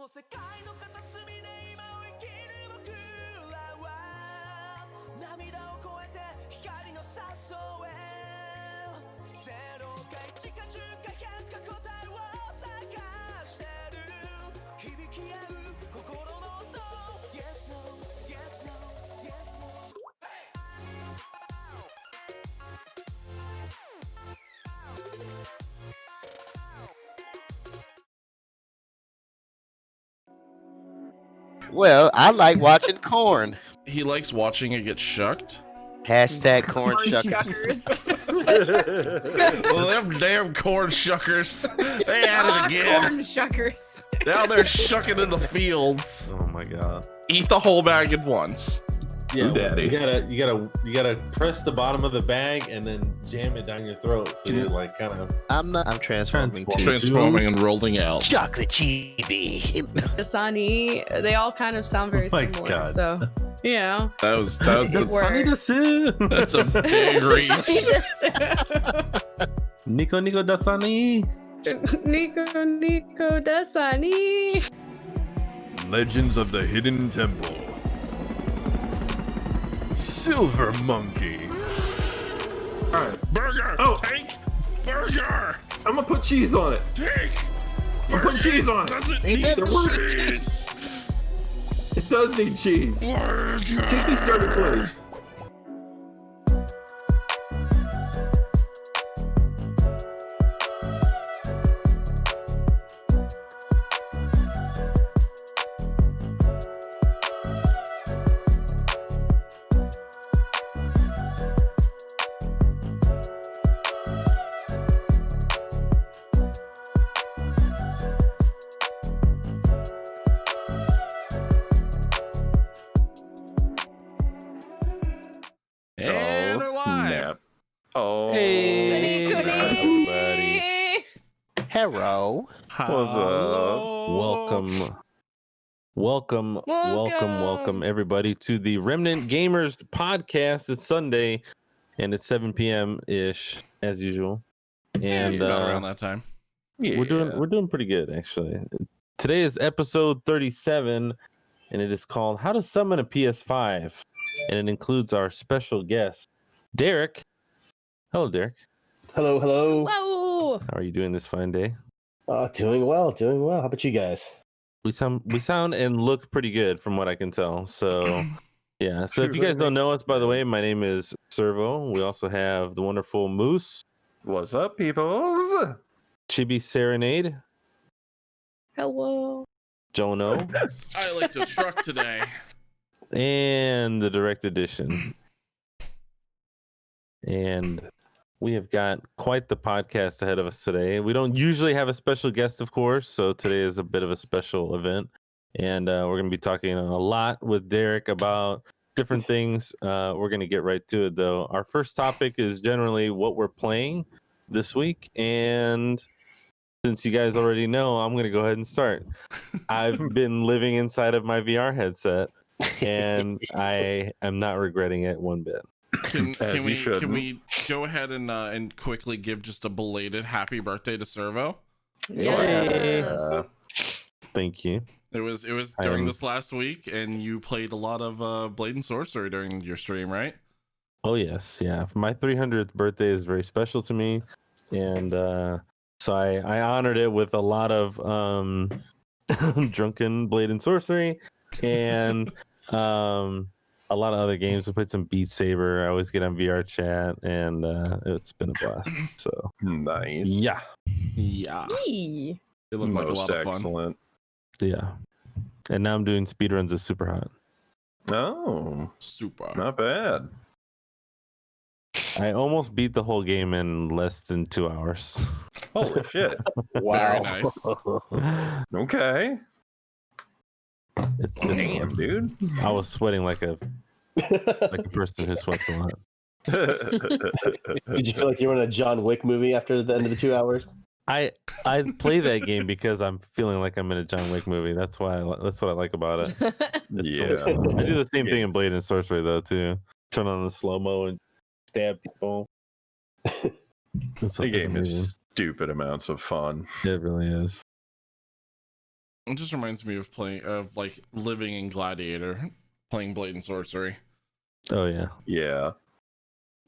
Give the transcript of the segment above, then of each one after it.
の世界の片隅で今を生きる僕らは涙を越えて光の誘え0か1か10か100か答えを探してる響き合う心の音 Yes no Yes no Yes no Well, I like watching corn. He likes watching it get shucked. Hashtag corn shuckers. Well, them damn corn shuckers. They at it again. Corn shuckers. Now they're shucking in the fields. Oh my god. Eat the whole bag at once. Yeah, Daddy. you gotta press the bottom of the bag and then jam it down your throat. So you're like kind of. I'm transforming too. Transforming and rolling out. Chocolate chibi. Dasani, they all kind of sound very Oh my similar. God. So, you know. That was Good work. Sunny to see. that's a big reach. Nico Dasani. Nico Dasani. Legends of the Hidden Temple. Silver Monkey. Alright. Burger. Oh. Take burger. I'm gonna put cheese on it. Take. I'm putting cheese on it. Doesn't Ain't need that cheese. It does need cheese. Burger. Take me started, please. And they're live. Snap. Oh. Hey, Everybody. Hello. What's up? Welcome, everybody, to the Remnant Gamers podcast. It's Sunday, and it's 7 p.m. ish as usual, and It's about around that time. we're doing pretty good actually. Today is episode 37, and it is called "How to Summon a PS5," and it includes our special guest, Derrick. Hello, Derrick. Hello, hello. Whoa. How are you doing this fine day? Doing well, doing well. How about you guys? We sound and look pretty good from what I can tell. So yeah. So if you guys don't know us, by the way, my name is Servo. We also have the wonderful Moose, What's up, peoples? Chibi Serenade, Hello. Jono, I like the truck today. and the direct edition. And we have got quite the podcast ahead of us today. We don't usually have a special guest, of course, so today is a bit of a special event. And we're going to be talking a lot with Derrick about different things. We're going to get right to it, though. Our first topic is generally what we're playing this week. And since you guys already know, I'm going to go ahead and start. I've been living inside of my VR headset, and I am not regretting it one bit. Can you shouldn't. we go ahead and quickly give just a belated happy birthday to Servo? Yes. Thank you. It was I during am- this last week, and you played a lot of Blade and Sorcery during your stream, right? Oh yes, yeah. My 300th birthday is very special to me, and so I honored it with a lot of drunken Blade and Sorcery, and a lot of other games. I played some Beat Saber. I always get on VR chat, and it's been a blast. So Nice. yeah, Yeah, Yee. it looked like a Most lot of fun. excellent. yeah. And now I'm doing speedruns of Super Hot. Oh, Super. not bad. I almost beat the whole game in less than 2 hours. Holy shit. Very nice. Okay. It's Damn, dude. I was sweating like a person who sweats a lot. Did you feel like you were in a John Wick movie after the end of the 2 hours? I play that game because I'm feeling like I'm in a John Wick movie. That's what I like about it. It's so Yeah. fun. I do the same thing in Blade and Sorcery though too. Turn on the slow mo and stab people. It's The game amazing. is stupid amounts of fun. It really is. It just reminds me of like living in Gladiator, playing Blade and Sorcery. Oh yeah. Yeah.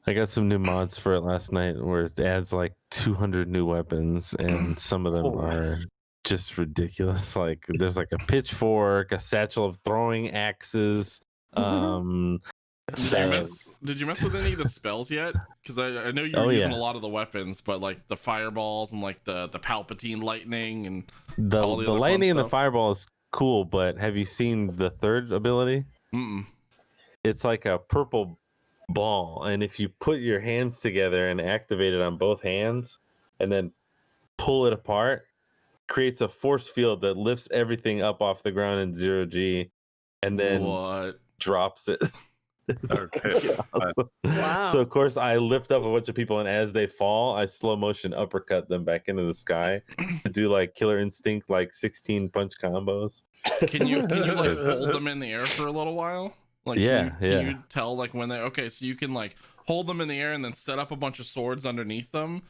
I got some new mods for it last night where it adds like 200 new weapons, and some of them are just ridiculous. Like there's like a pitchfork, a satchel of throwing axes. Did you mess with any of the spells yet? Because I know you were using a lot of the weapons, but like the fireballs and like the Palpatine lightning and the all the other lightning fun and the stuff. fireball is cool, but have you seen the third ability? Mm-mm. It's like a purple ball, and if you put your hands together and activate it on both hands and then pull it apart, creates a force field that lifts everything up off the ground in 0G and then What? drops it. Okay. Awesome. Wow. So of course I lift up a bunch of people, and as they fall I slow motion uppercut them back into the sky to do like Killer Instinct, like 16 punch combos. Can you like hold them in the air for a little while? Like can you tell like when they so you can like hold them in the air and then set up a bunch of swords underneath them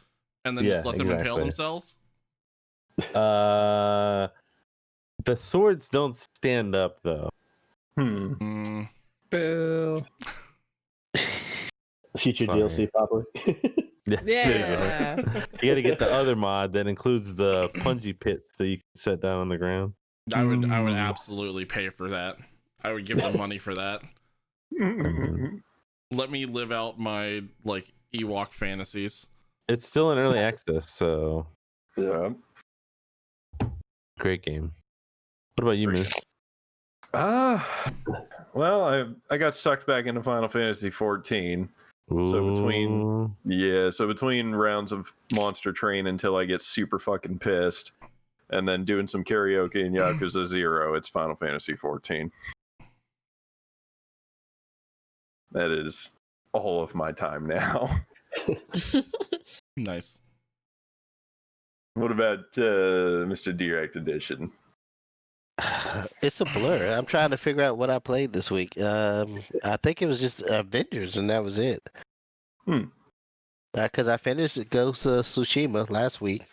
and then just let them impale themselves? The swords don't stand up though. Boo. Future Sorry. DLC, probably. Yeah. You got to get the other mod that includes the punji pits that you can set down on the ground. I would absolutely pay for that. I would give them money for that. Let me live out my like Ewok fantasies. It's still in early access, so Yeah. great game. What about you, Moose? Well, I got sucked back into Final Fantasy 14. So between rounds of Monster Train until I get super fucking pissed, and then doing some karaoke in Yakuza 0, it's Final Fantasy 14. That is all of my time now. Nice. What about Mr. Direct Edition? It's a blur. I'm trying to figure out what I played this week. I think it was just Avengers, and that was it. Because I finished Ghost of Tsushima last week.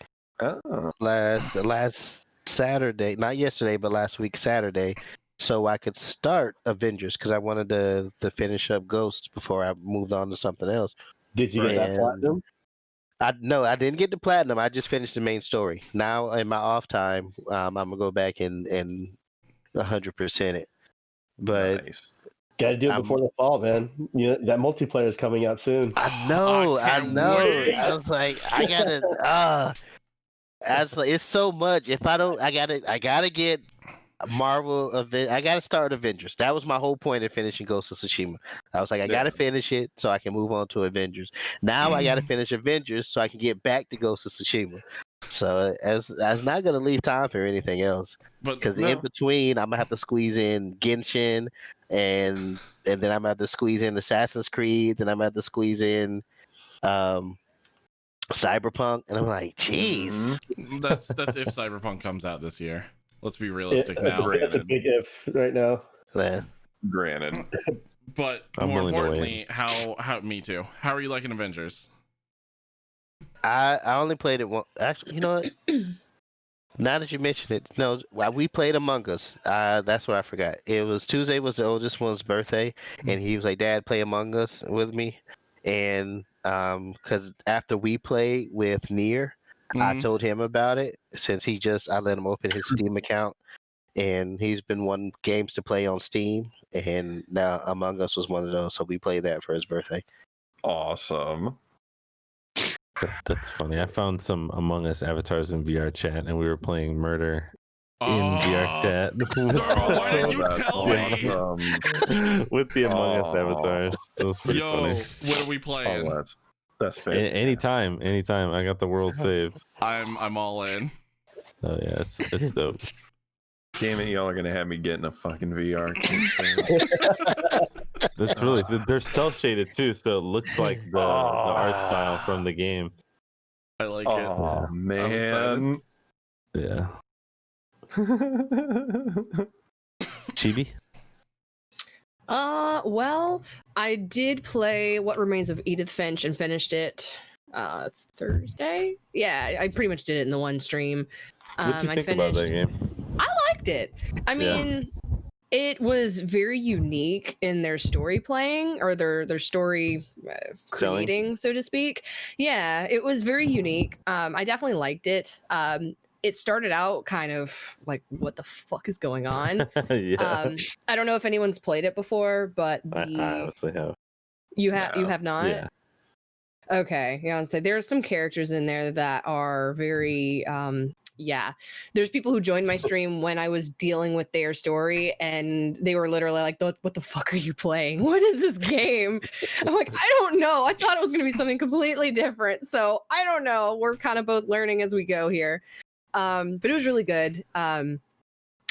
Oh. Last Saturday, not yesterday, but last week Saturday, so I could start Avengers because I wanted to finish up Ghost before I moved on to something else. Did you get that platinum? No, I didn't get the platinum. I just finished the main story. Now in my off time, I'm gonna go back and 100% it. But Nice. Gotta do it before the fall, man. You know, that multiplayer is coming out soon. I know. I was like, I gotta. It's so much. If I don't, I gotta get Marvel event. I gotta start Avengers. That was my whole point of finishing Ghost of Tsushima. I was like, I gotta finish it so I can move on to Avengers. Now I gotta finish Avengers so I can get back to Ghost of Tsushima. So I was not gonna leave time for anything else, because in between I'm gonna have to squeeze in Genshin, and then I'm gonna have to squeeze in Assassin's Creed, then I'm gonna have to squeeze in Cyberpunk, and I'm like, jeez. That's if Cyberpunk comes out this year. Let's be realistic now. That's a big if right now. Yeah. Granted. But I'm more willing to importantly, how me too. How are you liking Avengers? I only played it one. Actually, you know what? Now that you mention it, no, we played Among Us. That's what I forgot. It was Tuesday was the oldest one's birthday, and he was like, "Dad, play Among Us with me." And because after we played with Nier, I told him about it, since I let him open his Steam account, and he's been wanting games to play on Steam, and now Among Us was one of those, so we played that for his birthday. Awesome. That's funny. I found some Among Us avatars in VR chat, and we were playing Murder in VR chat. Sir, why didn't you tell me? Awesome. With the Among Us avatars. It was pretty funny. What are we playing? Oh, that's fantastic. Anytime. I got the world saved. I'm all in. Oh yeah, it's dope. Damn it, y'all are gonna have me getting a fucking VR. That's really, they're cell shaded too, so it looks like the art style from the game. I like it. Oh man. Yeah. Chibi? Well, I did play What Remains of Edith Finch and finished it Thursday. Yeah, I pretty much did it in the one stream. What do you think about that game? I liked it. I mean, it was very unique in their story playing or their story creating, so to speak. Yeah, it was very unique. I definitely liked it. It started out kind of like, what the fuck is going on? I don't know if anyone's played it before, but I honestly have. You have not? Yeah. Okay, yeah, I'd say there's some characters in there that are very there's people who joined my stream when I was dealing with their story, and they were literally like, what the fuck are you playing? What is this game? I'm like, I don't know. I thought it was gonna be something completely different, so I don't know. We're kind of both learning as we go here. But it was really good.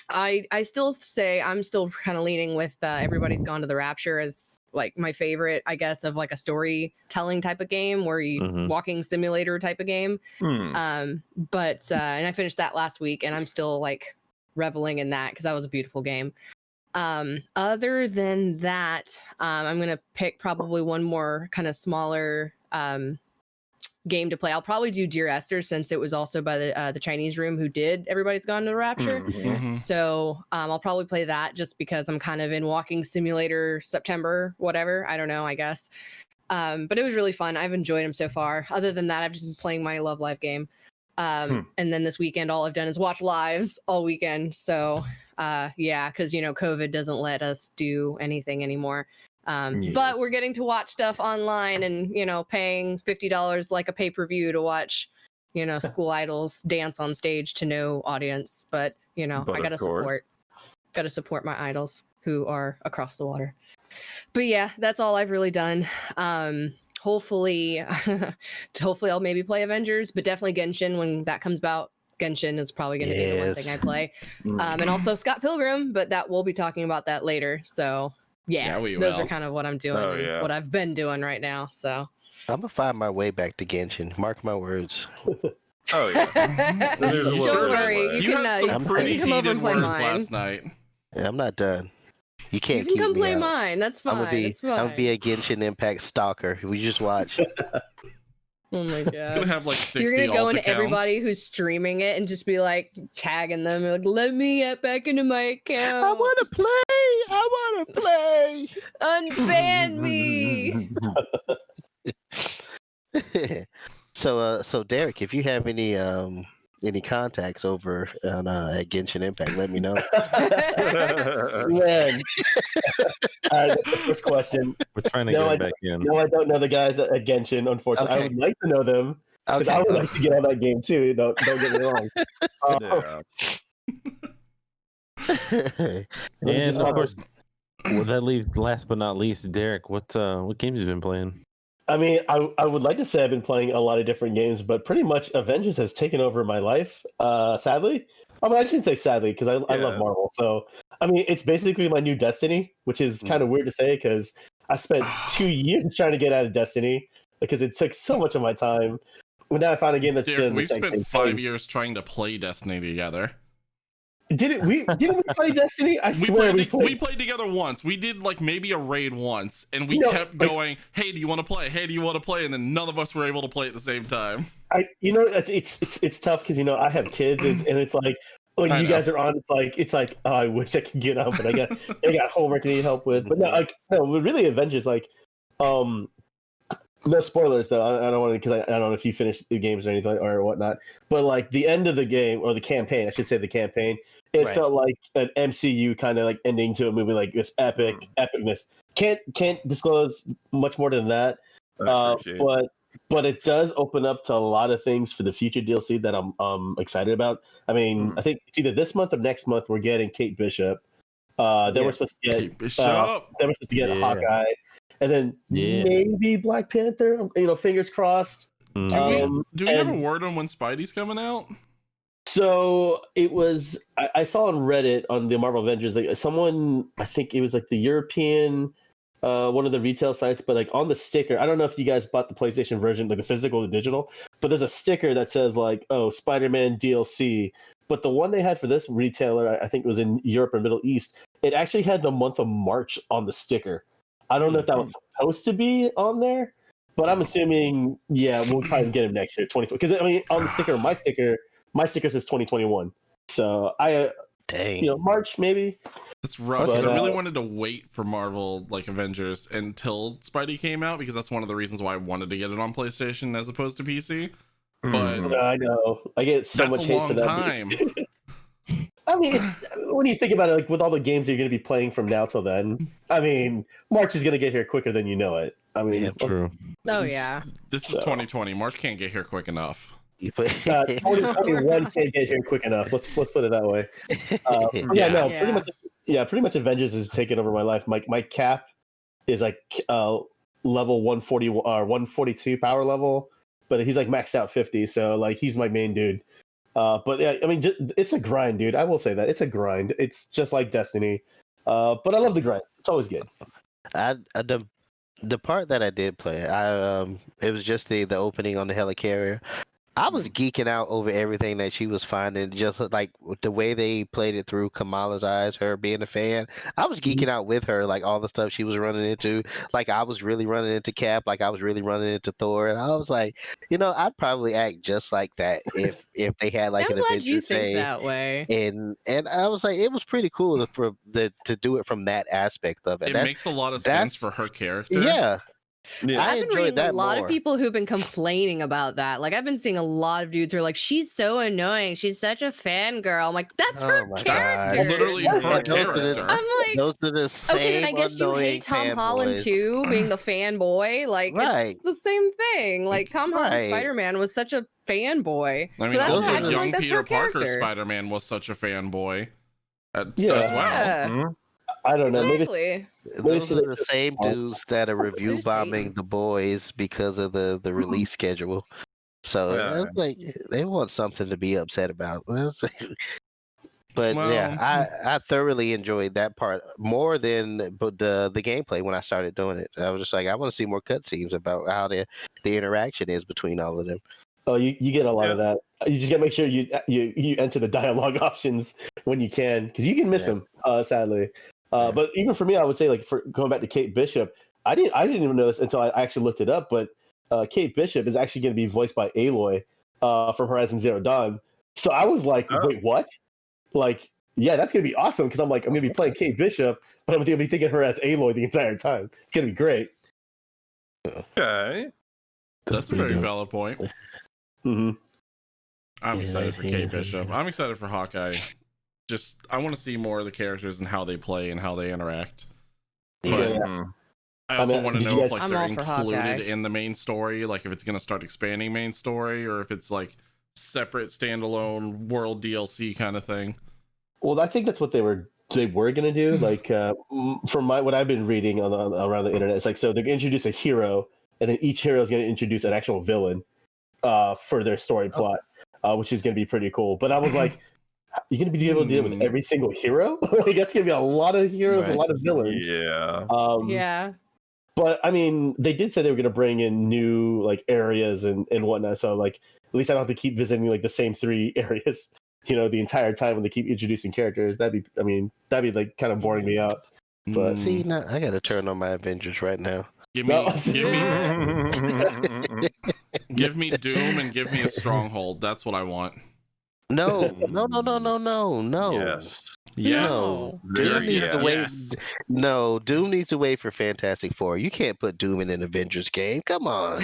I still say I'm still kind of leaning with Everybody's Gone to the Rapture as like my favorite, I guess, of like a storytelling type of game where you walking simulator type of game. But and I finished that last week, and I'm still like reveling in that because that was a beautiful game. Other than that, I'm gonna pick probably one more kind of smaller game to play. I'll probably do Dear Esther since it was also by the Chinese room who did Everybody's Gone to the Rapture. So I'll probably play that just because I'm kind of in walking simulator September, whatever. I don't know, I guess. But it was really fun. I've enjoyed them so far. Other than that, I've just been playing my Love Live game. And then this weekend, all I've done is watch lives all weekend. So yeah, because, you know, COVID doesn't let us do anything anymore. But we're getting to watch stuff online and, you know, paying $50 like a pay-per-view to watch, you know, school idols dance on stage to no audience. But, you know, I gotta support my idols who are across the water. But yeah, that's all I've really done. Hopefully I'll maybe play Avengers, but definitely Genshin when that comes out. Genshin is probably going to be the one thing I play. And also Scott Pilgrim, but that we'll be talking about that later. So yeah, those are kind of what I'm doing, and what I've been doing right now. So I'm gonna find my way back to Genshin. Mark my words. Oh yeah. Don't worry, you can some pretty come over and play words mine last night. I'm not done. You can't. You can keep come me play out. mine. That's fine. I'm gonna be a Genshin Impact stalker. We just watch. Oh my god! It's gonna have like 60 You're gonna go into accounts. everybody who's streaming it and just be like tagging them, like, "Let me get back into my account. I wanna play. Unban me." So Derrick, if you have any contacts over on at Genshin Impact, let me know. Man. The first question. We're trying to get back in. No, I don't know the guys at Genshin, unfortunately. Okay. I would like to know them. Because I would like to get on that game too. Don't get me wrong. And of course, that leaves last but not least, Derrick. What games have you been playing? I mean, I would like to say I've been playing a lot of different games, but pretty much Avengers has taken over my life, sadly. I mean, I shouldn't say sadly, because I love Marvel. So, I mean, it's basically my new Destiny, which is kind of weird to say, because I spent 2 years trying to get out of Destiny, because it took so much of my time. But now I found a game that's Derrick, we spent 5 years trying to play Destiny together. Didn't we play Destiny? I swear we played together once. We did like maybe a raid once, and we kept going, "Hey, do you want to play? Hey, do you want to play?" And then none of us were able to play at the same time. It's tough because I have kids, and it's like when you guys are on, it's like oh, I wish I could get on, but I got homework I need help with. But no, really Avengers no spoilers though. I don't want to, because I don't know if you finished the games or anything or whatnot. But like the end of the game, or the campaign, I should say the campaign, it felt like an MCU kind of like ending to a movie, like this epicness. Can't disclose much more than that. But it does open up to a lot of things for the future DLC that I'm excited about. I mean, I think it's either this month or next month we're getting Kate Bishop. Then we're supposed to get Kate Bishop. Then we're supposed to get Hawkeye. And then maybe Black Panther, fingers crossed. Do we have a word on when Spidey's coming out? So it was, I saw on Reddit on the Marvel Avengers, like someone, I think it was like the European, one of the retail sites, but like on the sticker, I don't know if you guys bought the PlayStation version, like the physical or the digital, but there's a sticker that says like, oh, Spider-Man DLC. But the one they had for this retailer, I think it was in Europe or Middle East, it actually had the month of March on the sticker. I don't know if that was supposed to be on there, but I'm assuming, we'll probably get him next year, 2020. Because I mean, on the sticker, my sticker says 2021. So Dang. March maybe. That's rough. 'Cause But, I really wanted to wait for Marvel like Avengers until Spidey came out because that's one of the reasons why I wanted to get it on PlayStation as opposed to PC. But I know I get so that's much a hate long for that. time. I mean, when you think about it, like with all the games you're going to be playing from now till then, I mean, March is going to get here quicker than you know it. I mean, True. Oh yeah. This is 2020. March can't get here quick enough. 2021 can't get here quick enough. Let's put it that way. Pretty much Avengers is taking over my life. My cap is like level 140 or 142 power level, but he's like maxed out 50, so like he's my main dude. But yeah, I mean, it's a grind, dude. I will say that it's a grind. It's just like Destiny, but I love the grind. It's always good. The part that I did play, it was just the opening on the helicarrier. I was geeking out over everything that she was finding, just like the way they played it through Kamala's eyes, her being a fan. I was geeking out with her, like all the stuff she was running into. Like I was really running into Cap, like I was really running into Thor, and I was like, I'd probably act just like that if they had like I'm an glad Avengers you think Day. that way. And I was like, it was pretty cool to do it from that aspect of it. It makes a lot of sense for her character. Yeah. Yeah. I I've been enjoyed reading a that lot more. of people who've been complaining about that. Like I've been seeing a lot of dudes who are like, "She's so annoying. She's such a fangirl." I'm like, "That's her my God. character." That's literally her Those character. I'm like, Those are the same okay, then I guess you annoying hate Tom Holland fanboys. too, being the fanboy. Like Right. it's the same thing. Like Tom Holland Right. Spider-Man was such a fanboy. I mean, But also I feel young like that's Peter her Parker character. Spider-Man was such a fanboy as well. Yeah. Mhm. I don't know. Maybe Exactly. Those are the same Oh. dudes that are review just hate. bombing The Boys because of the release schedule. So Yeah. it's like they want something to be upset about. But Well, yeah, I thoroughly enjoyed that part more than the gameplay when I started doing it. I was just like, I want to see more cutscenes about how the interaction is between all of them. Oh, you get a lot of that. You just gotta make sure you enter the dialogue options when you can, because you can miss them. Sadly, but even for me, I would say like for going back to Kate Bishop, I didn't even know this until I actually looked it up. But Kate Bishop is actually going to be voiced by Aloy from Horizon Zero Dawn. So I was like, wait, what? Like, yeah, that's gonna be awesome because I'm gonna be playing Kate Bishop, but I'm gonna be thinking her as Aloy the entire time. It's gonna be great. Okay. that's a very valid point. Mm-hmm. I'm excited for Kate Bishop. I'm excited for Hawkeye. Just I want to see more of the characters and how they play and how they interact. But I also want to know if like I'm they're all for Hawkeye. included in the main story, like if it's gonna start expanding main story or if it's like separate standalone world DLC kind of thing. Well, I think that's what they were gonna do. Like from what I've been reading around the internet, it's like so they're gonna introduce a hero, and then each hero is gonna introduce an actual villain for their story plot, which is gonna be pretty cool. But I was like, you're gonna be able to deal with every single hero? Like that's gonna be a lot of heroes, a lot of villains. Yeah. Yeah. But I mean, they did say they were gonna bring in new like areas and whatnot. So like at least I don't have to keep visiting like the same 3 areas. The entire time when they keep introducing characters, that'd be like kind of boring me out. But See, now I gotta turn on my Avengers right now. Give me Doom and give me a Stronghold. That's what I want. No. Yes. Yes. No. Very Doom needs to wait. Yes. No, Doom needs to wait for Fantastic Four. You can't put Doom in an Avengers game. Come on.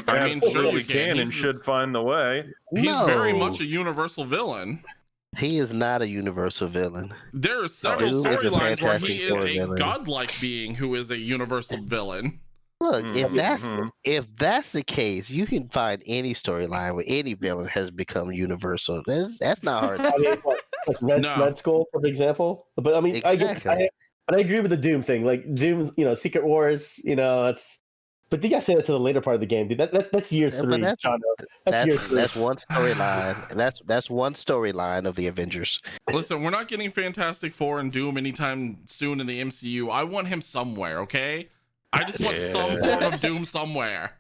I mean, sure we you can and should find the way. He's very No. much a universal villain. He is not a universal villain. There are several Doom is a storylines where Fantastic he is Four a villain. godlike being who is a universal villain. Look, Mhm. if that's the case, you can find any storyline where any villain has become universal. That's not hard. I mean, like Red No. Skull, for example. But I mean, Exactly. I agree with the Doom thing. Like Doom, Secret Wars, that's. But you gotta say that to the later part of the game, dude. That's year Yeah, 3. but that's- John. That's year 3. That's one storyline. That's one storyline of the Avengers. Listen, we're not getting Fantastic Four and Doom anytime soon in the MCU. I want him somewhere, okay? I just want some form of Doom somewhere.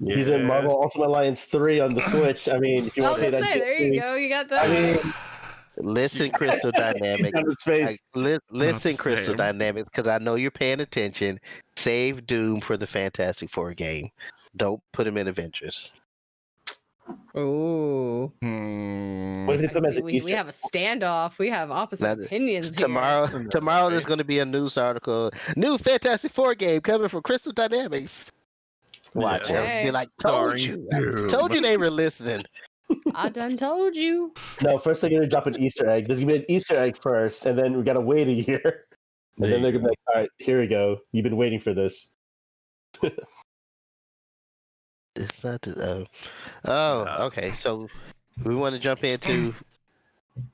He's in Marvel Ultimate Alliance 3 on the Switch. I mean, if you I want was to say gonna that, say, there you go. You got that. I mean, Listen, Crystal Dynamics. on his face. Listen, the Crystal same. Dynamics, because I know you're paying attention. Save Doom for the Fantastic Four game. Don't put him in Avengers. Ooh. What if they put them as an We Easter have a standoff. We have opposite opinions here. Tomorrow there's going to be a news article. New Fantastic Four game coming from Crystal Dynamics. Watch Yeah. it. Be like, Starring Doom. told you they were listening. I done told you. No, first they're gonna drop an Easter egg. There's gonna be an Easter egg first, and then we gotta wait a year. And then they're gonna be like, all right, here we go. You've been waiting for this. It's not. Okay. So we want to jump into.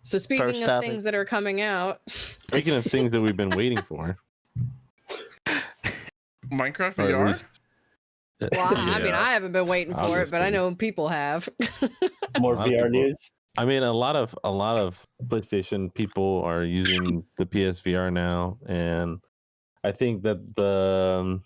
So speaking First of topic. things that are coming out, Speaking of things that we've been waiting for, Minecraft or at VR. least- well, I mean, Yeah. I haven't been waiting for it, but I Obviously. know people have. More A lot of VR people- news. I mean, a lot of PlayStation people are using the PSVR now, and I think that the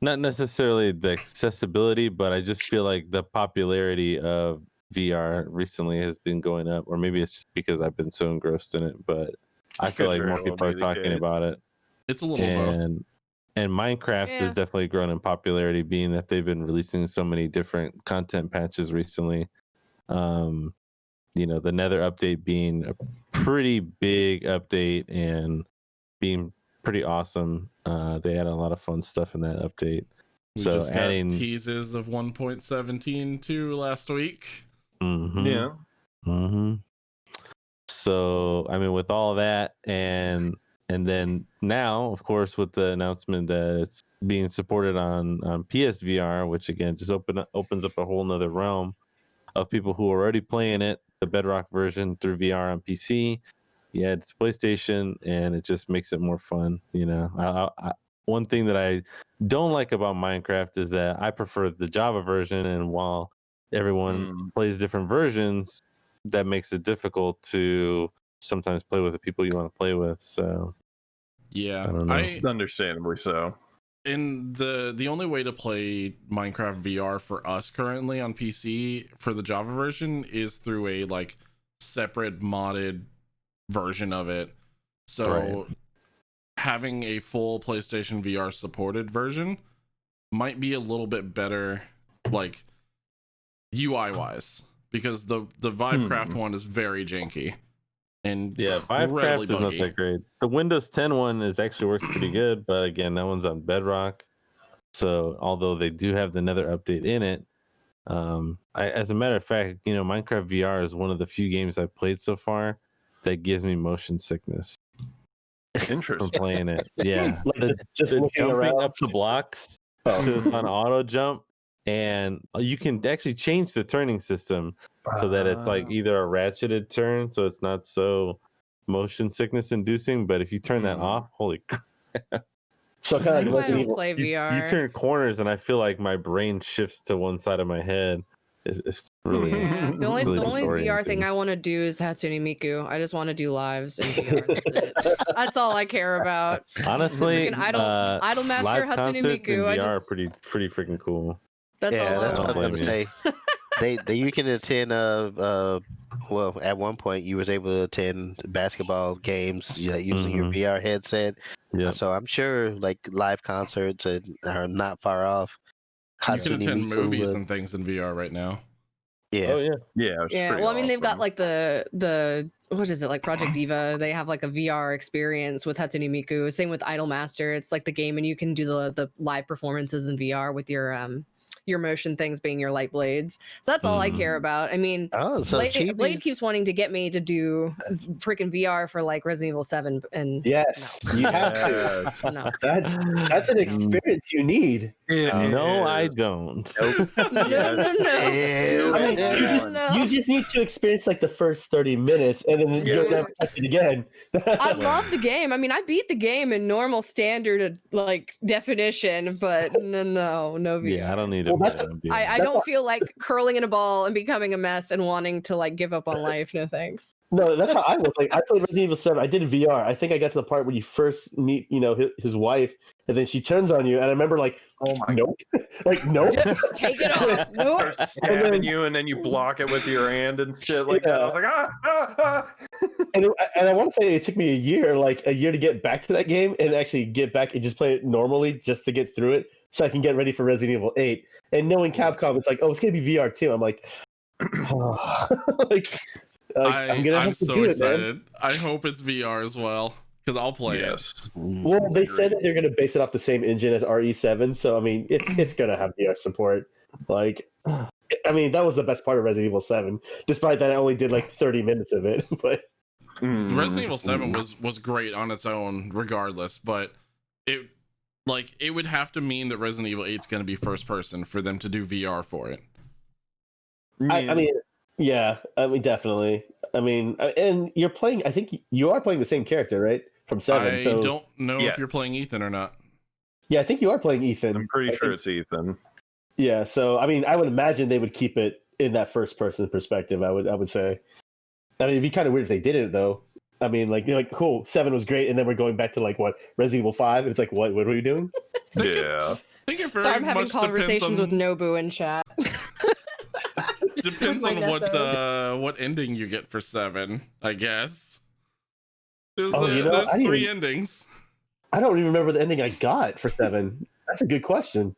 not necessarily the accessibility, but I just feel like the popularity of VR recently has been going up, or maybe it's just because I've been so engrossed in it. But I feel like Could more very well people are be the talking case. about it, It's a little both. and Minecraft Yeah. has definitely grown in popularity, being that they've been releasing so many different content patches recently. The Nether update being a pretty big update and being pretty awesome. They had a lot of fun stuff in that update. We So just got adding, teases of 1.17 last week. Mhm, Yeah. mhm. So I mean, with all that, and then now, of course, with the announcement that it's being supported on PSVR, which again just opens up a whole nother realm of people who are already playing it, the Bedrock version through VR on PC. Yeah, it's PlayStation, and it just makes it more fun. One thing that I don't like about Minecraft is that I prefer the Java version, and while everyone plays different versions, that makes it difficult to sometimes play with the people you want to play with. So Yeah, I don't know. Understandably so. And the only way to play Minecraft VR for us currently on PC for the Java version is through a like separate modded version of it. So having a full PlayStation VR supported version might be a little bit better, like UI wise, because the Vivecraft one is very janky and Yeah, incredibly Vivecraft is not buggy. that great. The Windows 10 one actually works pretty good, but again, that one's on Bedrock. So although they do have the Nether update in it, as a matter of fact, Minecraft VR is one of the few games I've played so far that gives me motion sickness from Interesting. playing it. Yeah, Like just the looking jumping around. up the blocks is on auto jump, and you can actually change the turning system so that it's like either a ratcheted turn, so it's not so motion sickness inducing. But if you turn that off, holy crap. So kind That's of why I Resident don't Evil. play VR. You turn corners, and I feel like my brain shifts to one side of my head. It's really Yeah, the only really VR thing disorienting. I want to do is Hatsune Miku. I just want to do lives in VR. That's it. That's all I care about. Honestly, Freaking Idol Master live Hatsune concerts in Miku. VR are pretty freaking cool. That's Yeah, all that's I what I want. was gonna say. They you can attend well, at one point you was able to attend basketball games using your VR headset. Yeah, So I'm sure like live concerts are not far off. You can Hatsune attend Miku movies would- and things in VR right now. yeah. Oh yeah. Yeah. It's Yeah, pretty well, I mean, they've got awesome. like the what is it, like Project Diva? They have like a VR experience with Hatsune Miku. Same with Idol Master. It's like the game, and you can do the live performances in VR with your motion things being your light blades. So that's all I care about. I mean, Oh, so Blade keeps wanting to get me to do freaking VR for like Resident Evil 7, and Yes, you have to. Yes. no. That's an experience you need. No, I don't. No. I mean, you just need to experience like the first 30 minutes, and then you'll never touch it again. I love the game. I mean, I beat the game in normal standard like definition, but no VR. Yeah, I don't need it. Well, that's- I don't feel like curling in a ball and becoming a mess and wanting to like give up on life. No thanks. No, that's how I was. Like, I played Resident Evil 7. I did VR. I think I got to the part where you first meet, his wife, and then she turns on you, and I remember like, Oh my nope, like nope. Just take it off. Nope. Starts stabbing you, and then you block it with your hand and shit like that. I was like, ah. And I want to say it took me a year to get back to that game and actually get back and just play it normally just to get through it. so I can get ready for Resident Evil 8. And knowing Capcom, it's like, oh, it's gonna be VR too. I'm like, oh. I'm so excited. I hope it's VR as well because I'll play it. Well, they said that they're gonna base it off the same engine as RE7, so I mean, it's gonna have VR support. Like, I mean, that was the best part of Resident Evil 7, despite that I only did like 30 minutes of it. But Resident Evil 7 was great on its own, regardless. But it would have to mean that Resident Evil 8 is going to be first person for them to do VR for it. I mean, yeah, I mean, definitely. I mean, and you're playing. I think you are playing the same character, right? From 7. I so don't know if you're playing Ethan or not. Yeah, I think you are playing Ethan. I'm pretty sure it's Ethan. Yeah, so I mean, I would imagine they would keep it in that first person perspective. I would say. I mean, it'd be kind of weird if they didn't, though. I mean, like, you're like, cool, 7 was great, and then we're going back to like what, Resident Evil 5? It's like, what are we doing? Yeah. I think it very Sorry, I'm having much conversations depends on, with Nobu in chat. depends With on my what ending you get for 7, I guess. There's 3 endings. I don't even remember the ending I got for 7. That's a good question.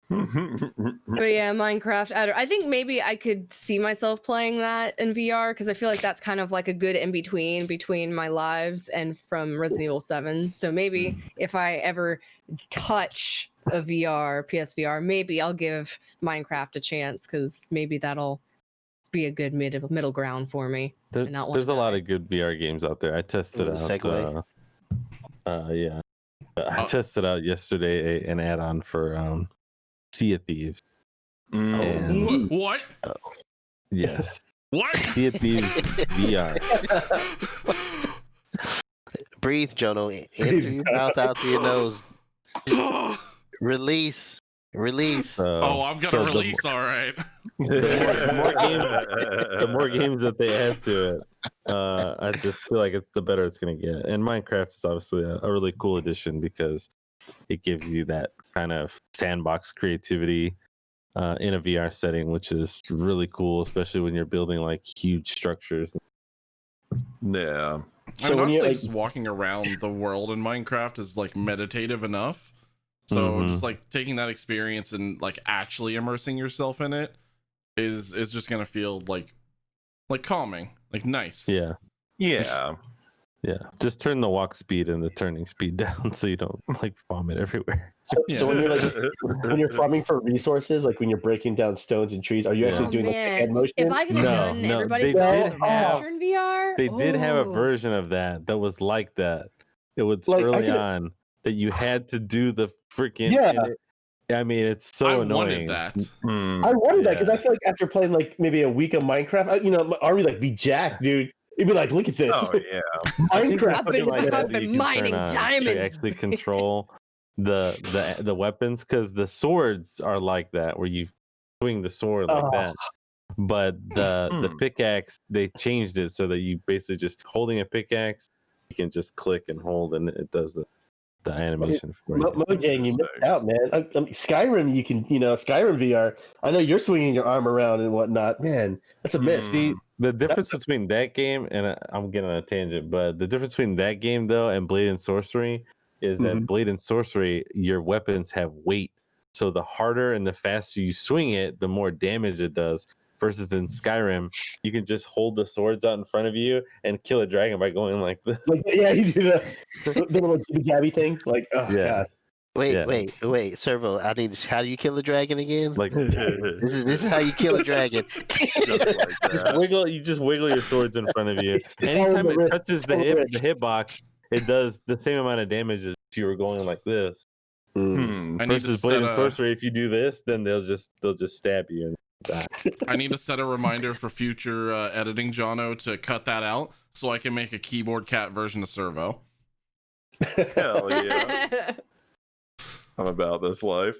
But yeah, Minecraft. I think maybe I could see myself playing that in VR because I feel like that's kind of like a good in between my lives and from Resident Evil 7. So maybe if I ever touch a PSVR, maybe I'll give Minecraft a chance because maybe that'll be a good middle ground for me. There's a lot of good VR games out there. I tested out. Yeah, I tested out yesterday an add-on for Sea of Thieves. What? Yes. What? Sea of Thieves VR. Breathe, Jono. In through your mouth, out through your nose. Release. I've got a release, all right. The more games that they add to it, I just feel like the better it's going to get. And Minecraft is obviously a really cool addition because it gives you that kind of sandbox creativity in a VR setting, which is really cool, especially when you're building like huge structures. Yeah. So I mean, honestly, just walking around the world in Minecraft is like meditative enough. So just like taking that experience and like actually immersing yourself in it is just gonna feel like calming, like nice. Yeah. Yeah. Just turn the walk speed and the turning speed down so you don't like vomit everywhere. So when you're farming for resources, like when you're breaking down stones and trees, are you actually doing the hand motion? If I could have done everybody's in VR, they did have a version of that was like that. It was like, early on that you had to do the freaking. I mean, it's so annoying. I wanted that because I feel like after playing like maybe a week of Minecraft, my army like be jacked, dude. It'd be like, look at this. Oh yeah, Minecraft. I've been mining diamonds. To actually control the weapons, because the swords are like that, where you swing the sword like that. But the pickaxe, they changed it so that you basically just holding a pickaxe, you can just click and hold, and it does the animation for you. Mojang, you missed out, man. Skyrim, you can, Skyrim VR. I know you're swinging your arm around and whatnot. Man, that's a miss. The difference between that game, and I'm getting on a tangent, but the difference between that game though and Blade and Sorcery is that Blade and Sorcery, your weapons have weight, so the harder and the faster you swing it, the more damage it does. Versus in Skyrim, you can just hold the swords out in front of you and kill a dragon by going like this. You do the little jibby thing. Like, God. Wait, Servo. How do you kill a dragon again? Like this is how you kill a dragon. You just wiggle your swords in front of you. Anytime it touches the hitbox, it does the same amount of damage as if you were going like this. Versus Blade and Sorcery, if you do this, then they'll just stab you. I need to set a reminder for future editing, Jono, to cut that out so I can make a keyboard cat version of Servo. Hell yeah. I'm about this life.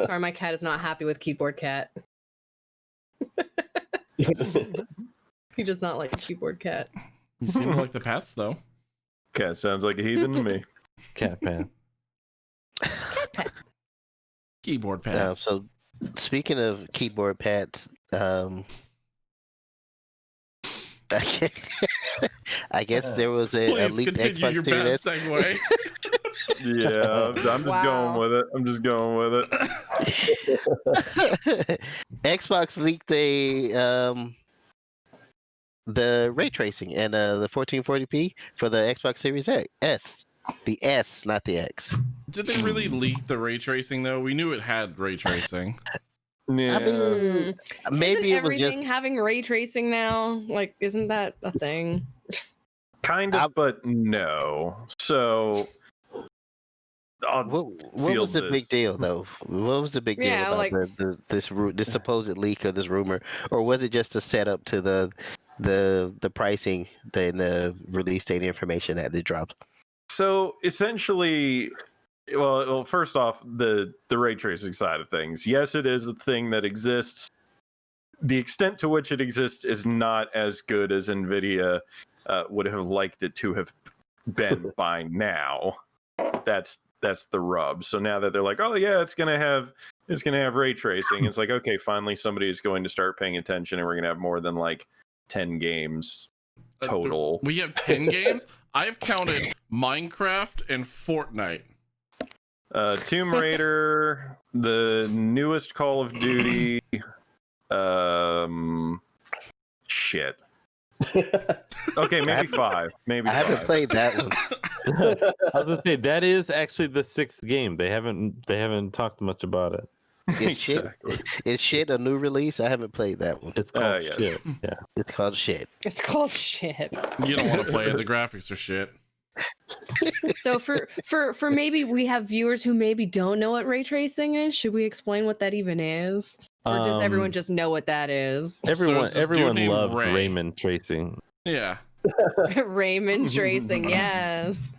Sorry, my cat is not happy with keyboard cat. He does not like keyboard cat. You seem like the pats, though. Cat sounds like a heathen to me. Cat pat. Cat pat. Keyboard pats. So speaking of keyboard pads, I guess there was a Please leaked continue Xbox your Series bad segue. Yeah, I'm just going with it. I'm just going with it. Xbox leaked the ray tracing and the 1440p for the Xbox Series S. The S, not the X. Did they really leak the ray tracing though? We knew it had ray tracing. Yeah. I mean, maybe isn't it was everything just having ray tracing now? Like, isn't that a thing? Kind of, but no. So, what was the big deal though? What was the big deal Yeah, about like- this supposed leak or this rumor, or was it just a setup to the pricing and the release date information that they dropped? So essentially, well, first off, the ray tracing side of things. Yes, it is a thing that exists. The extent to which it exists is not as good as NVIDIA would have liked it to have been by now. That's the rub. So now that they're like, oh yeah, it's gonna have ray tracing, it's like, okay, finally somebody is going to start paying attention, and we're gonna have more than like 10 games total. We have 10 games. I've counted Minecraft and Fortnite. Tomb Raider, the newest Call of Duty, shit. Okay, maybe 5. Maybe I haven't 5. played that one. I was gonna say that is actually the 6th game. They haven't talked much about it. Exactly. Is shit a new release? I haven't played that one. It's called yeah. shit. Yeah. It's called shit. It's called shit. You don't want to play it. The graphics are shit. So for maybe we have viewers who maybe don't know what ray tracing is, should we explain what that even is? Or does everyone just know what that is? there's this dude named loved Ray. Raymond tracing. Yeah. Raymond tracing, yes.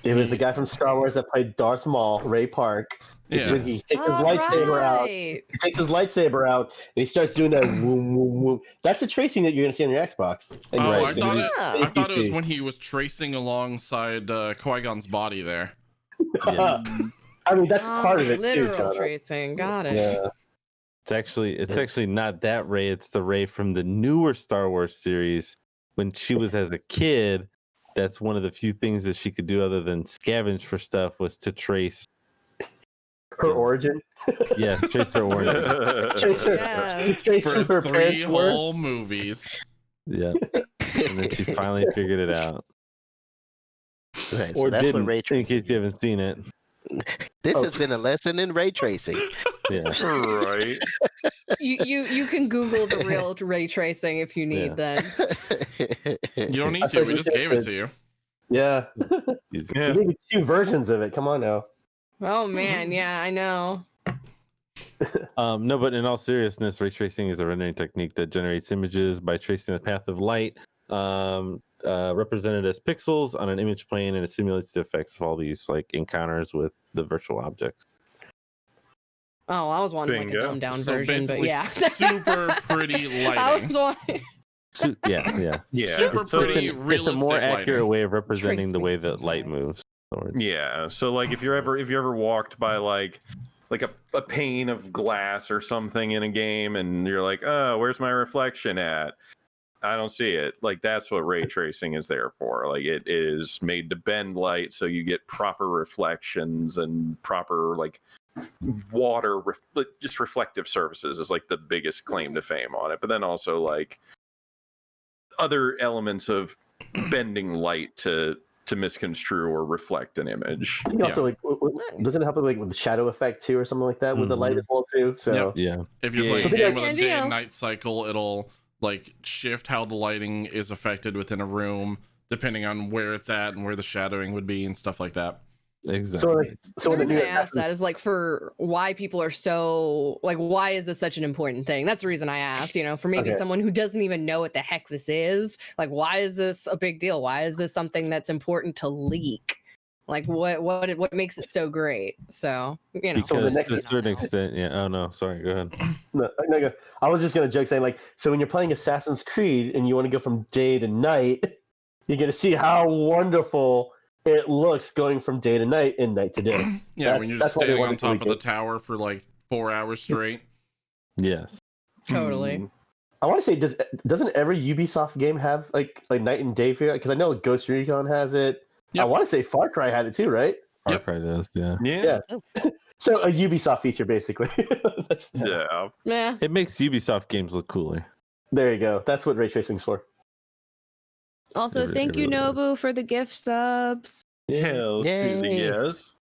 It was the guy from Star Wars that played Darth Maul, Ray Park. It's Yeah. when he takes his lightsaber out. Right. He takes his lightsaber out and he starts doing that woom woom woom. That's the tracing that you're gonna see on your Xbox. And Oh, right, I thought Yeah. I thought it was APC. when he was tracing alongside Qui-Gon's body there. Yeah. I mean, that's part of it too, Literal John. tracing. Got it. Yeah. It's actually not that Ray. It's the Ray from the newer Star Wars series. When she was as a kid, that's one of the few things that she could do other than scavenge for stuff was to trace. Her origin. Yes, trace her origin. Trace her, Yeah. trace For who her 3 parents were. whole movies. Yeah, and then she finally figured it out, Right, or that's didn't. what ray In tracing case you haven't seen it. This Oh. has been a lesson in ray tracing. Yeah. Right. You can Google the real ray tracing if you need then. You don't need I to. thought We you just gave it said- to you. Yeah. Easy. Yeah. We gave you 2 versions of it. Come on now. Oh man, yeah, I know. No, but in all seriousness, ray tracing is a rendering technique that generates images by tracing the path of light, represented as pixels on an image plane, and it simulates the effects of all these like encounters with the virtual objects. Oh, I was wanting like a Bingo. dumbed down So version, but basically, yeah. super pretty I lighting. was wanting. Yeah. Yeah. Super So pretty, it's a realistic more accurate lighting. way of representing Trace the way me that light somewhere. moves. In other words. Yeah. So like if you ever walked by like a pane of glass or something in a game and you're like, oh, where's my reflection at? I don't see it. Like that's what ray tracing is there for. Like it is made to bend light so you get proper reflections and proper like just reflective surfaces is like the biggest claim to fame on it. But then also like other elements of bending light to misconstrue or reflect an image. I think also like doesn't it help with the shadow effect too or something like that with the light as well too? So Yeah. If you're Yeah. playing So a they game got- with a And, day you know- and night cycle, it'll like shift how the lighting is affected within a room depending on where it's at and where the shadowing would be and stuff like that. Exactly. so The when the reason new I asked that is like for why people are so like, why is this such an important thing? That's the reason I asked, for maybe Okay. someone who doesn't even know what the heck this is. Like, why is this a big deal? Why is this something that's important to leak? Like, what makes it so great? So, So the Because next- to a certain extent, yeah. Oh no, sorry. Go ahead. No, I was just gonna joke saying like, so when you're playing Assassin's Creed and you want to go from day to night, you're gonna see how wonderful it looks going from day to night and night to day. Yeah, when you're just that's why they standing on wanted to top leak of the it. tower for like 4 hours straight. Yes. totally. I want to say, doesn't every Ubisoft game have like night and day period? Because I know Ghost Recon has it. I Yep. want to say Far Cry had it too, right? Far Yep. Cry does, yeah. Yeah. So a Ubisoft feature, basically. Yeah. Yeah. It makes Ubisoft games look cooler. There you go. That's what ray tracing's for. Also, It thank you, really is. Nobu, for the gift subs. Hells to the Yay. yes.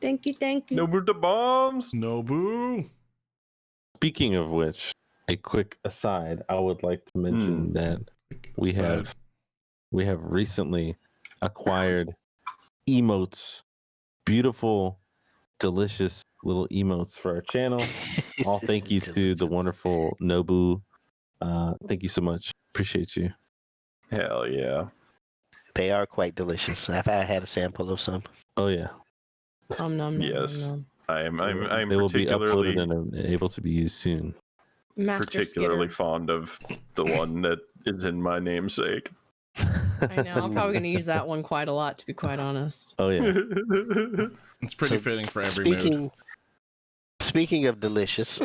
Thank you, thank you. No the bombs. Nobu. Speaking of which, a quick aside, I would like to mention that we have recently acquired emotes, beautiful, delicious little emotes for our channel. All thank you to the wonderful Nobu. Thank you so much. Appreciate you. Hell yeah. They are quite delicious. I've had a sample of some. Oh yeah, Nom, nom, nom, Yes. nom, nom. I'm they will be particularly uploaded and able to be used soon. Master particularly Skitter. fond of the one that is in my namesake. I know. I'm probably going to use that one quite a lot, to be quite honest. Oh yeah. It's pretty So, fitting for every mood. Speaking of delicious,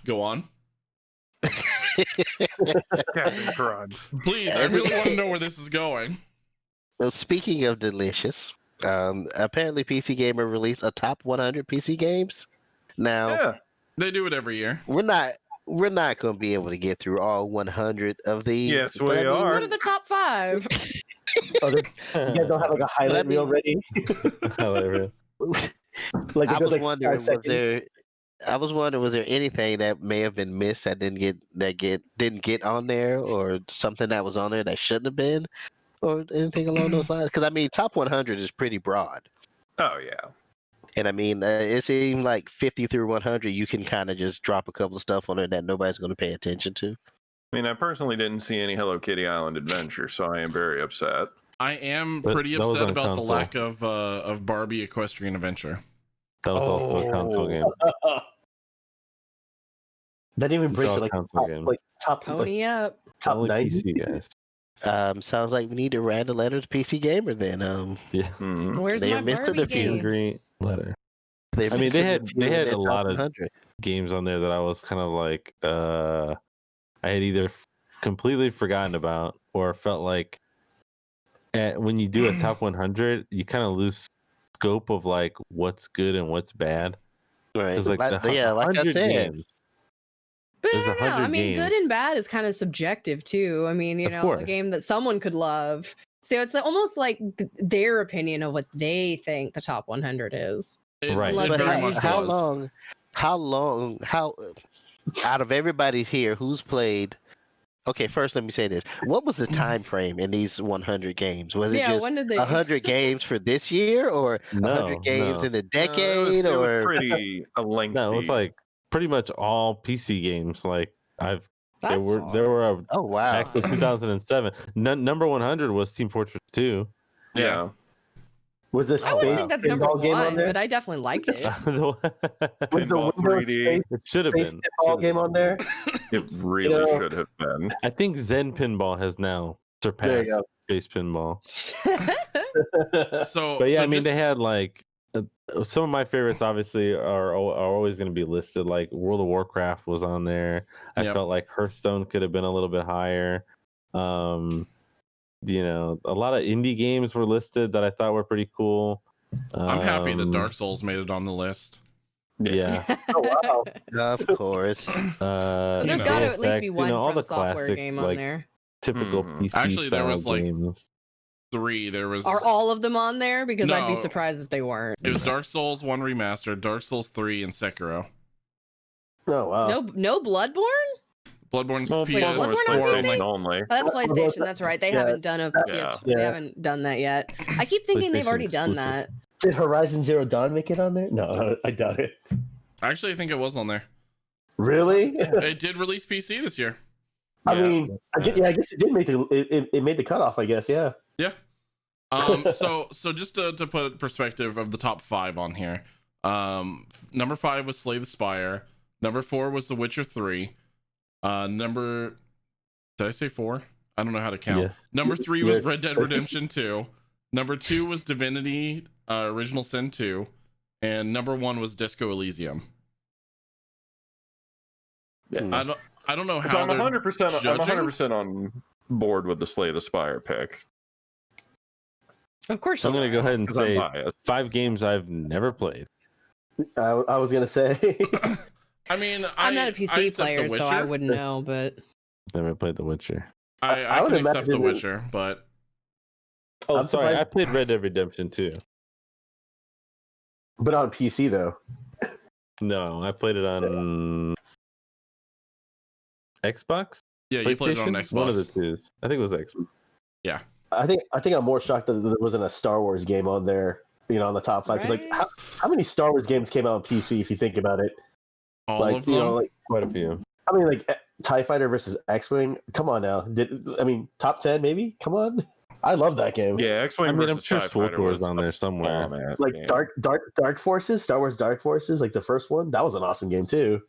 Go on. Captain Crunch. Please, I really want to know where this is going. well, speaking of delicious, apparently PC Gamer released a top 100 PC games. Now, Yeah. They do it every year. we're not going to be able to get through all 100 of these. Yes, but we I mean, are. What are the top 5? Oh, you guys don't have like a highlight reel ready? Like it I goes was like wondering, 5 seconds. was there anything that may have been missed that didn't get on there, or something that was on there that shouldn't have been, or anything along those lines? Because I mean, top 100 is pretty broad, Oh yeah. and I mean, it seemed like 50 through 100, you can kind of just drop a couple of stuff on there that nobody's going to pay attention to. I mean, I personally didn't see any Hello Kitty Island Adventure, so I am very upset. I am But pretty that was upset on about the console. lack of Barbie Equestrian Adventure. That was also a console game. That didn't even It's break all like console games. top Pony up. top Only 90. PC guys. Sounds like we need to write a letter to PC Gamer then. Yeah. Hmm. Where's They my missed it Barbie a few. games? Angry letter. They're I mean, missing they few in had their a top lot of 100. games on there that I was kind of like, I had either completely forgotten about or felt like when you do a top 100, you kind of lose scope of like what's good and what's bad. Right. Because like like I said. games. But There's I don't know. 100 I mean, good games. and bad is kind of subjective too. I mean, Of a course. game that someone could love. So it's almost like their opinion of what they think the top 100 is. Right. Unless It they very like- much how was. long out of everybody here who's played, okay, first let me say this, what was the time frame in these 100 games? Was it Yeah, just when did they? 100 games for this year, or 100 games in a decade, it was or pretty a lengthy. No, it's like pretty much all PC games. Like there That's were oh wow, back in 2007. Number 100 was Team Fortress 2. yeah. Was the I wouldn't space think that's number pinball game on one, there? but I definitely liked it. Was the Pinball Windows 3D. Space, It should have space been. pinball game on there? It really know- should have been. I think Zen Pinball has now There surpassed you Space Pinball. go. So, But yeah, so I mean, they just- had like some of my favorites. Obviously, are always going to be listed. Like World of Warcraft was on there. I Yep. felt like Hearthstone could have been a little bit higher. A lot of indie games were listed that I thought were pretty cool. I'm happy that Dark Souls made it on the list. Yeah. Oh, wow. of course. There's You got to know, at least be one all from the software classic, game on like, there. Typical Mhm. PC Actually, there style was, like, games. 3. There was Are all of them on there? Because I'd be No. surprised if they weren't. it was Dark Souls 1 remastered, Dark Souls 3, and Sekiro. Oh, wow. No Bloodborne? Bloodborne's Well, PS4 Bloodborne on and, PC? like, only. Oh, that's PlayStation. That's right. They Yeah. haven't done a PS. Yeah. They haven't done that yet. I keep thinking they've PlayStation already done exclusive. that. Did Horizon Zero Dawn make it on there? No, I doubt it. actually, I think it was on there. Really? It did release PC this year. I Yeah. mean, I guess it did make it made the cutoff. I guess, yeah. Yeah. So just to put perspective of the top 5 on here. Number 5 was Slay the Spire. Number 4 was The Witcher 3. Did I say 4? I don't know how to count. Yes. Number 3 was Yeah. Red Dead Redemption 2. Number 2 was Divinity Original Sin 2. And number 1 was Disco Elysium. Yeah. I don't know how So I'm they're 100%. I'm judging. 100% on board with the Slay the Spire pick. Of course. So I'm going to go ahead and 'Cause I'm say biased. 5 games I've never played. I was gonna say. I mean, I'm not a I PC accept player, The so I Witcher. wouldn't know. But Never played The Witcher. I I would can accept The imagine- Witcher, but Oh, I'm sorry. surprised- I played Red Dead Redemption too. But on PC though. No, I played it on Xbox. yeah, you played it on PlayStation? Xbox. One of the two. I think it was Xbox. I think I'm more shocked that there wasn't a Star Wars game on there, on the top 5. Because like, Right? how many Star Wars games came out on PC if you think about it? All Like, of them. Quite a few. I mean, like TIE Fighter versus X-Wing. Come on now. Top 10 maybe? Come on. I love that game. Yeah, X-Wing I mean, I'm versus sure TIE Fighter SWTOR is was on there somewhere. bomb-ass Like game. Dark Forces, Star Wars Dark Forces, like the first one. That was an awesome game too.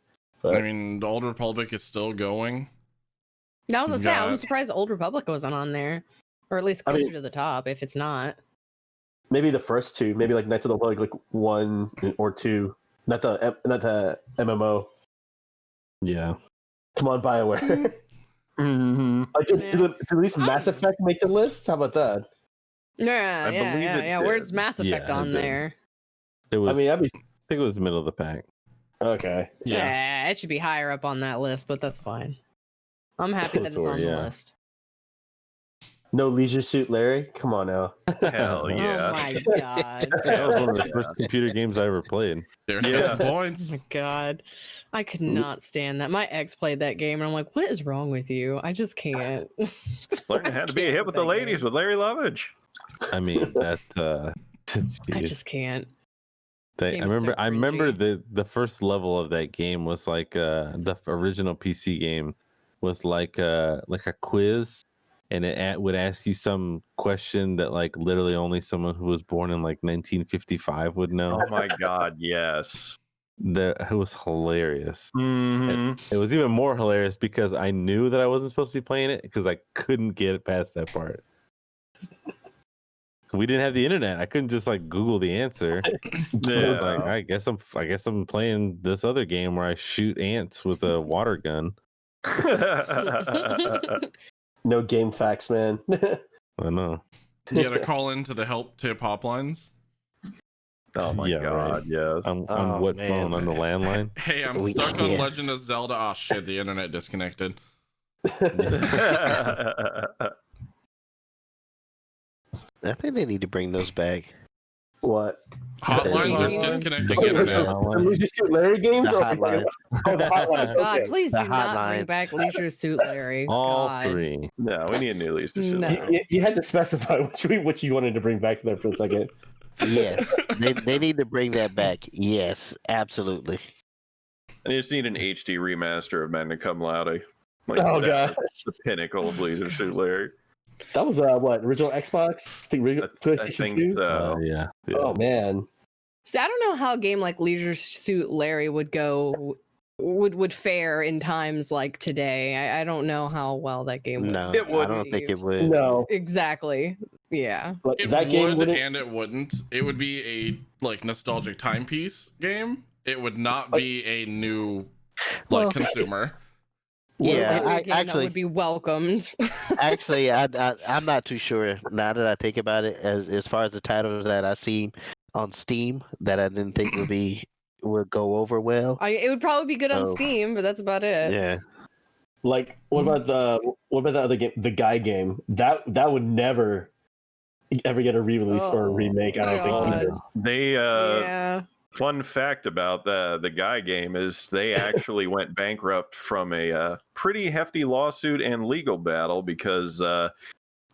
I mean, the Old Republic is still going. I was gonna say, I'm God. surprised Old Republic wasn't on there, or at least I closer mean- to the top. If it's not, Maybe the first two. Maybe like Knights of the Republic, like 1 or 2. Not the MMO. Yeah. Come on, BioWare. Mm-hmm. Like, Yeah. did at least Mass Effect make the list? How about that? yeah, I believe it yeah. Where's did. Mass Yeah, Effect it on did. there? It was. I mean, I'd be I think it was middle of the pack. okay. Yeah. It should be higher up on that list, but that's fine. I'm happy that it's Sure, on yeah. the list. No Leisure Suit Larry. Come on now. Hell Oh yeah. my god. That was one of the first computer games I ever played. There's Yeah. some Oh points. my god. I could not stand that. My ex played that game, and I'm like, what is wrong with you? I just can't. Learning how to be a hit with the ladies with Larry Lovage. I mean, that. I Jeez. just can't. I Game is so remember. I remember cringy. the first level of that game was like the original PC game was like a quiz, and it would ask you some question that like literally only someone who was born in like 1955 would know. Oh my god, yes. It was hilarious. Mm-hmm. It was even more hilarious because I knew that I wasn't supposed to be playing it because I couldn't get past that part. We didn't have the internet. I couldn't just like Google the answer. I was like, I guess I'm playing this other game where I shoot ants with a water gun. No game facts, man. I know. You gotta call into the help tip hotlines. Oh my Yeah, god, right. yes. On Oh, what man. phone? On the landline? Hey, I'm We stuck on can't. Legend of Zelda. Oh shit, the internet disconnected. I think they need to bring those back. What? Hotlines Hotline. are disconnecting The internet. Leisure Suit Larry games? The Or hotline. Oh, the hotline. God, Okay. please The do not bring hotline. back Leisure Suit Larry. All God. 3. No, we need a new lease to show. No. You had to specify which you wanted to bring back there for a second. Yes, they need to bring that back. Yes, absolutely. I just need an HD remaster of Magna Cum Laude. Like, Oh, God. that's the pinnacle of Leisure Suit Larry. That was what, original Xbox? I PlayStation think 2? so. Yeah. Oh man. See, I don't know how a game like Leisure Suit Larry would fare in times like today. I don't know how well that game would. No, It I wouldn't. don't think it would. No. Exactly. Yeah. But It that game would wouldn't and it wouldn't. It would be a like nostalgic timepiece game. It would not be a new like Well, consumer. Yeah, Like, a game that actually, would be welcomed. actually, I'm not too sure now that I think about it. As far as the titles that I see on Steam that I didn't think would go over well. It would probably be good on Oh. Steam, but that's about it. Yeah, like what about the other game, the Guy game? That would never ever get a re-release or a Oh, remake, I don't think God. either. They Yeah. fun fact about the Guy game is they actually went bankrupt from a pretty hefty lawsuit and legal battle because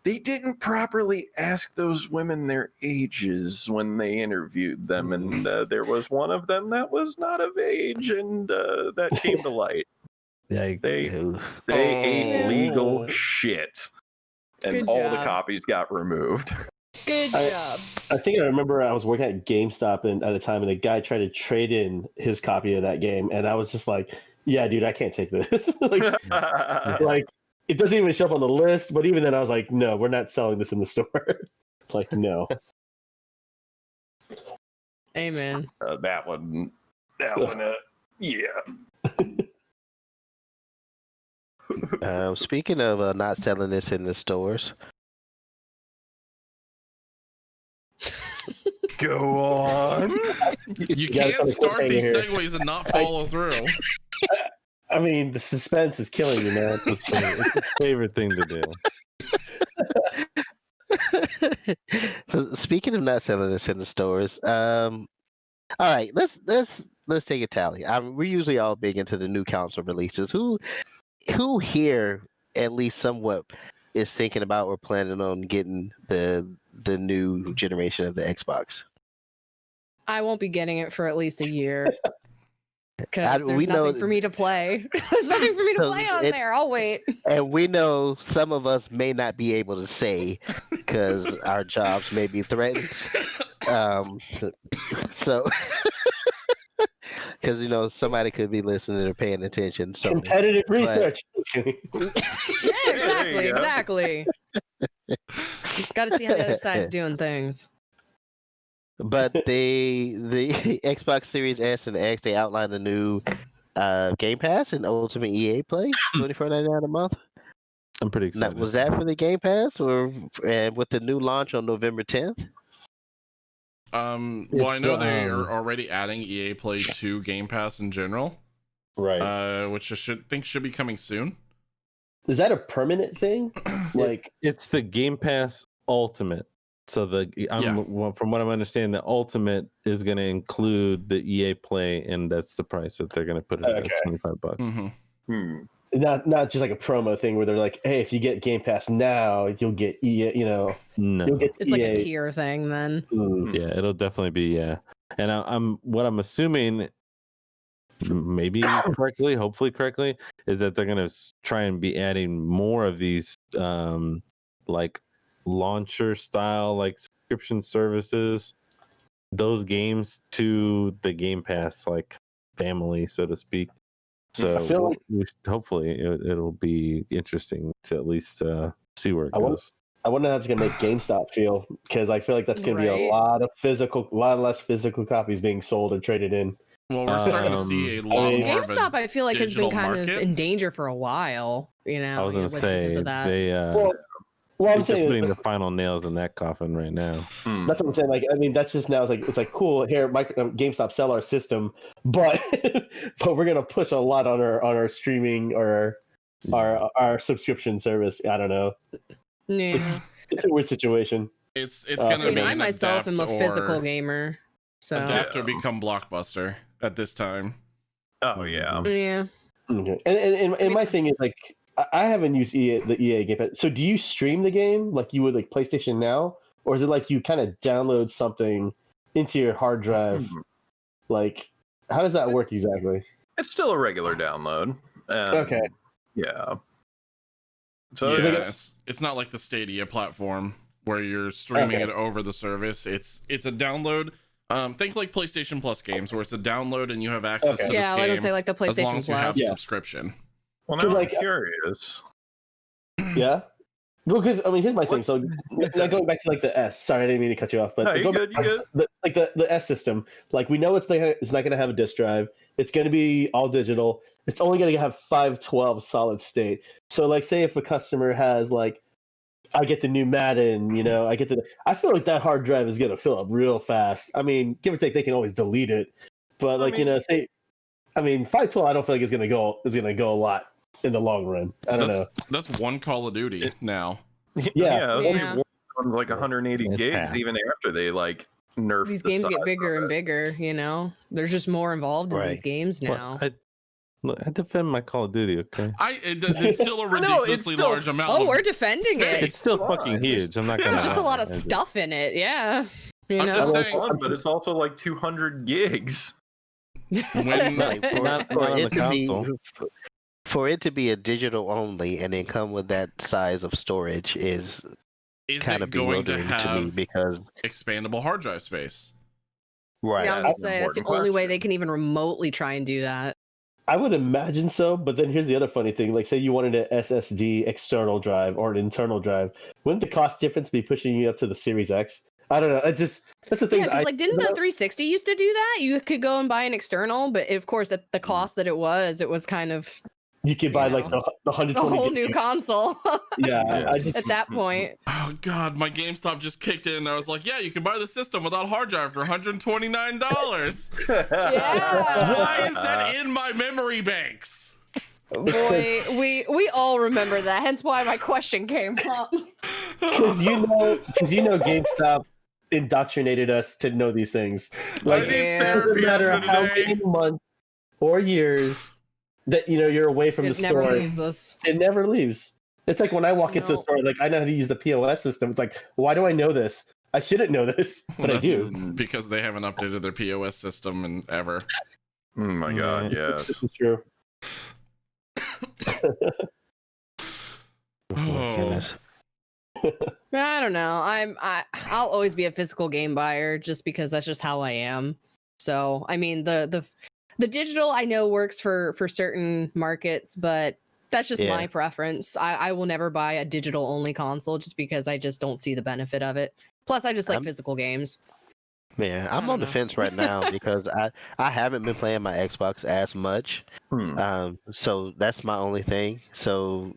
they didn't properly ask those women their ages when they interviewed them, and there was one of them that was not of age, and that came to light. Yeah. They Ew. ate Oh. legal shit, and Good all the job. copies got removed. Good I- job. I think I remember I was working at GameStop at a time, and a guy tried to trade in his copy of that game, and I was just like, "Yeah, dude, I can't take this." like it doesn't even show up on the list. But even then, I was like, "No, we're not selling this in the store." Like, no. Amen. That one, yeah. Speaking of not selling this in the stores, Go on. You gotta can't put a start cliffhanger these here. segues and not follow through. I mean, the suspense is killing you, man. It's my favorite thing to do. So speaking of not selling this in the stores, all right, let's take a tally. We're usually all big into the new console releases. Who here at least somewhat is thinking about or planning on getting the new generation of the Xbox? I won't be getting it for at least a year. Because there's we know- nothing for me to play. There's nothing for me to So play on there. I'll wait. And we know some of us may not be able to say because our jobs may be threatened. So, because somebody could be listening or paying attention. So, Competitive research. Yeah, exactly. Got to see how the other side's doing things. but the Xbox Series S and X, they outlined the new Game Pass and Ultimate EA Play, $24.99 a month. I'm pretty Now, excited. was that for the Game Pass or with the new launch on November 10th? Well, I know they are already adding EA Play to Game Pass in general, Right. which I should be coming soon. Is that a permanent thing? Like, It's the Game Pass Ultimate. So from what I'm understanding, the Ultimate is going to include the EA Play, and that's the price that they're going to put it at. $25. Mm-hmm. not just like a promo thing where they're like, hey, if you get Game Pass now, you'll get EA. No. You'll get It's EA. like a tier thing then. Yeah, it'll definitely be And I'm assuming, maybe correctly, hopefully correctly, is that they're gonna try and be adding more of these like launcher style like subscription services, those games to the Game Pass like family, so to speak. So I feel hopefully it'll be interesting to at least see where it goes. I wonder how it's gonna make GameStop feel, because I feel like that's gonna be a Right. lot less physical copies being sold or traded in. Well, we're starting to see a lot mean, more of GameStop, a I feel like, has been digital kind of market. in danger for a while. I was gonna because say of that. they Well, I'm they're saying putting the final nails in that coffin right now. that's what I'm saying. Like, I mean, that's just now. It's like cool. Here, GameStop sell our system, but but we're gonna push a lot on our streaming or our subscription service. I don't know. Yeah. It's a weird situation. It's gonna be I an myself am a adapt physical or- gamer. So adapt or become Blockbuster at this time. Oh yeah. yeah. Okay. And my thing is, like, I haven't used the EA Game Pass. So do you stream the game like you would like PlayStation Now, or is it like you kind of download something into your hard drive? Like, how does that work exactly? It's still a regular download. Okay. Yeah. So Yeah, it's not like the Stadia platform where you're streaming it over the service. It's a download. Think like PlayStation Plus games where it's a download and you have access to this Yeah, like game I say, like the as long PlayStation as you have Plus. a subscription. Well, So, now like, I'm curious. Yeah. Well, because I mean, here's my thing. So, now going back to like the S. Sorry, I didn't mean to cut you off, but No, you're going good. back- You're good. the S system. Like, we know it's not going to have a disk drive. It's going to be all digital. It's only going to have 512 solid state. So, like, say if a customer has like, I get the new Madden, I feel like that hard drive is going to fill up real fast. I mean, give or take, they can always delete it, but like, 512, I don't feel like it's going to go a lot in the long run. I don't know. That's one Call of Duty now. Yeah. It'll be Yeah. on like 180 It's gigs packed. even after they like nerf These the games size get bigger of and it. bigger, There's just more involved in Right. these games now. I defend my Call of Duty, okay? It's still a No, it's ridiculously still- large amount. Oh, of we're defending it. It's still Why? fucking huge. I'm not gonna. There's just a lot of lie. stuff in it, yeah. You I'm know? just It's saying- fun, but it's also like 200 gigs. when Like, Not for on it the to be console. for it to be a digital only and then come with that size of storage is kind it of going to bewildering to me have because expandable hard drive space? right. Yeah, I was gonna say that's the Important only way question. they can even remotely try and do that. I would imagine so, but then here's the other funny thing. Like, say you wanted an SSD external drive or an internal drive. Wouldn't the cost difference be pushing you up to the Series X? I don't know. That's the thing. Yeah, because like didn't the 360 used to do that? You could go and buy an external, but of course at the cost that it was kind of You could buy like the a 120 whole new console. Yeah, I just, At that point. Oh god, my GameStop just kicked in. I was like, yeah, you can buy the system without hard drive for $129. Yeah. Why is that in my memory banks? Boy, we all remember that. Hence why my question came up. because you know GameStop indoctrinated us to know these things. Like I need it doesn't therapy matter after how today. many months or years that you're away from It the never store. leaves us. It never leaves. It's like when I walk into a No. store, like I know how to use the POS system. It's like, why do I know this? I shouldn't know this, but I That's do. because they haven't updated their POS system in ever. Oh my god, yes. This is true. Oh, goodness. I don't know. I'll always be a physical game buyer just because that's just how I am. So I mean the digital I know works for certain markets, but that's just my preference. I will never buy a digital only console just because I just don't see the benefit of it. Plus I just like physical games. Man, I'm on the fence right now because I haven't been playing my Xbox as much. So that's my only thing. So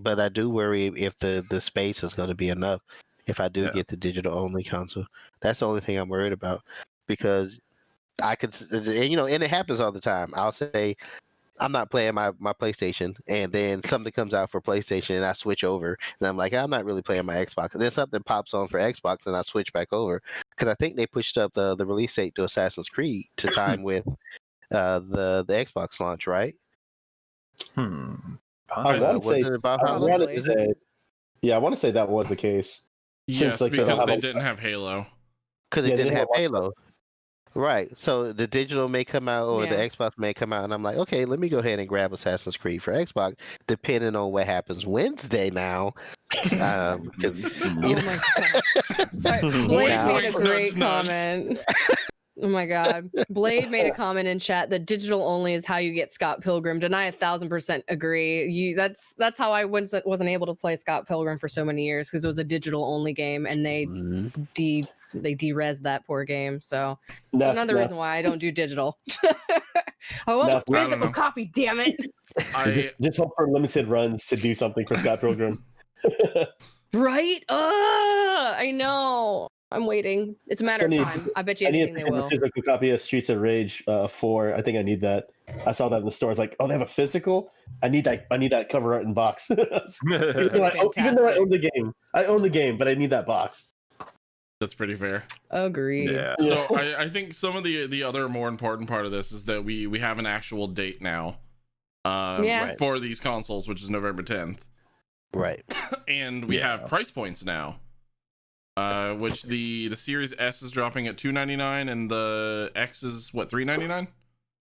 but I do worry if the space is going to be enough if I do get the digital only console. That's the only thing I'm worried about because I could, and it happens all the time. I'll say I'm not playing my PlayStation, and then something comes out for PlayStation, and I switch over, and I'm like, I'm not really playing my Xbox. And then something pops on for Xbox, and I switch back over because I think they pushed up the release date to Assassin's Creed to time with the Xbox launch, right? I want to say. I want to say. Yeah, I want to say that was the case. Yes, because they didn't have Halo. Because they didn't have Halo. Right. So the digital may come out or the Xbox may come out, and I'm like, okay, let me go ahead and grab Assassin's Creed for Xbox, depending on what happens Wednesday now. Oh my god. Sorry, Blade made a great comment. Oh my god. Blade made a comment in chat that digital only is how you get Scott Pilgrim. And I 1000% agree. That's how I wasn't able to play Scott Pilgrim for so many years because it was a digital only game and they de-res that poor game. So it's another reason why I don't do digital. I want a physical copy, damn it. Just hope for limited runs to do something for Scott Pilgrim. Right? I know. I'm waiting. It's a matter of time. I bet you anything they will. A physical copy of Streets of Rage 4. I think I need that. I saw that in the store. I was like, oh, they have a physical? I need that cover art and box. Even though I own the game. I own the game, but I need that box. That's pretty fair. Agreed. Yeah. So I think some of the other more important part of this is that we have an actual date now for these consoles, which is November 10th. Right. And we have price points now. Which the Series S is dropping at $299 and the X is what, $399?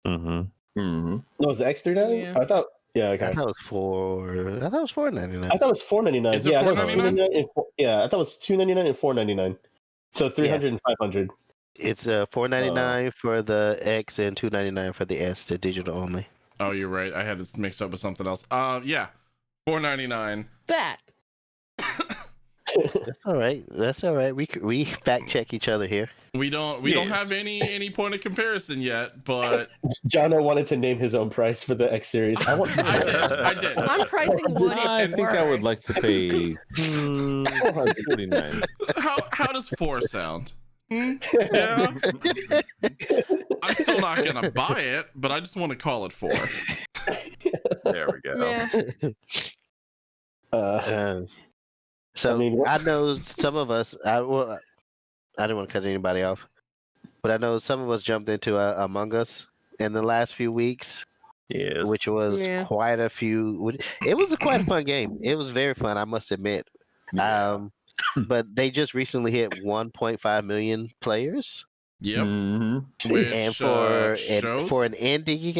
No, was the X $399? Yeah. I thought. Yeah, okay. I thought it was $499. I thought it was $499. Is it $499? Yeah, I thought it was $299 and $499. So $300 and $500. It's $499 for the X and $299 for the S, the digital only. Oh, you're right. I had it mixed up with something else. Yeah, $499. That. That's all right. We fact check each other here. We don't have any point of comparison yet, but Jono wanted to name his own price for the X series. I did. I'm pricing what it's I think I would like to pay $449. How does 4 sound? Yeah. I'm still not gonna buy it, but I just want to call it 4. There we go. Yeah. So I know some of us. I didn't want to cut anybody off, but I know some of us jumped into Among Us in the last few weeks. Yes, which was quite a few. It was quite a fun game. It was very fun, I must admit. But they just recently hit 1.5 million players. Yep. Which, and for an indie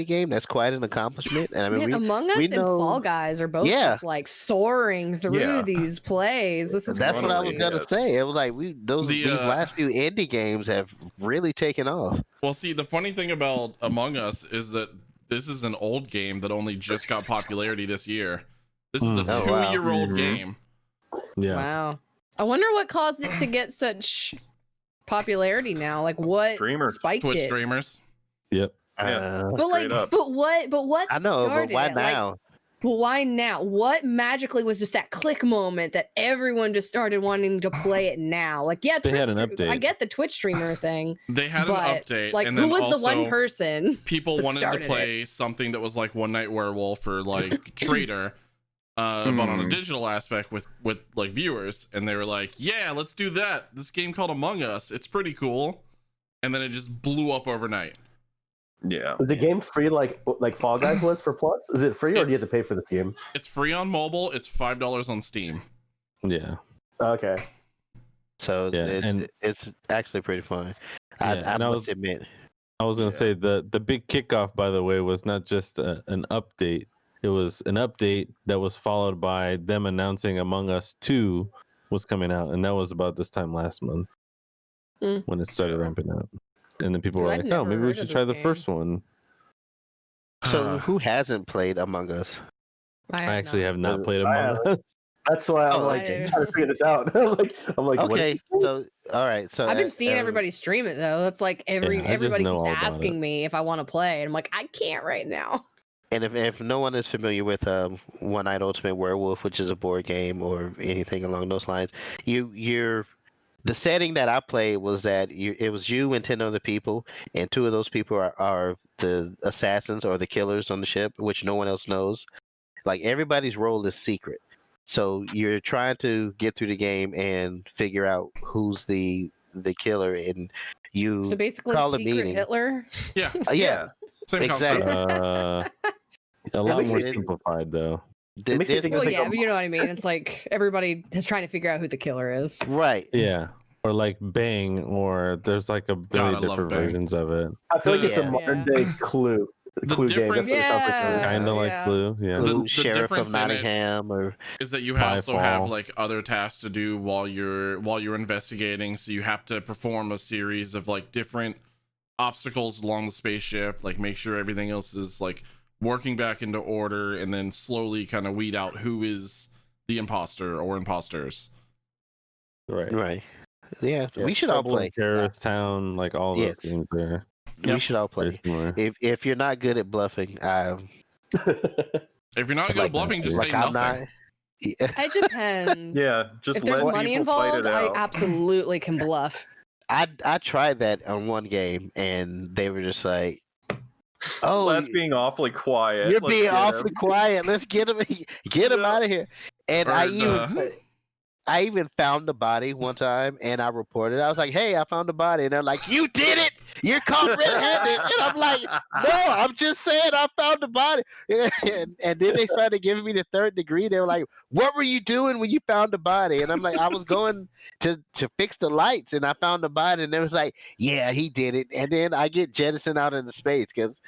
game, that's quite an accomplishment. And I mean, Among Us and Fall Guys are both just like soaring through these plays. That's what I was gonna say. It was like these last few indie games have really taken off. Well, see, the funny thing about Among Us is that this is an old game that only just got popularity this year. This is a 2-year-old game. Yeah. Wow. I wonder what caused it to get such popularity now. Like what spiked Twitch it? streamers. Yep. But like, Straight up. but what I know, but started why it? Like, now? well, why now? What magically was just that click moment that everyone just started wanting to play it now? Like, yeah, They had an I update. get the Twitch streamer thing. They had an but, update, like, and who then was also the one person? people that wanted to started play something that was like One Night Werewolf or like Trader, but on a digital aspect with like viewers, and they were like, "Yeah, let's do that. This game called Among Us. It's pretty cool," and then it just blew up overnight. Yeah. Is the game free like Fall Guys was for Plus? Is it free or do you have to pay for this game? It's free on mobile. It's $5 on Steam. Yeah. Okay. So Yeah, it's actually pretty fun. Yeah, I and I must admit. I was gonna say the big kickoff, by the way, was not just an update. It was an update that was followed by them announcing Among Us 2 was coming out, and that was about this time last month when it started ramping up. And then people were I'd like, "Oh, never maybe we heard should of try this the game. first one." So who hasn't played Among Us? I actually have not played I Among Us. That's why I'm Oh, like I- trying to figure this out. I'm like, what Okay, is this? so all right, so I've been seeing everybody stream it though. It's like I just everybody know keeps all about asking it. me if I want to play, and I'm like, I can't right now. And if no one is familiar with One Night Ultimate Werewolf, which is a board game or anything along those lines, you're the setting that I played was that it was you and 10 other people, and 2 of those people are the assassins or the killers on the ship, which no one else knows. Like everybody's role is secret, so you're trying to get through the game and figure out who's the killer, and you So basically, call a secret meeting. Yeah, Hitler. Yeah, same exactly. concept. A lot makes more me- simplified though. It makes me This- think Well, it's like yeah, but you know what I mean. It's like everybody is trying to figure out who the killer is. right. Yeah. Or like Bang, or there's like a billion I love different Bang. versions of it. I feel like it's a Yeah. modern day Clue. The Clue game. That's what it sounds like. difference- Kind of like yeah. Clue. Yeah. Clue, The Sheriff difference of in it- Nottingham, or Is that you also have Skyfall. like other tasks to do while you're investigating, so you have to perform a series of like different obstacles along the spaceship, like make sure everything else is like working back into order, and then slowly kind of weed out who is the imposter or imposters. Right. right. Yeah, Yeah, we should all Trouble in play. Terrorist Town, like all those Yes. games there. We should all Very play. similar. If you're not good at bluffing, If you're not good at Like- bluffing, just like say I'm nothing. not. Yeah. It depends. Yeah, just If there's let money people fight involved, it I out. absolutely can bluff. I tried that on one game, and they were just like, "Oh, Les being awfully quiet. you're Let's being get awfully him. quiet. Let's get him Yeah. out of here." And Or, I even found the body one time, and I reported. I was like, "Hey, I found the body," and they're like, "You did it! You're caught red-handed." And I'm like, "No, I'm just saying I found the body." And then they started giving me the third degree. They were like, "What were you doing when you found the body?" And I'm like, "I was going to fix the lights, and I found the body." And they was like, "Yeah, he did it." And then I get jettisoned out into space because.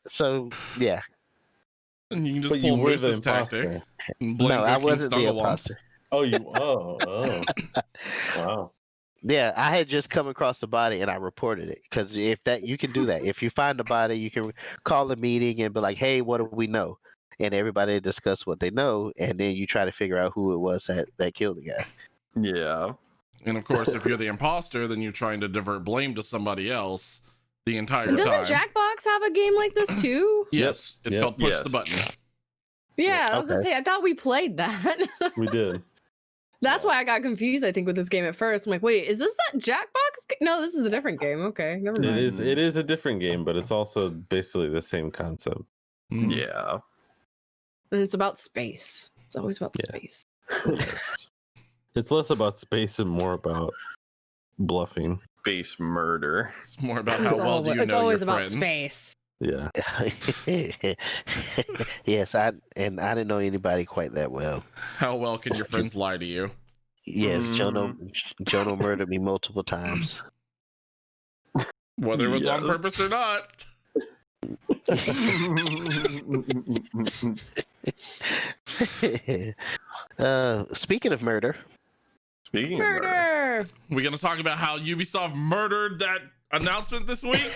So yeah, and you can just But you pull were the Moose's tactic imposter. and blame no, I Good King wasn't the Snugglewumps. imposter. Oh. Wow. Yeah, I had just come across the body and I reported it because if that you can do that. If you find the body, you can call a meeting and be like, "Hey, what do we know?" And everybody discuss what they know, and then you try to figure out who it was that killed the guy. Yeah. And of course, if you're the imposter, then you're trying to divert blame to somebody else the entire Doesn't time. Jackbox have a game like this too? Yes, it's Yep. called Push Yes. the Button. Yeah, I was gonna Okay. say I thought we played that. We did. That's why I got confused. I think with this game at first, I'm like, wait, is this that Jackbox? No, this is a different game. Okay, never mind. It is a different game, but it's also basically the same concept. Mm. Yeah. And it's about space. It's always about Yeah. space. It's less about space and more about bluffing. Space murder. It's more about how well do you it's know always your about friends. space. Yeah. Yes, I didn't know anybody quite that well. How well can your friends lie to you? Yes, Jono murdered me multiple times. Whether it was on Yes. purpose or not. Speaking of murder, Speaking of murder. Murder. We're gonna talk about how Ubisoft murdered that announcement this week.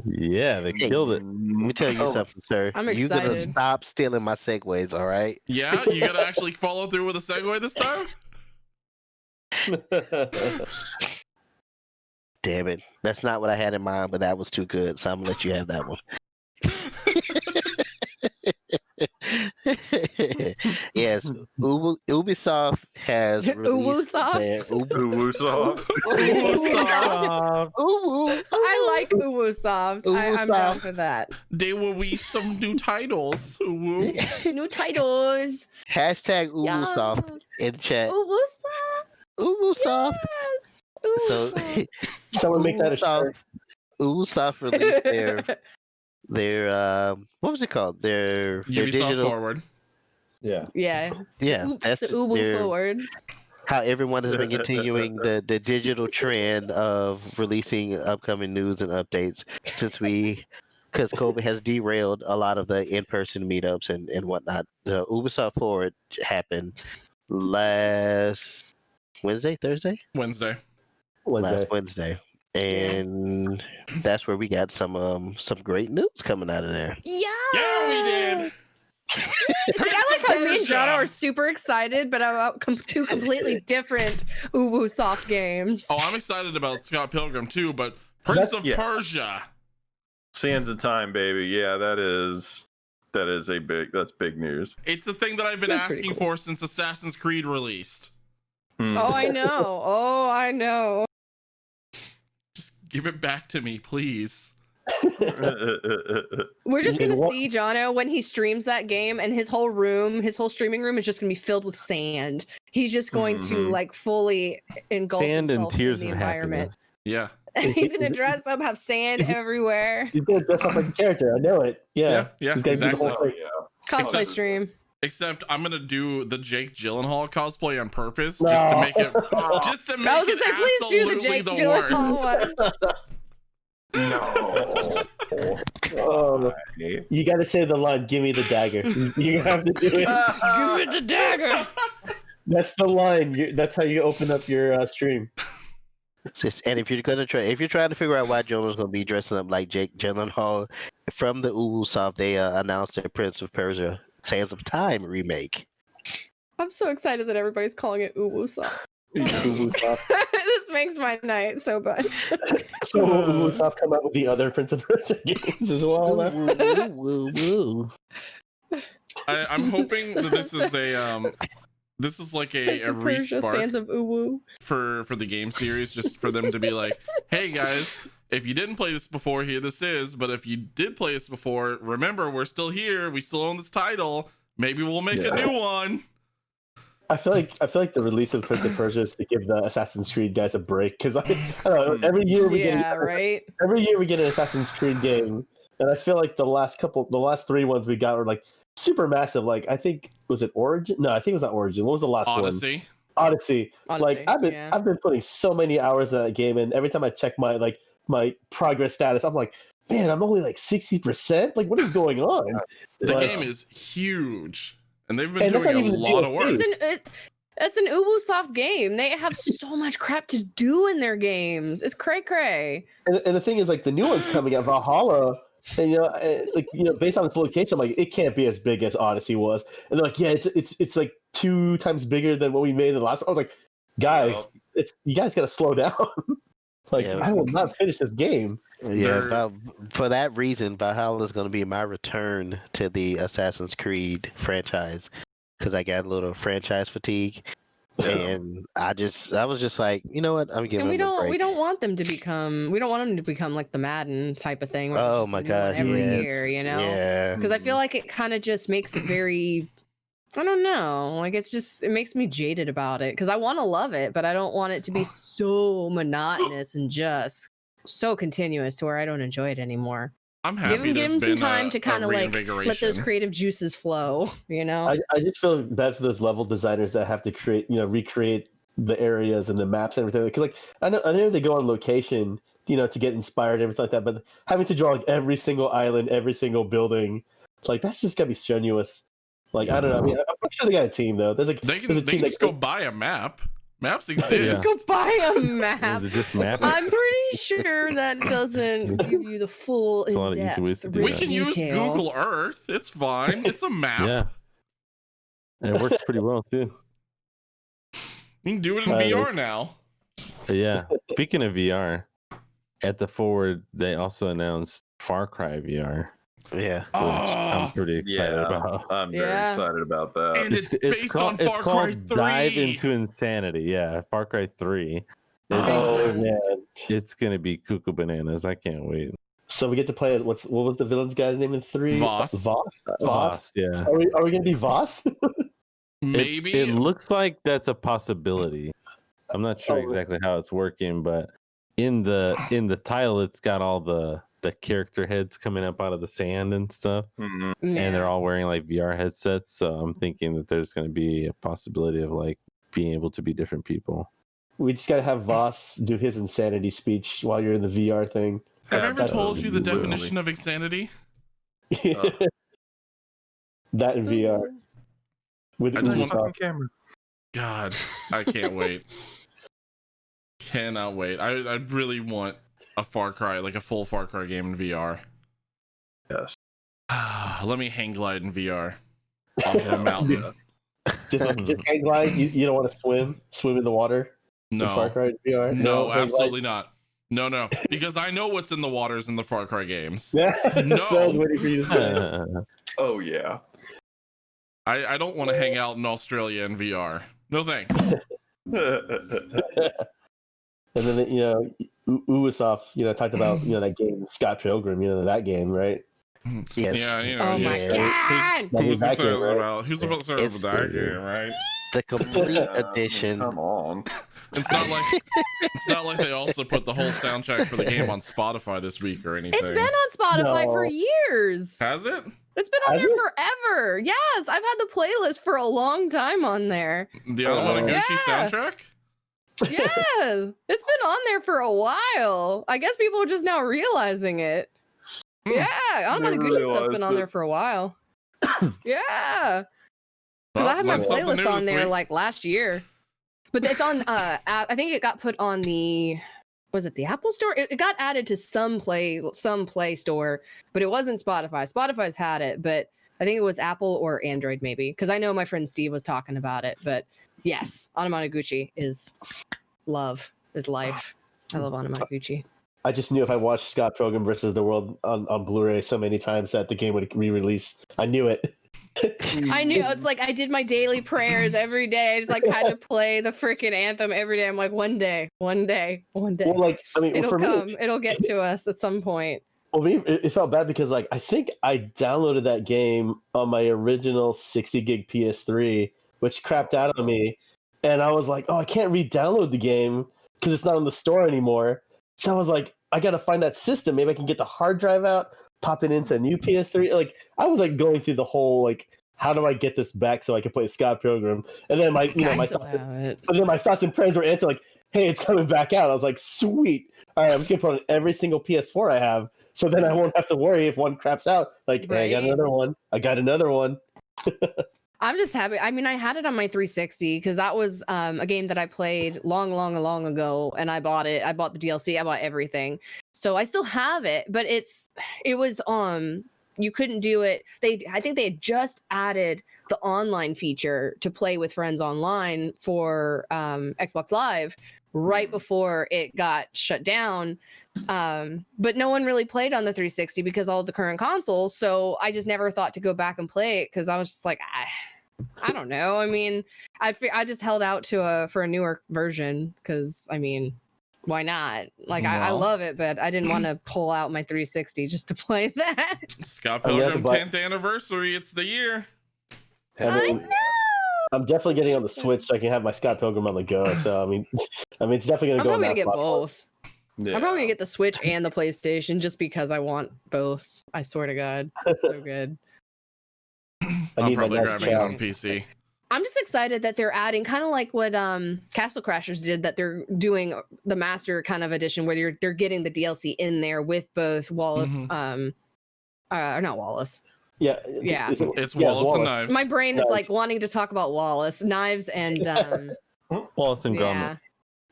Yeah, they killed it. let me tell you Oh. something, sir. I'm You're gonna excited. stop stealing my segues, all right? Yeah, you gotta actually follow through with a segue this time. damn it. That's not what I had in mind, but that was too good, so I'm gonna let you have that one. Yes, Ubisoft has released their Ubisoft. Ubisoft. Ubu. I like Ubisoft. I'm down Ubisoft. for that. They will release some new titles. Woo. New titles. Hashtag Ubisoft in chat. Ubisoft. Ubisoft. Yes. So Ubisoft. Someone make that a shirt. Ubisoft released their what was it called? Their Ubisoft digital Forward. Yeah. Yeah. that's The Ubu their, Forward. how everyone has been continuing the digital trend of releasing upcoming news and updates because COVID has derailed a lot of the in-person meetups and whatnot. The Ubisoft Forward happened last Thursday? Wednesday. Last Wednesday. And that's where we got some great news coming out of there. Yeah. Yeah, we did. See, I like how me and Jana are super excited, but about two completely different Ubisoft games. Oh, I'm excited about Scott Pilgrim too, but Prince of Persia. Sands of Time, baby. Yeah, that's big news. It's the thing that I've been That's pretty asking cool. for since Assassin's Creed released. Oh, I know. Oh, I know. Just give it back to me, please. We're just gonna see Jono when he streams that game, and his whole streaming room is just gonna be filled with sand. He's just going to like fully engulf Sand and himself tears in the of environment. Yeah. And he's gonna dress up, have sand everywhere. He's gonna dress up like a character. I know it. Yeah. Yeah, He's gonna do the exactly. whole thing. Cosplay stream. Except I'm gonna do the Jake Gyllenhaal cosplay on purpose, just to make it, just to make I was it gonna say, please do the absolutely Jake the Gyllenhaal worst. one. No. Oh, you got to say the line. Give me the dagger. You have to do it. Give me the dagger. That's the line. That's how you open up your stream. And if you're trying to figure out why Jonah's gonna be dressing up like Jake Gyllenhaal, from the Ubisoft, they announced their Prince of Persia: Sands of Time remake. I'm so excited that everybody's calling it Ubisoft. Ubisoft. This makes my night so much. So will Ubisoft come out with the other Prince of Persia games as well? I'm hoping that this is like Prince a of Persia, respark Sands of Uwu. for the game series, just for them to be like, hey guys, if you didn't play this before, here this is. But if you did play this before, remember, we're still here. We still own this title. Maybe we'll make a new one. I feel like the release of Prince of Persia is to give the Assassin's Creed guys a break, because I don't know, every year we get an Assassin's Creed game, and I feel like the last 3 ones we got were like super massive. Like, I think, was it Origin? No, I think it was not Origin. What was the last Odyssey. one? Odyssey. Like, I've been putting so many hours in that game, and every time I check my progress status, I'm like, man, I'm only like 60%. Like, what is going on? The game is huge. And they've been doing a lot of work. It's an Ubisoft game. They have so much crap to do in their games. It's cray-cray. And the thing is, like, the new one's coming out, Valhalla, and based on its location, I'm like, it can't be as big as Odyssey was. And they're like, yeah, it's like 2 times bigger than what we made in the last one. I was like, guys, you guys gotta slow down. I will not finish this game. Yeah, for that reason, Valhalla is going to be my return to the Assassin's Creed franchise, because I got a little franchise fatigue, and I was just like, you know what, I'm giving. And we don't want them to become like the Madden type of thing. Oh my god, every year, Yeah, because I feel like it kind of just makes it very. I don't know. Like, it makes me jaded about it, because I want to love it, but I don't want it to be so monotonous and just so continuous to where I don't enjoy it anymore. I'm happy. Give them some time to kind of like let those creative juices flow. I just feel bad for those level designers that have to recreate the areas and the maps and everything. Because I know they go on location, to get inspired and everything like that, but having to draw like every single island, every single building, like, that's just gotta be strenuous. Like, I don't know. I mean, I'm sure they got a team though. They can just go buy a map. Maps exist. Go buy a map. Just map it. I'm pretty sure that doesn't give you the full in-depth. We can use Google Earth. It's fine. It's a map. Yeah. And it works pretty well too. You can do it in VR now. Yeah. Speaking of VR, at the Forward, they also announced Far Cry VR. Yeah. Which I'm pretty excited about. I'm very excited about that. And it's based on Far Cry 3. Dive into Insanity. Yeah, Far Cry 3. Oh man, It's gonna be cuckoo bananas. I can't wait. so we get to play what was the villain's guy's name in 3? Voss. Voss. Yeah. Are we gonna be Voss? Maybe. It looks like that's a possibility. I'm not sure exactly how it's working, but in the title, it's got all the character heads coming up out of the sand and stuff, Mhm. and they're all wearing like VR headsets. So I'm thinking that there's going to be a possibility of like being able to be different people. We just gotta have Voss do his insanity speech while you're in the VR thing. Have I ever That's told you the really- definition of insanity? That in VR. With I just want- Ubisoft. Camera. God, I can't wait. Cannot wait. I really want a Far Cry, like a full Far Cry game in VR. Yes. Let me hang glide in VR off of a mountain. Just hang glide. You don't want to swim in the water in Far No, Cry VR? no, hang absolutely not. No, because I know what's in the waters in the Far Cry games. glide? No. So I was waiting for you to say. Oh yeah. I don't want to hang out in Australia in VR. No thanks. And then Ubisoft, talked about that game Scott Pilgrim, that game, right? Yes. Yeah, Oh my Yeah. god! Who's That excited game, right? about? Who's about excited It's about that game, right? The complete edition. Come on. It's not like they also put the whole soundtrack for the game on Spotify this week or anything. It's been on Spotify for No. years. Has it? It's been on Has there it? forever. Yes, I've had the playlist for a long time on there. The Anamanaguchi Yeah. soundtrack? Yeah, it's been on there for a while. I guess people are just now realizing it. Yeah, Never Anamanaguchi stuff's been realized on it. there for a while. Yeah, because I had my learned something playlist new on this there week. like last year. But it's on. I think it got put on the. Was it the Apple Store? It got added to some Play Store, but it wasn't Spotify. Spotify's had it, but I think it was Apple or Android maybe. Because I know my friend Steve was talking about it. But yes, Anamanaguchi is life. I love Anamanaguchi. I just knew if I watched Scott Pilgrim versus the World on Blu-ray so many times that the game would re-release. I knew it. I knew it's like I did my daily prayers every day. I just like had to play the freaking anthem every day. I'm like, one day. Well, It'll for come. me, It'll get to us at some point. well, me, it felt bad because I think I downloaded that game on my original 60 gig PS3, which crapped out on me, and I was like, oh, I can't re-download the game because it's not on the store anymore. So I was like, I gotta find that system. Maybe I can get the hard drive out, pop it into a new PS3. Like I was like going through the whole how do I get this back so I can play Scott Pilgrim? And then my thoughts and prayers were answered like, hey, it's coming back out. I was like, sweet. All right, I'm just gonna put on every single PS4 I have, so then I won't have to worry if one craps out. Like, hey, I got Right. another one. I'm just happy. I mean, I had it on my 360 because that was a game that I played long ago, and I bought it. I bought the DLC. I bought everything, so I still have it. But it was you couldn't do it. I think they had just added the online feature to play with friends online for Xbox Live right before it got shut down. But no one really played on the 360 because all of the current consoles. So I just never thought to go back and play it because I was just like, I don't know. I mean, I just held out for a newer version because I mean, why not? Like I Well. love it, but I didn't want to pull out my 360 just to play that. Scott Oh, yeah, Pilgrim but- 10th anniversary. It's the year. I know. I'm definitely getting on the Switch so I can have my Scott Pilgrim on the go. So I mean, it's definitely gonna I'm go. probably on gonna that get platform. both. Yeah. I'm probably gonna get the Switch and the PlayStation just because I want both. I swear to God, it's so good. I I'm need my probably next grabbing it tab. on PC. I'm just excited that they're adding kind of like what Castle Crashers did, that they're doing the Master kind of edition where they're getting the DLC in there with both Wallace, or not Wallace. Yeah. Yeah. It's Wallace and Knives. My brain is Knives. like wanting to talk about Wallace, Knives, and Wallace and Gromit. yeah,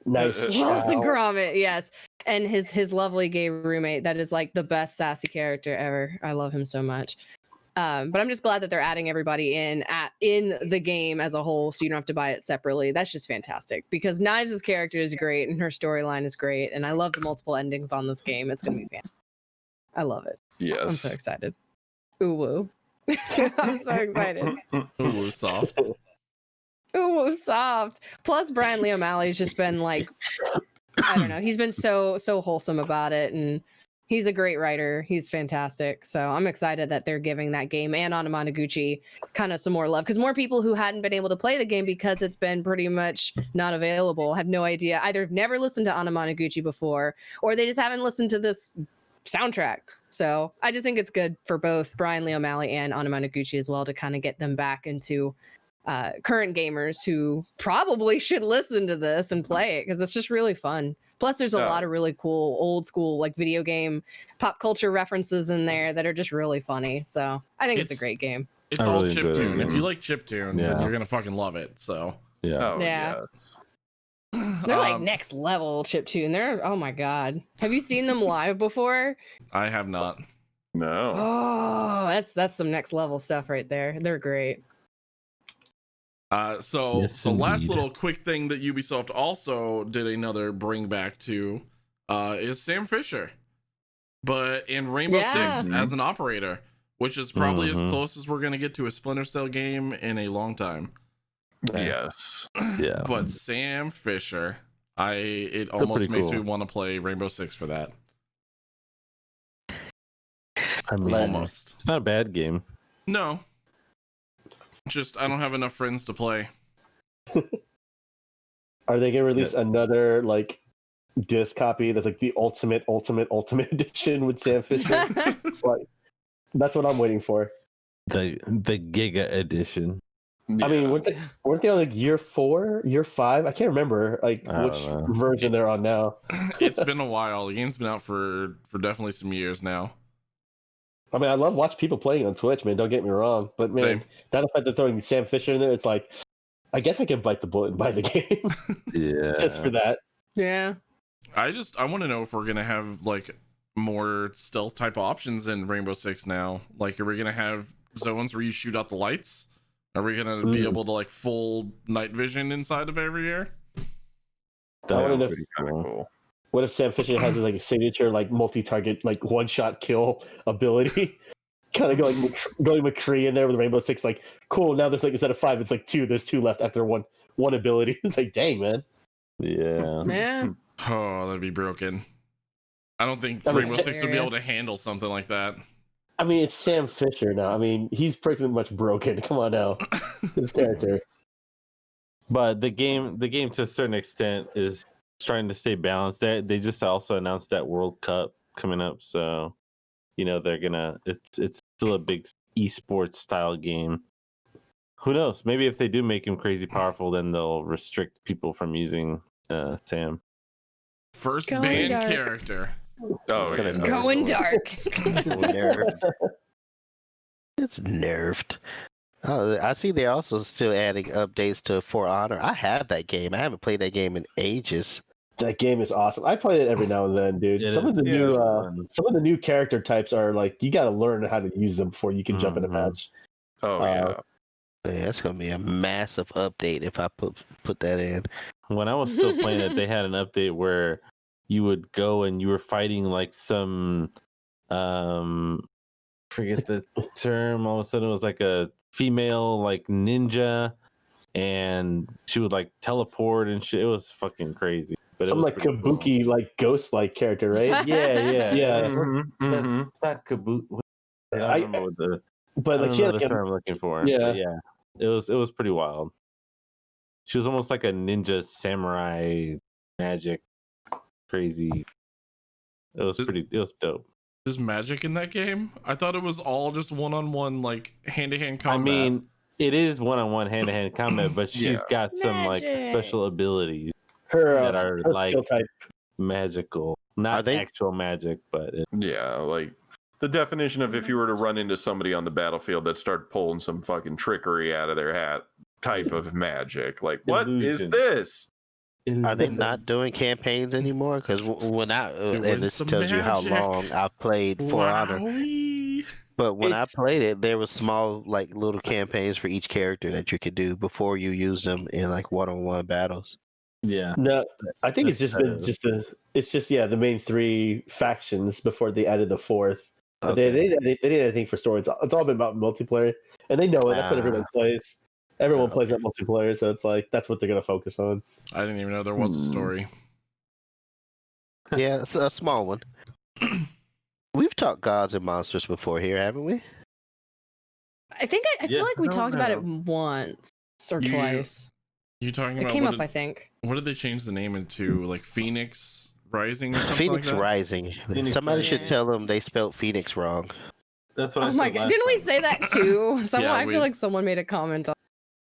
Nice. Wallace and Wow. Gromit, yes, and his lovely gay roommate that is like the best sassy character ever. I love him so much. But I'm just glad that they're adding everybody in the game as a whole, so you don't have to buy it separately. That's just fantastic because Knives' character is great and her storyline is great, and I love the multiple endings on this game. It's gonna be fan. I love it. Yes. I'm so excited. Ooh woo. I'm so excited. Ooh, soft. Ooh, soft. Plus, Brian Lee O'Malley's just been like, I don't know. He's been so wholesome about it, and he's a great writer. He's fantastic. So I'm excited that they're giving that game and Anamanaguchi kind of some more love because more people who hadn't been able to play the game because it's been pretty much not available have no idea. Either have never listened to Anamanaguchi before, or they just haven't listened to this soundtrack. So I just think it's good for both Brian Lee O'Malley and Anamanaguchi as well to kind of get them back into current gamers who probably should listen to this and play it because it's just really fun. Plus, there's a lot of really cool old school like video game pop culture references in there that are just really funny. So I think it's a great game. It's all chiptune. If you like chiptune, then you're gonna fucking love it. So yeah. They're like next level chiptune. They're oh my god. Have you seen them live before? I have not. No. Oh, that's some next level stuff right there. They're great. So Yes, the last indeed. little quick thing that Ubisoft also did another bring back to is Sam Fisher, but in Rainbow Six as an operator, which is probably as close as we're gonna get to a Splinter Cell game in a long time. Yes. Yeah. But Sam Fisher, it almost makes me want to play Rainbow Six for that. I mean, Almost. It's not a bad game. No. Just I don't have enough friends to play. Are they gonna release another like disc copy that's like the ultimate edition with Sam Fisher? Like, that's what I'm waiting for. The Giga edition. I mean, weren't they on like year 4, year 5? I can't remember like which version they're on now. It's been a while. The game's been out for definitely some years now. I mean, I love watching people playing on Twitch, man. Don't get me wrong, but man, Same. that fact they're throwing Sam Fisher in there, it's like, I guess I can bite the bullet and buy the game Yeah. just for that. Yeah. I want to know if we're gonna have like more stealth type options in Rainbow Six now. Like, are we gonna have zones where you shoot out the lights? Are we gonna be able to like full night vision inside of every area? I want to know. Kind of cool. What if Sam Fisher has his like signature like multi-target like one-shot kill ability? Kind of going McCree in there with Rainbow Six, like cool. Now there's like instead of 5, it's like 2. There's 2 left after one ability. It's like dang, man. Yeah. Man. Oh, that'd be broken. I don't think Rainbow Six would be able to handle something like that. I mean, it's Sam Fisher now. I mean, he's pretty much broken. Come on now, his character. But the game to a certain extent is trying to stay balanced. They just also announced that World Cup coming up, so you know they're gonna. It's still a big esports style game. Who knows? Maybe if they do make him crazy powerful, then they'll restrict people from using Sam. First Going banned dark. character. Oh, yeah. Going dark. It's nerfed. Oh, I see they're also still adding updates to For Honor. I have that game. I haven't played that game in ages. That game is awesome. I play it every now and then, dude. Some of the new character types are like you got to learn how to use them before you can jump in a match. Oh yeah. Yeah, it's gonna be a massive update if I put that in. When I was still playing it, they had an update where you would go and you were fighting like some forget the term. All of a sudden, it was like a female like ninja, and she would like teleport and shit. It was fucking crazy. But Some like kabuki, like ghost like character, right? Yeah. Mhm. It's not kabuki. I don't remember what the But like I she don't had know like the term I'm looking for. Yeah. But yeah. It was pretty wild. She was almost like a ninja samurai magic crazy. It was dope. There's magic in that game? I thought it was all just one-on-one, like hand-to-hand combat. I mean, it is one-on-one hand-to-hand combat, but she's got some like Magic. special abilities her that are her like skill type. magical, not they- actual magic, but Yeah, like the definition of if you were to run into somebody on the battlefield that started pulling some fucking trickery out of their hat type of magic. Like, what is Illusion. this? Are they not doing campaigns anymore? Because when I Doing and this some tells you how magic. long I've played For Honor. Wowee. But when I It's- played it, there was small, like little campaigns for each character that you could do before you use them in like one-on-one battles. Yeah. No, I think it's That's just been better. it's just the main 3 factions before they added the 4th. But Okay. they didn't anything for story. It's all been about multiplayer, and they know it. That's what everyone plays. Everyone plays that multiplayer, so it's like that's what they're gonna focus on. I didn't even know there was a story. Yeah, it's a small one. We've talked gods and monsters before here, haven't we? I think I feel like we I don't talked about it know. once or twice. You talking It about came what up, I think. what did they change the name into? Like Phoenix Rising or something Phoenix like that? Rising. Phoenix Somebody Rising. should tell them they spelled Phoenix wrong. That's what I Oh said my god! last Didn't we time. say that too? Someone, Yeah, I feel like someone made a comment on.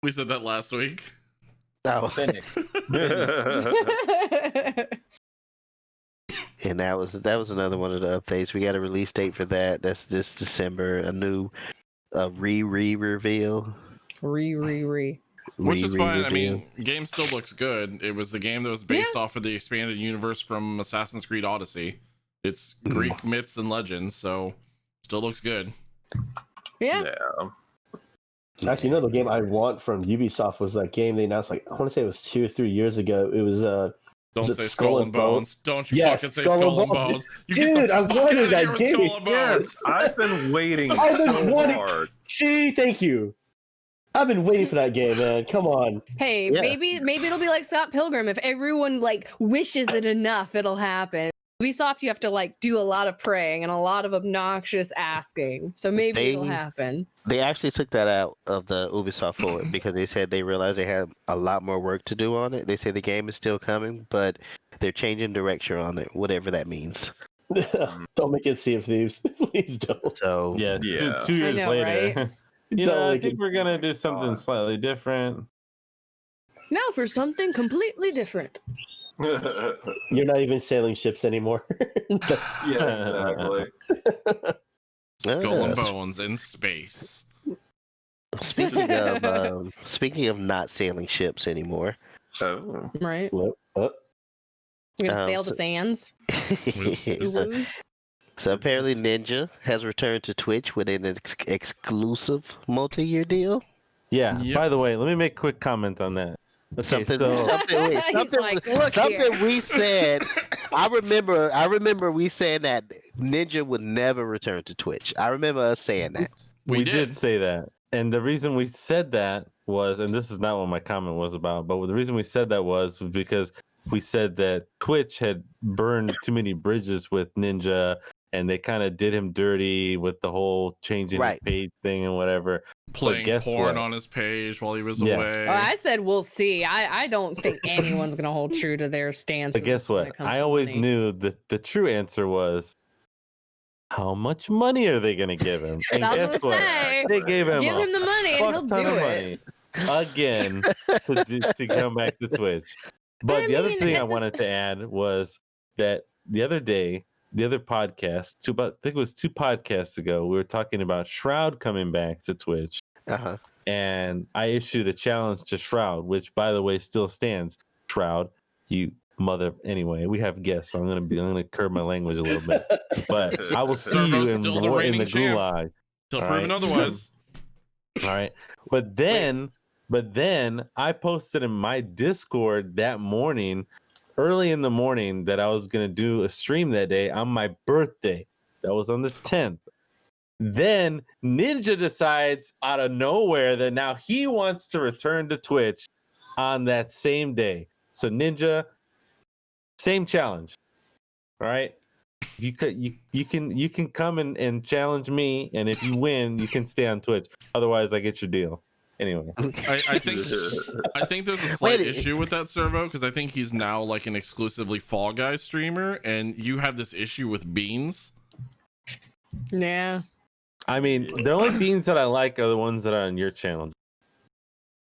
We said that last week. Oh, Phoenix. and that was another one of the updates. We got a release date for that. That's this December. A new reveal. Which is fine. I Re-reveal. mean, game still looks good. It was the game that was based off of the expanded universe from Assassin's Creed Odyssey. It's Greek myths and legends, so still looks good. Yeah. Actually, the game I want from Ubisoft was that game they announced. Like I want to say it was 2 or 3 years ago. It was Don't it say Skull Skull and and Bones. Don't you Yes, fucking say Skull and Skull and Bones. Bones. You Dude, get the I fuck wanted out of that here with game. Skull and Bones. Yes, I've been waiting I've been so wanting- hard. See, thank you. I've been waiting for that game, man. Come on. Hey, Yeah. maybe it'll be like Scott Pilgrim. If everyone like wishes it enough, it'll happen. Ubisoft, you have to like do a lot of praying and a lot of obnoxious asking. So maybe it'll happen. They actually took that out of the Ubisoft Forward because they said they realized they had a lot more work to do on it. They say the game is still coming, but they're changing direction on it, whatever that means. Don't make it Sea of Thieves. Please don't. So Yeah, Yeah. two years know, later. right? I think we're gonna do something slightly different. Now for something completely different. You're not even sailing ships anymore. Yeah, exactly. Skull and Bones in space. speaking of not sailing ships anymore, Oh. Right? Well, You're gonna Oh, sail the so- sands. Lose. so apparently Ninja has returned to Twitch with an exclusive multi-year deal. Yeah. Yep. By the way, let me make a quick comment on that. Okay, Something, so He's like, look something here. we said. I remember we saying that Ninja would never return to Twitch. I remember us saying that. we did. did say that, and the reason we said that was, and this is not what my comment was about, but the reason we said that was because we said that Twitch had burned too many bridges with Ninja, and they kind of did him dirty with the whole changing his Right. page thing and whatever. Playing guess porn what? on his page while he was Yeah. away. Oh, I said we'll see. I don't think anyone's gonna hold true to their stance. But guess what? I always knew that the true answer was, how much money are they going to give him? And I was guess gonna what? say, They gave him give a him the money and he'll fuck do ton of it. money again to come back to Twitch. But I the other mean, thing I at the wanted to add was that the other day, the other podcast, I think it was 2 podcasts ago, we were talking about Shroud coming back to Twitch. Uh-huh. And I issued a challenge to Shroud, which by the way still stands. Shroud, you mother. Anyway, we have guests, so I'm gonna curb my language a little bit. But I will see you Servo's in still the the reigning champ. gulag. Till All proven right. otherwise. All right. But then I posted in my Discord that morning, early in the morning, that I was gonna do a stream that day on my birthday. That was on the 10th. Then Ninja decides out of nowhere that now he wants to return to Twitch on that same day. So Ninja, same challenge. All right. You can come and challenge me, and if you win, you can stay on Twitch. Otherwise, I get your deal. Anyway. I think there's a slight issue with that servo because I think he's now like an exclusively Fall Guys streamer, and you have this issue with beans. Yeah. I mean, the only beans that I like are the ones that are on your channel.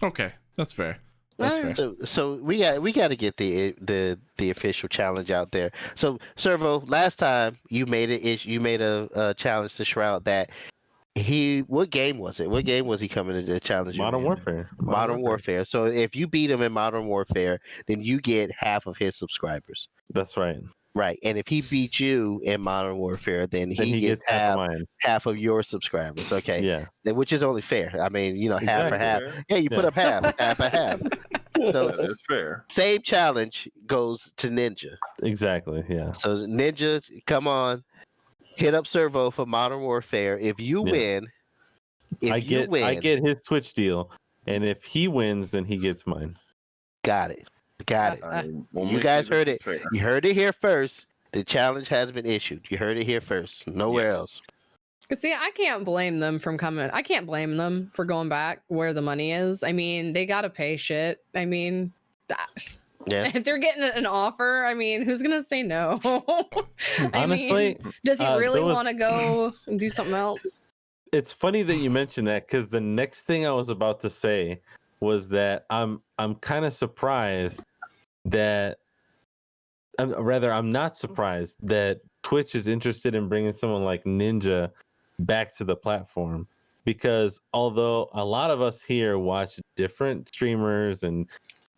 Okay, that's fair. That's fair. So we got to get the official challenge out there. So Servo, last time you made a challenge to Shroud that what game was it? What game was he coming to challenge you? Modern in? Warfare. Modern Warfare. So if you beat him in Modern Warfare, then you get half of his subscribers. That's right. Right, and if he beats you in Modern Warfare, then Then he he gets gets half of mine. half of your subscribers. Okay, Yeah. which is only fair. I mean, half Exactly. and half. Yeah. Yeah, you put Yeah. up half and half. So That is fair. same challenge goes to Ninja. Exactly. Yeah. So Ninja, come on, hit up Servo for Modern Warfare. If you Yeah. win, I get his Twitch deal, and if he wins, then he gets mine. got it. We'll You make guys sure heard that's it. fair. You heard it here first. The challenge has been issued. You heard it here first. Nowhere Yes. else. See, I can't blame them from coming. I can't blame them for going back where the money is. I mean, they gotta pay shit. I mean, Yeah. if they're getting an offer, I mean, who's gonna say no? Honestly, does he really there was- want to go and do something else? It's funny that you mentioned that because the next thing I was about to say was that I'm kind of surprised that I'm not surprised that Twitch is interested in bringing someone like Ninja back to the platform, because although a lot of us here watch different streamers and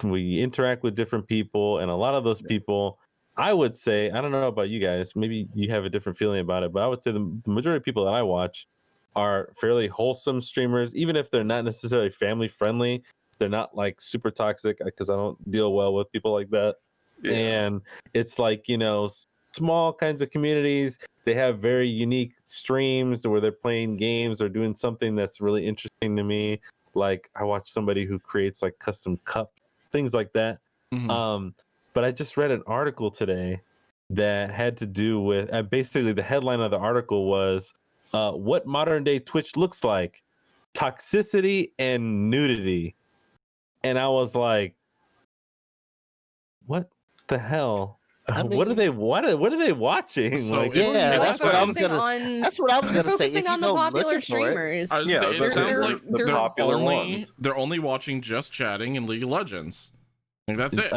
we interact with different people, and a lot of those people, I would say, I don't know about you guys, maybe you have a different feeling about it, but I would say the majority of people that I watch are fairly wholesome streamers, even if they're not necessarily family friendly. They're not like super toxic, because I don't deal well with people like that. Yeah. And it's like, small kinds of communities. They have very unique streams where they're playing games or doing something that's really interesting to me. Like I watch somebody who creates like custom cup, things like that. Mhm. But I just read an article today that had to do with, basically the headline of the article was what modern day Twitch looks like: toxicity and nudity. And I was like, what the hell? What are they watching? So Like, it- Yeah, it that's what I was sounds- gonna. That's what I was They're gonna say. If focusing you on the go popular looking for it, streamers. I was Yeah, gonna say, they're- it sounds they're- like they're they're popular only ones. they're only watching just chatting and League of Legends. Like that's it.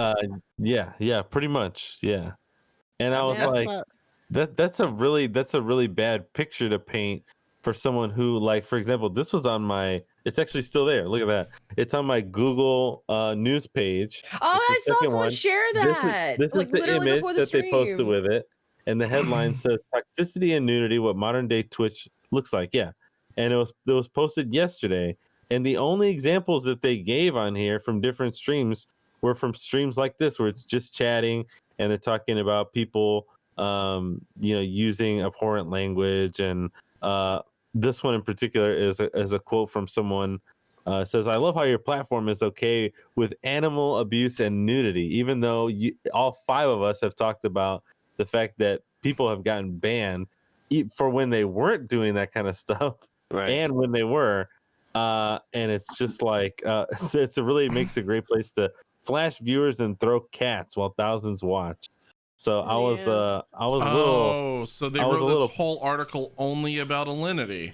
yeah, pretty much, yeah. And I was Yeah. like, that's a really bad picture to paint for someone who, like, for example, this was on my. It's actually still there. Look at that. It's on my Google news page. Oh, It's the I saw second someone one. share This that. is like the literally image before the that they posted stream. with it, and the headline says "Toxicity and Nudity: What Modern Day Twitch Looks Like." Yeah, and it was posted yesterday, and the only examples that they gave on here from different streams were from streams like this, where it's just chatting and they're talking about people, using abhorrent language, and this one in particular is a quote from someone. It says, "I love how your platform is okay with animal abuse and nudity, even though all five of us have talked about the fact that people have gotten banned for when they weren't doing that kind of stuff, right? and when they were." And it's just like it really makes a great place to flash viewers and throw cats while thousands watch. So I was a little, So they I was wrote a this little- whole article only about alinity.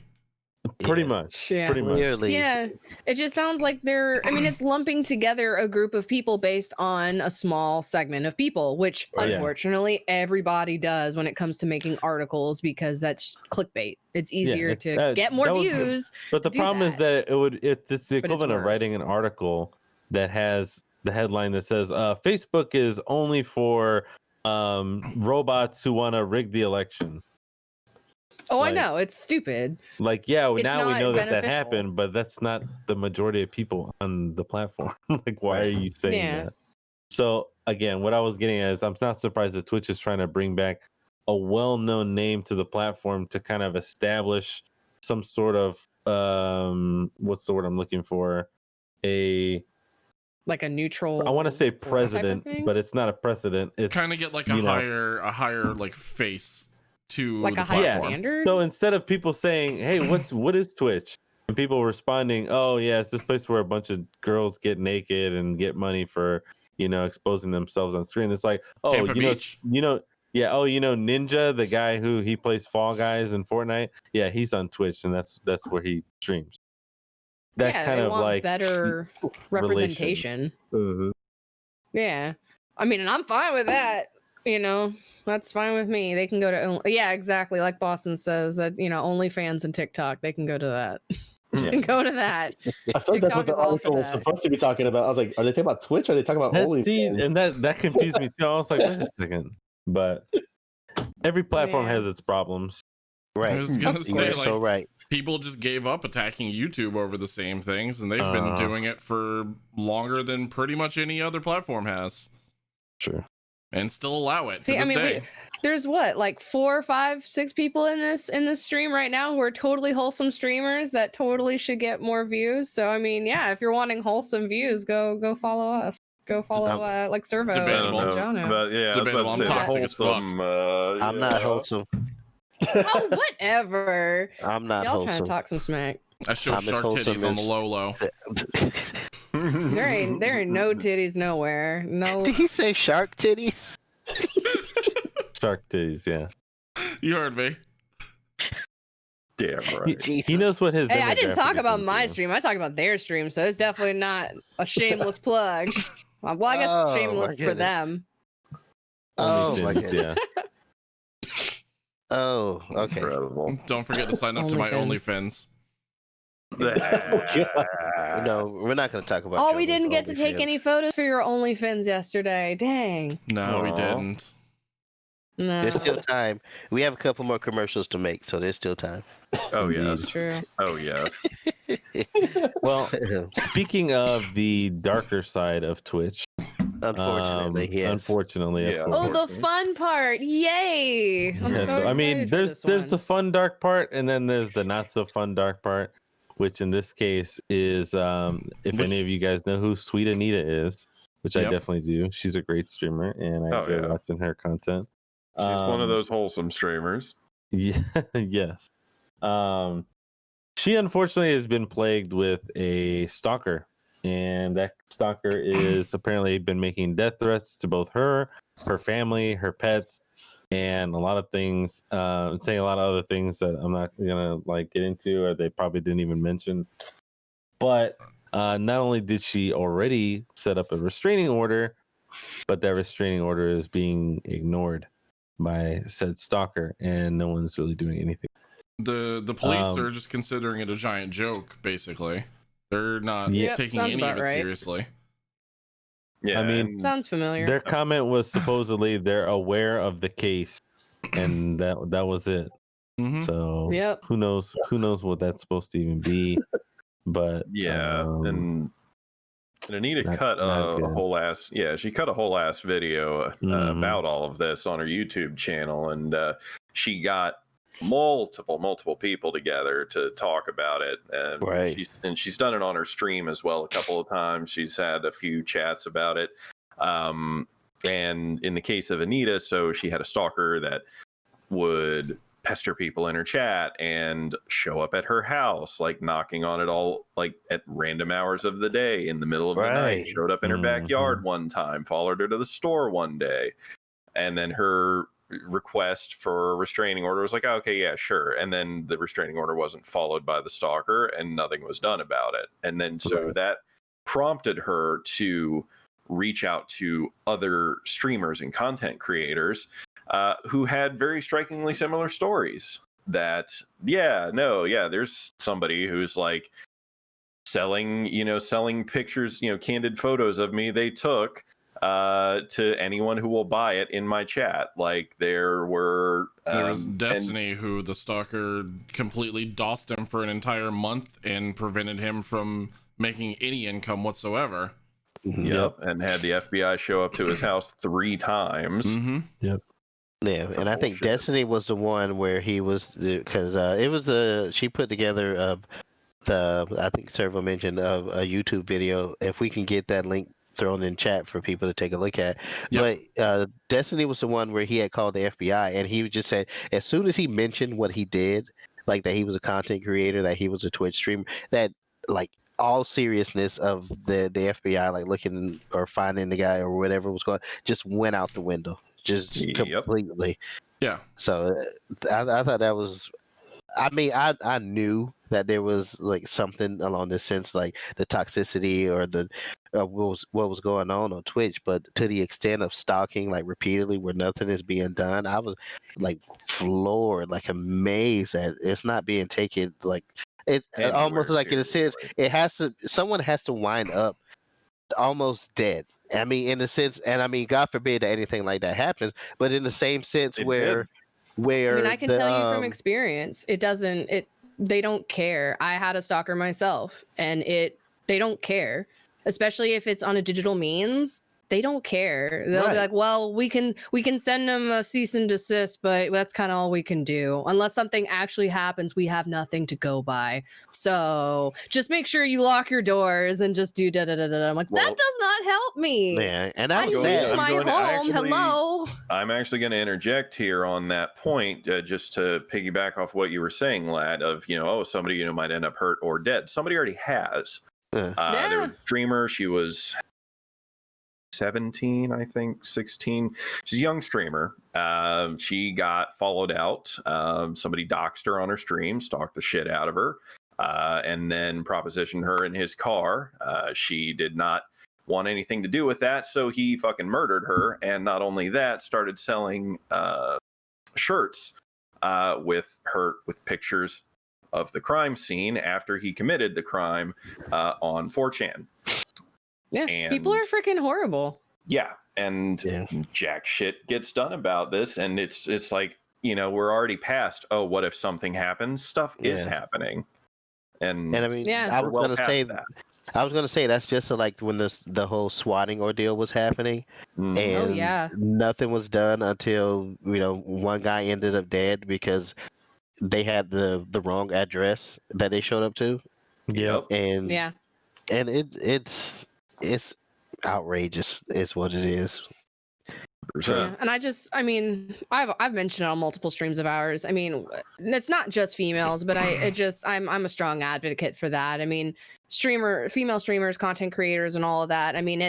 pretty Yeah. much, Yeah. pretty much. Clearly, Yeah, it just sounds like it's lumping together a group of people based on a small segment of people, which Right. Yeah. unfortunately everybody does when it comes to making articles, because that's clickbait. It's easier to get more views. But the do problem is that it's the But it's equivalent of writing worse. an article that has the headline that says Facebook is only for robots who want to rig the election. Oh, like- I know, it's stupid. Like, yeah, It's now we not know that beneficial. happened, but that's not the majority of people on the platform. Like, why are you saying Yeah. that? So again, what I was getting at is I'm not surprised that Twitch is trying to bring back a well-known name to the platform to kind of establish some sort of what's the word I'm looking for? Like a neutral. I want to say type of president, thing? but it's not a president. It's Kind of get like a higher like face to Like the a higher platform. standard. So instead of people saying, "Hey, what is Twitch?" and people responding, "Oh yeah, it's this place where a bunch of girls get naked and get money for exposing themselves on screen." It's like, oh, Tampa Beach. yeah, oh, Ninja, the guy who he plays Fall Guys in Fortnite. Yeah, he's on Twitch, and that's where he streams. That yeah, kind they of want like better representation. Mhm. Yeah, I mean, and I'm fine with that. That's fine with me. They can go to exactly like Boston says that OnlyFans and TikTok. They can go to that. They can go to that. I feel like that's TikTok what the is all for article was that. supposed to be talking about. I was like, are they talking about Twitch? Or are they talking about OnlyFans? And that confused me too. I was like, wait a second. but every platform Yeah. has its problems. Right. I was gonna Of say, course. like, so right. people just gave up attacking YouTube over the same things, and they've been doing it for longer than pretty much any other platform has, Sure. and still allow it See, to I this mean, day. there's what, like 4, 5, 6 people in this stream right now who are totally wholesome streamers that totally should get more views. So I mean, yeah, if you're wanting wholesome views, go follow us. Go follow like Servo Debatable. and Jono. Debatable. I'm toxic as fuck. I'm not wholesome. Oh, whatever. I'm not Y'all trying wholesome. to talk some smack. I show I'm as shark wholesome titties on the as- low. There ain't no titties nowhere. No. Did he say shark titties? Shark titties, yeah. You heard me. Damn right. Jesus. He knows what his. Hey, I didn't demographic talk is about my into. stream. I talked about their stream, so it's definitely not a shameless plug. Well, I guess Oh, my shameless for goodness. them. Oh my OnlyFans, goodness. yeah. Oh, okay. Incredible. Don't forget to sign up to my OnlyFans. OnlyFans. No, we're not going to talk about. Oh, we Joe's didn't get to take OnlyFans. any photos for your OnlyFans yesterday. Dang. No, we Aw. didn't. No. There's still time. We have a couple more commercials to make, so there's still time. Oh Indeed. yes. True. Oh yes. Well, speaking of the darker side of Twitch, Unfortunately, yes. Unfortunately, of Yeah. course. Oh, the fun part. Yay. I'm Yeah, so I mean, excited for there's this one. the fun dark part, and then there's the not so fun dark part, which in this case is if any of you guys know who Sweet Anita is, which I Yep. definitely do. She's a great streamer, and I Oh, enjoy yeah. watching her content. She's one of Um, those wholesome streamers. Yeah, yes. She unfortunately has been plagued with a stalker, and that stalker is apparently been making death threats to both her family, her pets, and a lot of things. Saying a lot of other things that I'm not gonna like get into, or they probably didn't even mention. But not only did she already set up a restraining order, but that restraining order is being ignored by said stalker, and no one's really doing anything. The police are just considering it a giant joke, basically. They're not Yep, taking sounds any of about it right. seriously. Yeah. I mean, and- Sounds familiar. Their comment was supposedly they're aware of the case, and that was it. Mm-hmm. So Yep. who knows what that's supposed to even be? But yeah, and Anita not- cut not a good. whole ass. Yeah, she cut a whole ass video Mhm. about all of this on her YouTube channel, and she got multiple people together to talk about it. And Right. she's done it on her stream as well a couple of times. She's had a few chats about it. And in the case of Anita, so she had a stalker that would pester people in her chat and show up at her house, like knocking on it all, like at random hours of the day in the middle of the night. Right. Showed up in her Mhm. backyard one time, followed her to the store one day, and then her request for a restraining order was like, oh, okay, yeah, sure. And then the restraining order wasn't followed by the stalker, and nothing was done about it. And then so Right. that prompted her to reach out to other streamers and content creators who had very strikingly similar stories. That there's somebody who's like selling pictures, candid photos of me they took to anyone who will buy it in my chat. Like there was Destiny, who the stalker completely dossed him for an entire month and prevented him from making any income whatsoever. Yep, and had the FBI show up to his house 3 times. Mm-hmm. Yeah, For and I think bullshit. Destiny was the one where he was, because it was she put together I think Servo mentioned a YouTube video. If we can get that link thrown in chat for people to take a look at. Yep. But Destiny was the one where he had called the FBI, and he just said as soon as he mentioned what he did, like that he was a content creator, that he was a Twitch streamer, that like all seriousness of the FBI like looking or finding the guy or whatever was going just went out the window, just Yep. completely. Yeah. So I thought that was, I mean, I knew that there was like something along this sense, like the toxicity or the what was going on Twitch, but to the extent of stalking like repeatedly where nothing is being done, I was like floored, like amazed that it's not being taken like it's Anywhere almost like in a sense seriously. someone has to wind up almost dead I mean, in the sense, and I mean, God forbid that anything like that happens, but in the same sense It where I mean, I can the, tell you from experience, they don't care. I had a stalker myself, and they don't care, especially if it's on a digital means. They don't care. They'll be Right. like, well, we can send them a cease and desist, but that's kind of all we can do. Unless something actually happens, we have nothing to go by. So just make sure you lock your doors and just do da da da da. I'm like, Well, that does not help me. yeah, and I that was going- leave sad. I'm my going to home. actually- Hello. I'm actually going to interject here on that point, just to piggyback off what you were saying, lad. Of somebody might end up hurt or dead. Somebody already has. Yeah. There was a streamer. She was 17, I think, 16. She's a young streamer. She got followed out. Somebody doxed her on her stream, stalked the shit out of her, and then propositioned her in his car. She did not want anything to do with that, so he fucking murdered her. And not only that, started selling shirts with pictures of the crime scene after he committed the crime on 4chan. Yeah, people are freaking horrible. Yeah, and jack shit gets done about this, and it's like, we're already past, oh, what if something happens? Stuff is happening. And I mean, Yeah. I was We're well gonna past say that. I was gonna say that's just like when the whole swatting ordeal was happening, Mhm. and Oh, yeah. nothing was done until one guy ended up dead because they had the wrong address that they showed up to, Yep. and Yeah. and it's outrageous, is what it is. Yeah, and I've mentioned it on multiple streams of ours. I mean, it's not just females, but I'm a strong advocate for that. I mean, female streamers, content creators, and all of that. I mean,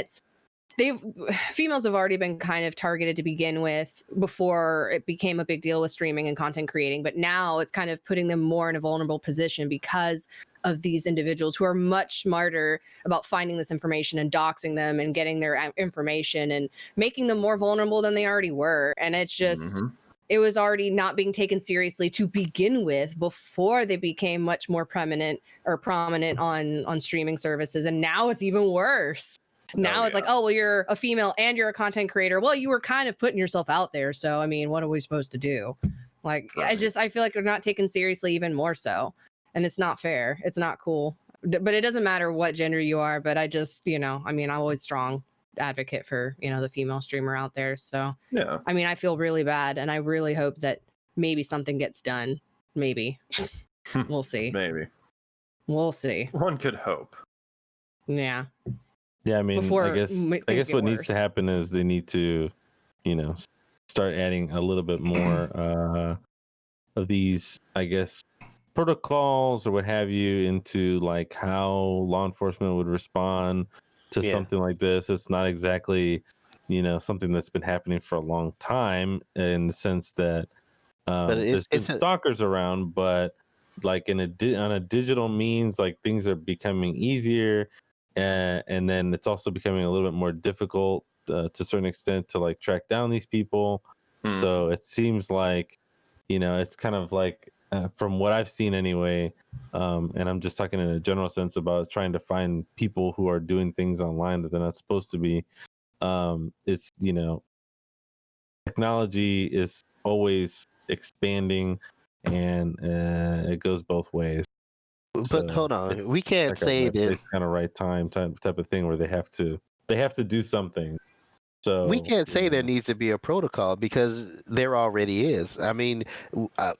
females have already been kind of targeted to begin with before it became a big deal with streaming and content creating, but now it's kind of putting them more in a vulnerable position because of these individuals who are much smarter about finding this information and doxing them and getting their information and making them more vulnerable than they already were. And it's just, it was already not being taken seriously to begin with before they became much more prominent on streaming services. And now it's even worse. Now it's like, oh, well, you're a female and you're a content creator. Well, you were kind of putting yourself out there. So, I mean, what are we supposed to do? Like, I feel like they're not taken seriously even more so. And it's not fair. It's not cool. But it doesn't matter what gender you are. But I'm always strong advocate for, the female streamer out there. So, Yeah. I mean, I feel really bad. And I really hope that maybe something gets done. Maybe. We'll see. Maybe. We'll see. One could hope. Yeah. Yeah, I mean, Before I guess things get what needs to worse. happen is they need to, start adding a little bit more of these, I guess, protocols or what have you into like how law enforcement would respond to something like this. It's not exactly, something that's been happening for a long time in the sense that there's been stalkers around, but like on a digital means, like things are becoming easier. And then it's also becoming a little bit more difficult to a certain extent to like track down these people. So it seems like, it's kind of like from what I've seen anyway, and I'm just talking in a general sense about trying to find people who are doing things online that they're not supposed to be. It's, technology is always expanding and it goes both ways. But hold on, we can't say that it's kind of right time type of thing where they have to do something. So we can't say there needs to be a protocol because there already is. I mean,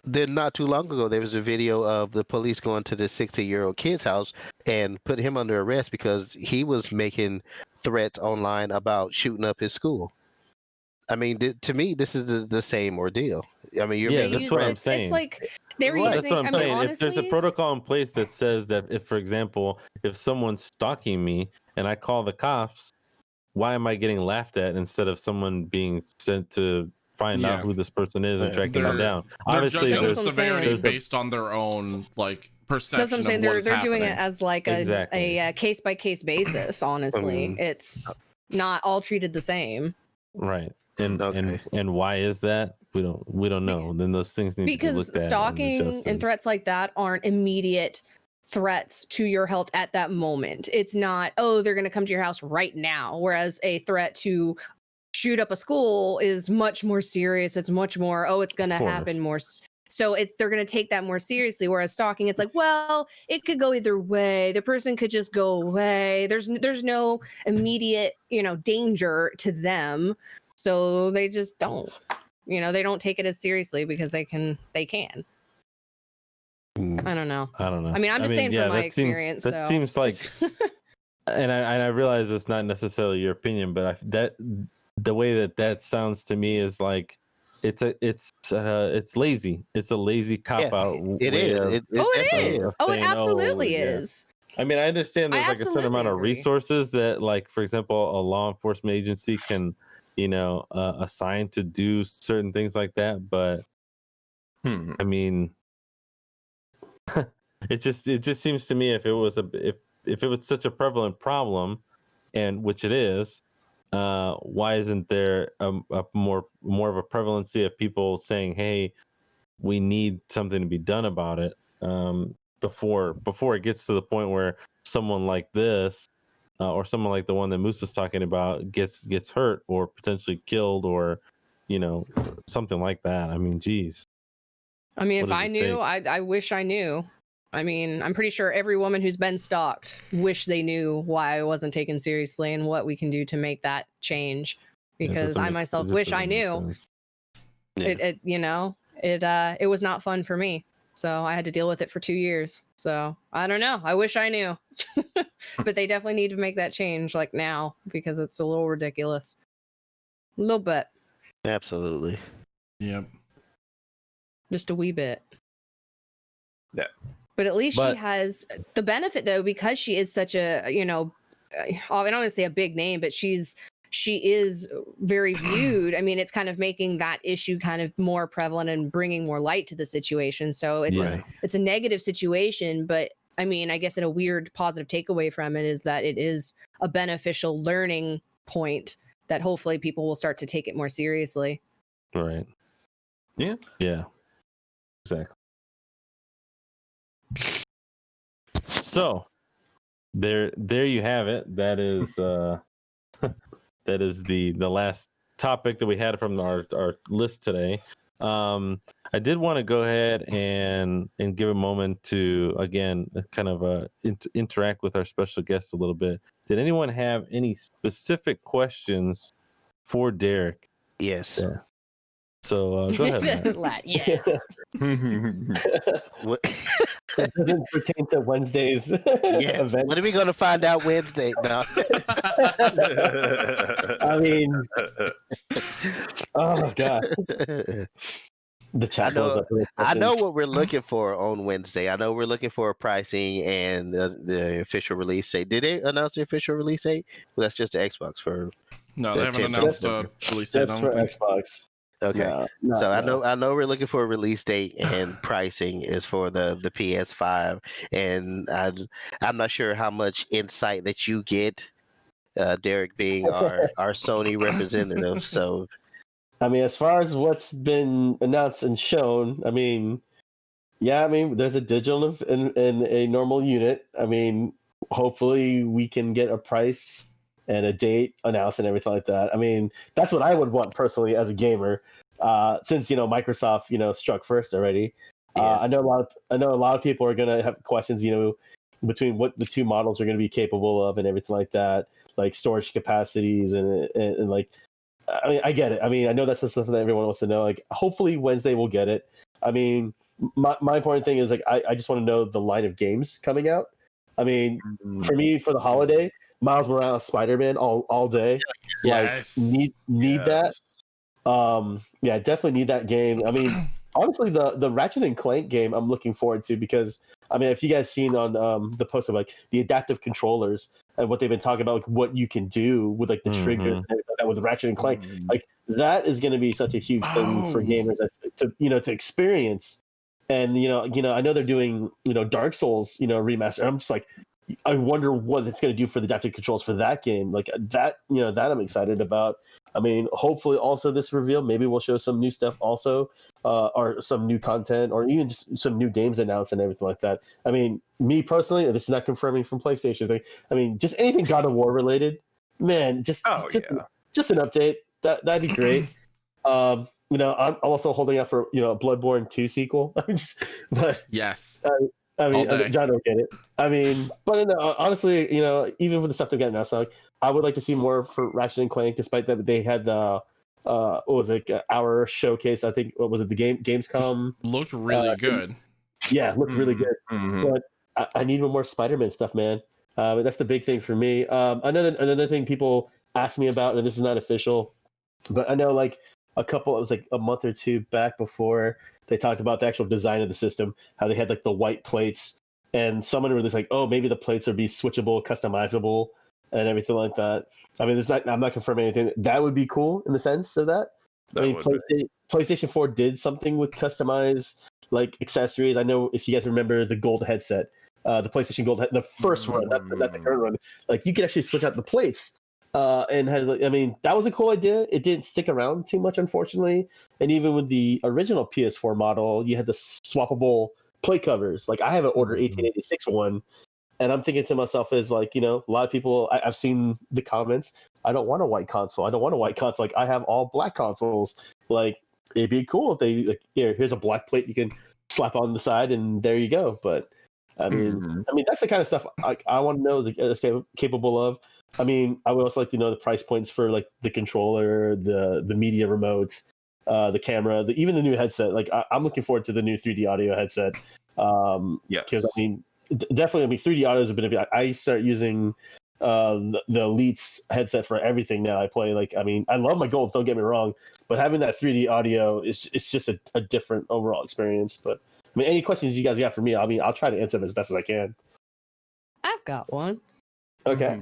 there not too long ago there was a video of the police going to the 60-year-old kid's house and put him under arrest because he was making threats online about shooting up his school. I mean, to me, this is the same ordeal. I mean, that's what I'm saying. It's like they're Right. using. That's what I'm saying. Honestly, if there's a protocol in place that says that if, for example, if someone's stalking me and I call the cops, why am I getting laughed at instead of someone being sent to find out who this person is and tracking them down? They're Obviously, judging the there's severity based on their own like perception. That's what I'm saying. Of what They're is doing it happening. as like a case by case basis. Honestly, it's not all treated the same. right. And why is that? We don't know. Then those things need to be Because looked at stalking and threats like that aren't immediate threats to your health at that moment. It's not, oh, they're going to come to your house right now. Whereas a threat to shoot up a school is much more serious. It's much more, oh, it's going to happen more. So they're going to take that more seriously. Whereas stalking, it's like, well, it could go either way. The person could just go away. There's no immediate, danger to them. So they just don't, they don't take it as seriously because they can. I don't know. I mean, I'm just saying from my experience. That seems like, and I realize it's not necessarily your opinion, but the way that sounds to me is like it's lazy. It's a lazy cop out. It is. It is. It absolutely is. I mean, I understand there's like a certain amount of resources that, like, for example, a law enforcement agency can, assign to do certain things like that. But I mean, it just seems to me if it was such a prevalent problem, and which it is, why isn't there a more of a prevalency of people saying, hey, we need something to be done about it, before it gets to the point where someone like this, or someone like the one that Moose is talking about gets hurt or potentially killed, or something like that. I mean, geez. I mean, if I knew, I wish I knew. I mean, I'm pretty sure every woman who's been stalked wish they knew why I wasn't taken seriously and what we can do to make that change. Because I myself wish I knew. It was not fun for me. So I had to deal with it for 2 years. So I don't know. I wish I knew. But they definitely need to make that change like now, because it's a little ridiculous. A little bit. Absolutely. Yep. Just a wee bit. Yeah. But at least she has the benefit, though, because she is such a, I don't want to say a big name, but she is very viewed. I mean, it's kind of making that issue kind of more prevalent and bringing more light to the situation. So it's a negative situation, but I mean, I guess in a weird positive takeaway from it is that it is a beneficial learning point that hopefully people will start to take it more seriously. Right. Yeah. Yeah. Exactly. So there you have it. That is that is the last topic that we had from our list today. I did want to go ahead and give a moment to, again, kind of interact with our special guest a little bit. Did anyone have any specific questions for Derrick? Yes. Yeah. So go ahead, Matt. Yes. It doesn't pertain to Wednesday's event. When are we going to find out Wednesday? No. I mean, oh god. The chat I know what we're looking for on Wednesday. I know we're looking for a pricing and the official release date. Did they announce the official release date? Well, that's just the Xbox for. No, they haven't announced a release date. That's for Xbox. Okay, so I know we're looking for a release date, and pricing is for the PS5, and I'm not sure how much insight that you get, Derrick being our Sony representative. So, I mean, as far as what's been announced and shown, I mean, there's a digital and a normal unit. I mean, hopefully we can get a price and a date announced and everything like that. I mean, that's what I would want personally as a gamer, since Microsoft struck first already. I know a lot of people are gonna have questions, between what the two models are gonna be capable of and everything like that, like storage capacities and like. I mean, I get it. I mean, I know that's the stuff that everyone wants to know. Like, hopefully Wednesday we'll get it. I mean, my important thing is, like, I just want to know the line of games coming out. I mean, for me, for the holiday, Miles Morales, Spider-Man all day. Yes. Like, need that. Yeah, definitely need that game. I mean, honestly, the Ratchet and Clank game I'm looking forward to, because I mean, if you guys seen on the post of like the adaptive controllers and what they've been talking about, like what you can do with like the triggers and everything like that with Ratchet and Clank, like that is going to be such a huge thing for gamers to experience. And I know they're doing Dark Souls remaster. I'm just like, I wonder what it's going to do for the adaptive controls for that game. Like that I'm excited about. I mean, hopefully also this reveal, maybe we'll show some new stuff also, or some new content, or even just some new games announced and everything like that. I mean, me personally, this is not confirming from PlayStation thing. I mean, just anything God of War related, man, just an update. That'd be great. You know, I'm also holding out for, you know, a Bloodborne 2 sequel. But yes. I mean, John don't get it. I mean, but no, honestly, you know, even with the stuff they're getting now, so like, I would like to see more for Ratchet and Clank, despite that they had the what was it, our showcase? I think what was it, the Gamescom? Looked really good. Yeah, looked really good. Mm-hmm. But I need more Spider-Man stuff, man. That's the big thing for me. Another thing people ask me about, and this is not official, but I know like it was like a month or two back before they talked about the actual design of the system, how they had like the white plates, and someone was like, oh, maybe the plates would be switchable, customizable, and everything like that. I mean, I'm not confirming anything. That would be cool in the sense of that. I mean, PlayStation 4 did something with customized like accessories. I know if you guys remember the gold headset, the PlayStation Gold, the first run, not the current run, like you could actually switch out the plates. And I mean, that was a cool idea. It didn't stick around too much, unfortunately. And even with the original PS4 model, you had the swappable plate covers. Like I have an Order 1886 one, and I'm thinking to myself is like, you know, a lot of people, I've seen the comments, I don't want a white console. Like I have all black consoles. Like it'd be cool if they like, here's a black plate you can slap on the side, and there you go. But I mean, that's the kind of stuff I want to know it's capable of. I mean, I would also like to know the price points for like the controller, the media remotes, the camera, even the new headset. Like I'm looking forward to the new 3D audio headset. Yes, because I mean, definitely, I mean, 3D audio is a bit of. I start using the Elite's headset for everything now. I play like, I mean, I love my golds. Don't get me wrong, but having that 3D audio it's just a different overall experience. But I mean, any questions you guys got for me? I mean, I'll try to answer them as best as I can. I've got one. Okay.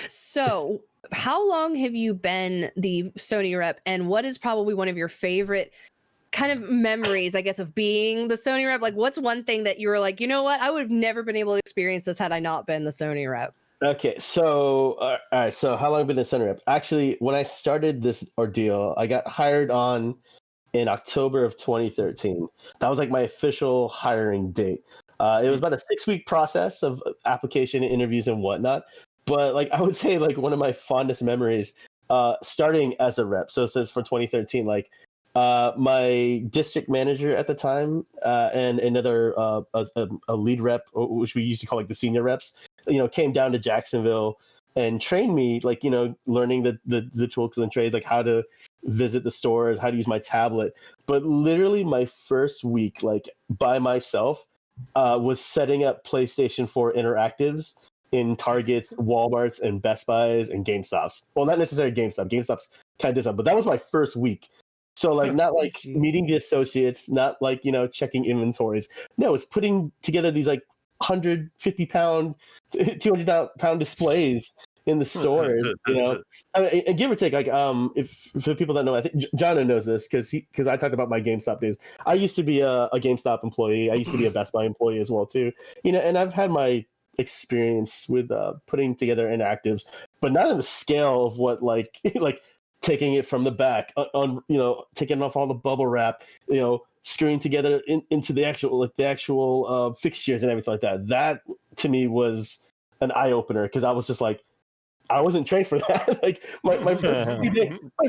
So, how long have you been the Sony rep, and what is probably one of your favorite kind of memories, I guess, of being the Sony rep? Like, what's one thing that you were like, you know what, I would have never been able to experience this had I not been the Sony rep? Okay, so all right, so how long have I been the Sony rep? Actually, when I started this ordeal, I got hired on in October of 2013. That was like my official hiring date. It was about a 6-week process of application, interviews, and whatnot. But like I would say, like one of my fondest memories, starting as a rep. So for 2013, like my district manager at the time and another a lead rep, which we used to call like the senior reps, you know, came down to Jacksonville and trained me, like, you know, learning the tools and trades, like how to visit the stores, how to use my tablet. But literally my first week, like by myself, was setting up PlayStation 4 interactives in Targets, Walmarts, and Best Buys, and GameStops. Well, not necessarily GameStop. GameStop's kind of different, but that was my first week. So, like, not like meeting the associates, not like, you know, checking inventories. No, it's putting together these like 150-pound, 200-pound displays in the stores. You know, I mean, and give or take, like, if for people that know, I think John knows this because I talked about my GameStop days. I used to be a GameStop employee. I used to be a Best Buy employee as well too. You know, and I've had my experience with putting together interactives, but not on the scale of what like like taking it from the back on, you know, taking off all the bubble wrap, you know, screwing together into the actual fixtures and everything like that. That to me was an eye opener because I was just like, I wasn't trained for that. Like my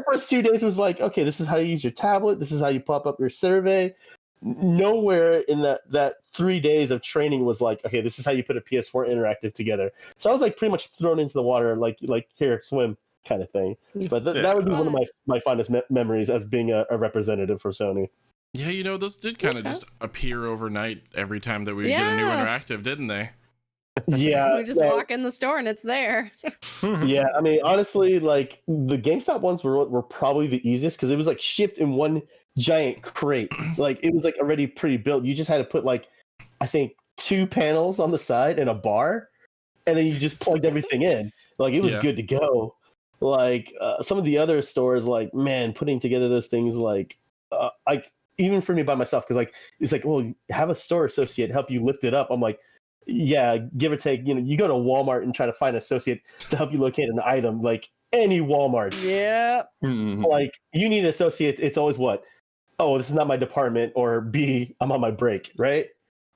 first 2 days was like, okay, this is how you use your tablet. This is how you pop up your survey. Nowhere in that 3 days of training was like, okay, this is how you put a PS4 interactive together. So I was like pretty much thrown into the water, like here, swim kind of thing. But that would be one of my fondest memories as being a representative for Sony. Yeah, you know, those did kind of just appear overnight every time that we would get a new interactive, didn't they? Yeah, we just walk in the store and it's there. Yeah, I mean, honestly, like the GameStop ones were probably the easiest because it was like shipped in one giant crate. Like it was like already pretty built. You just had to put like, I think 2 panels on the side and a bar, and then you just plugged everything in. Like it was good to go. Like some of the other stores, like, man, putting together those things, like even for me by myself, because like it's like, well, have a store associate help you lift it up. I'm like, yeah, give or take, you know, you go to Walmart and try to find an associate to help you locate an item. Like any Walmart. Yeah. Like you need to associate. It's always what? Oh, this is not my department, or B, I'm on my break, right?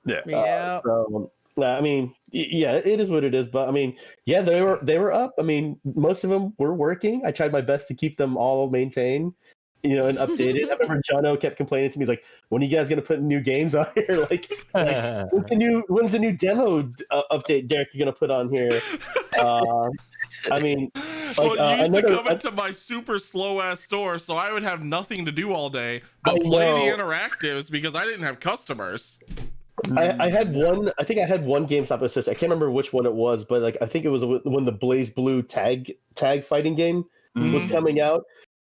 Yeah. Yeah. So I mean, yeah, it is what it is. But I mean, yeah, they were up. I mean, most of them were working. I tried my best to keep them all maintained, and updated. I remember Jono kept complaining to me, he's like, "When are you guys gonna put new games on here? like when's the new demo update, Derrick? You're gonna put on here?" I mean, like, well, you used to come into my super slow ass store, so I would have nothing to do all day but play the interactives because I didn't have customers. I had one. I think I had one GameStop assist. I can't remember which one it was, but like I think it was when the Blaze Blue tag fighting game was coming out.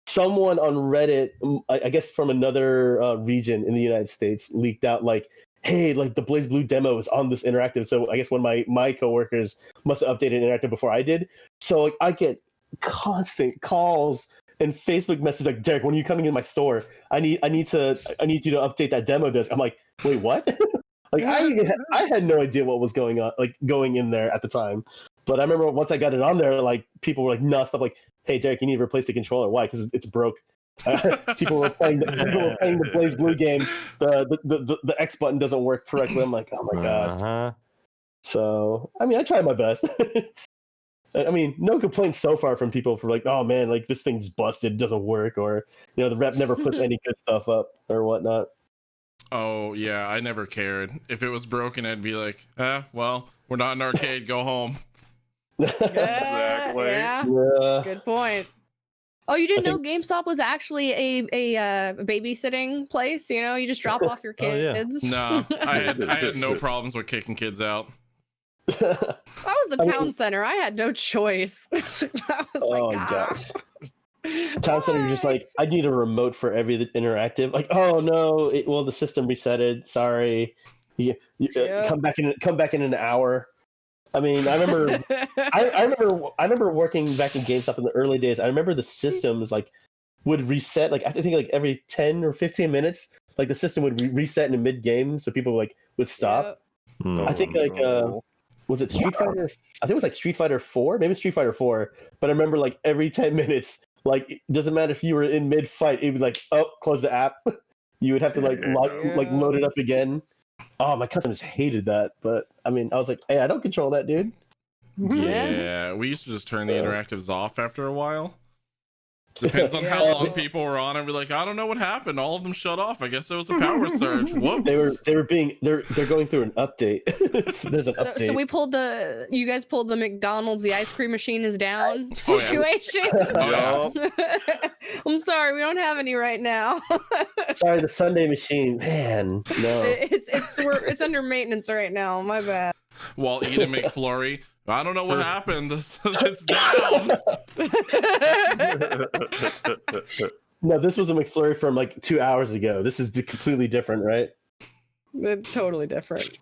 Someone on Reddit, I guess from another region in the United States, leaked out like, "Hey, like the Blaze Blue demo is on this interactive." So I guess one of my coworkers must have updated interactive before I did. So like I get constant calls and Facebook messages like, "Derrick, when are you coming in my store? I need you to update that demo disc." I'm like, "Wait, what?" Like I had no idea what was going on, like going in there at the time. But I remember once I got it on there, like people were like nonstop, like, "Hey, Derrick, you need to replace the controller." Why? Because it's broke. People were playing the Blaze Blue game. The X button doesn't work correctly. I'm like, oh my god. So I mean, I tried my best. I mean, no complaints so far from people for like, "Oh man, like this thing's busted, it doesn't work," or the rep never puts any good stuff up or whatnot. Oh yeah, I never cared. If it was broken, I'd be like, well, we're not an arcade, go home. Exactly. Yeah. Good point. Oh, you didn't know GameStop was actually a babysitting place? You just drop off your kids. No, I had no problems with kicking kids out. That was the town center. I had no choice. I was gosh. Town center, you're just like, I need a remote for every interactive. Like, oh no, the system resetted. Sorry, come back in an hour. I mean, I remember, I remember working back in GameStop in the early days. I remember the systems like would reset like I think like every 10 or 15 minutes. Like the system would reset in mid game, so people would stop. I think like was it Street Fighter? I think it was like Street Fighter 4, maybe Street Fighter 4. But I remember like every 10 minutes. Like it doesn't matter if you were in mid fight, it would like, oh, close the app. You would have to like load it up again. Oh, my customers hated that, but I mean, I was like, hey, I don't control that, dude. Yeah, we used to just turn the interactives off after a while. Depends on how long people were on. I'd be like, I don't know what happened. All of them shut off. I guess it was a power surge. Whoops. They're going through an update. There's an update. So you guys pulled the McDonald's, the ice cream machine is down situation. I'm sorry, we don't have any right now. Sorry, the Sunday machine, man. No, it's under maintenance right now. My bad. While eating McFlurry, I don't know what happened. It's down. No, this was a McFlurry from like 2 hours ago. This is completely different, right? Totally different.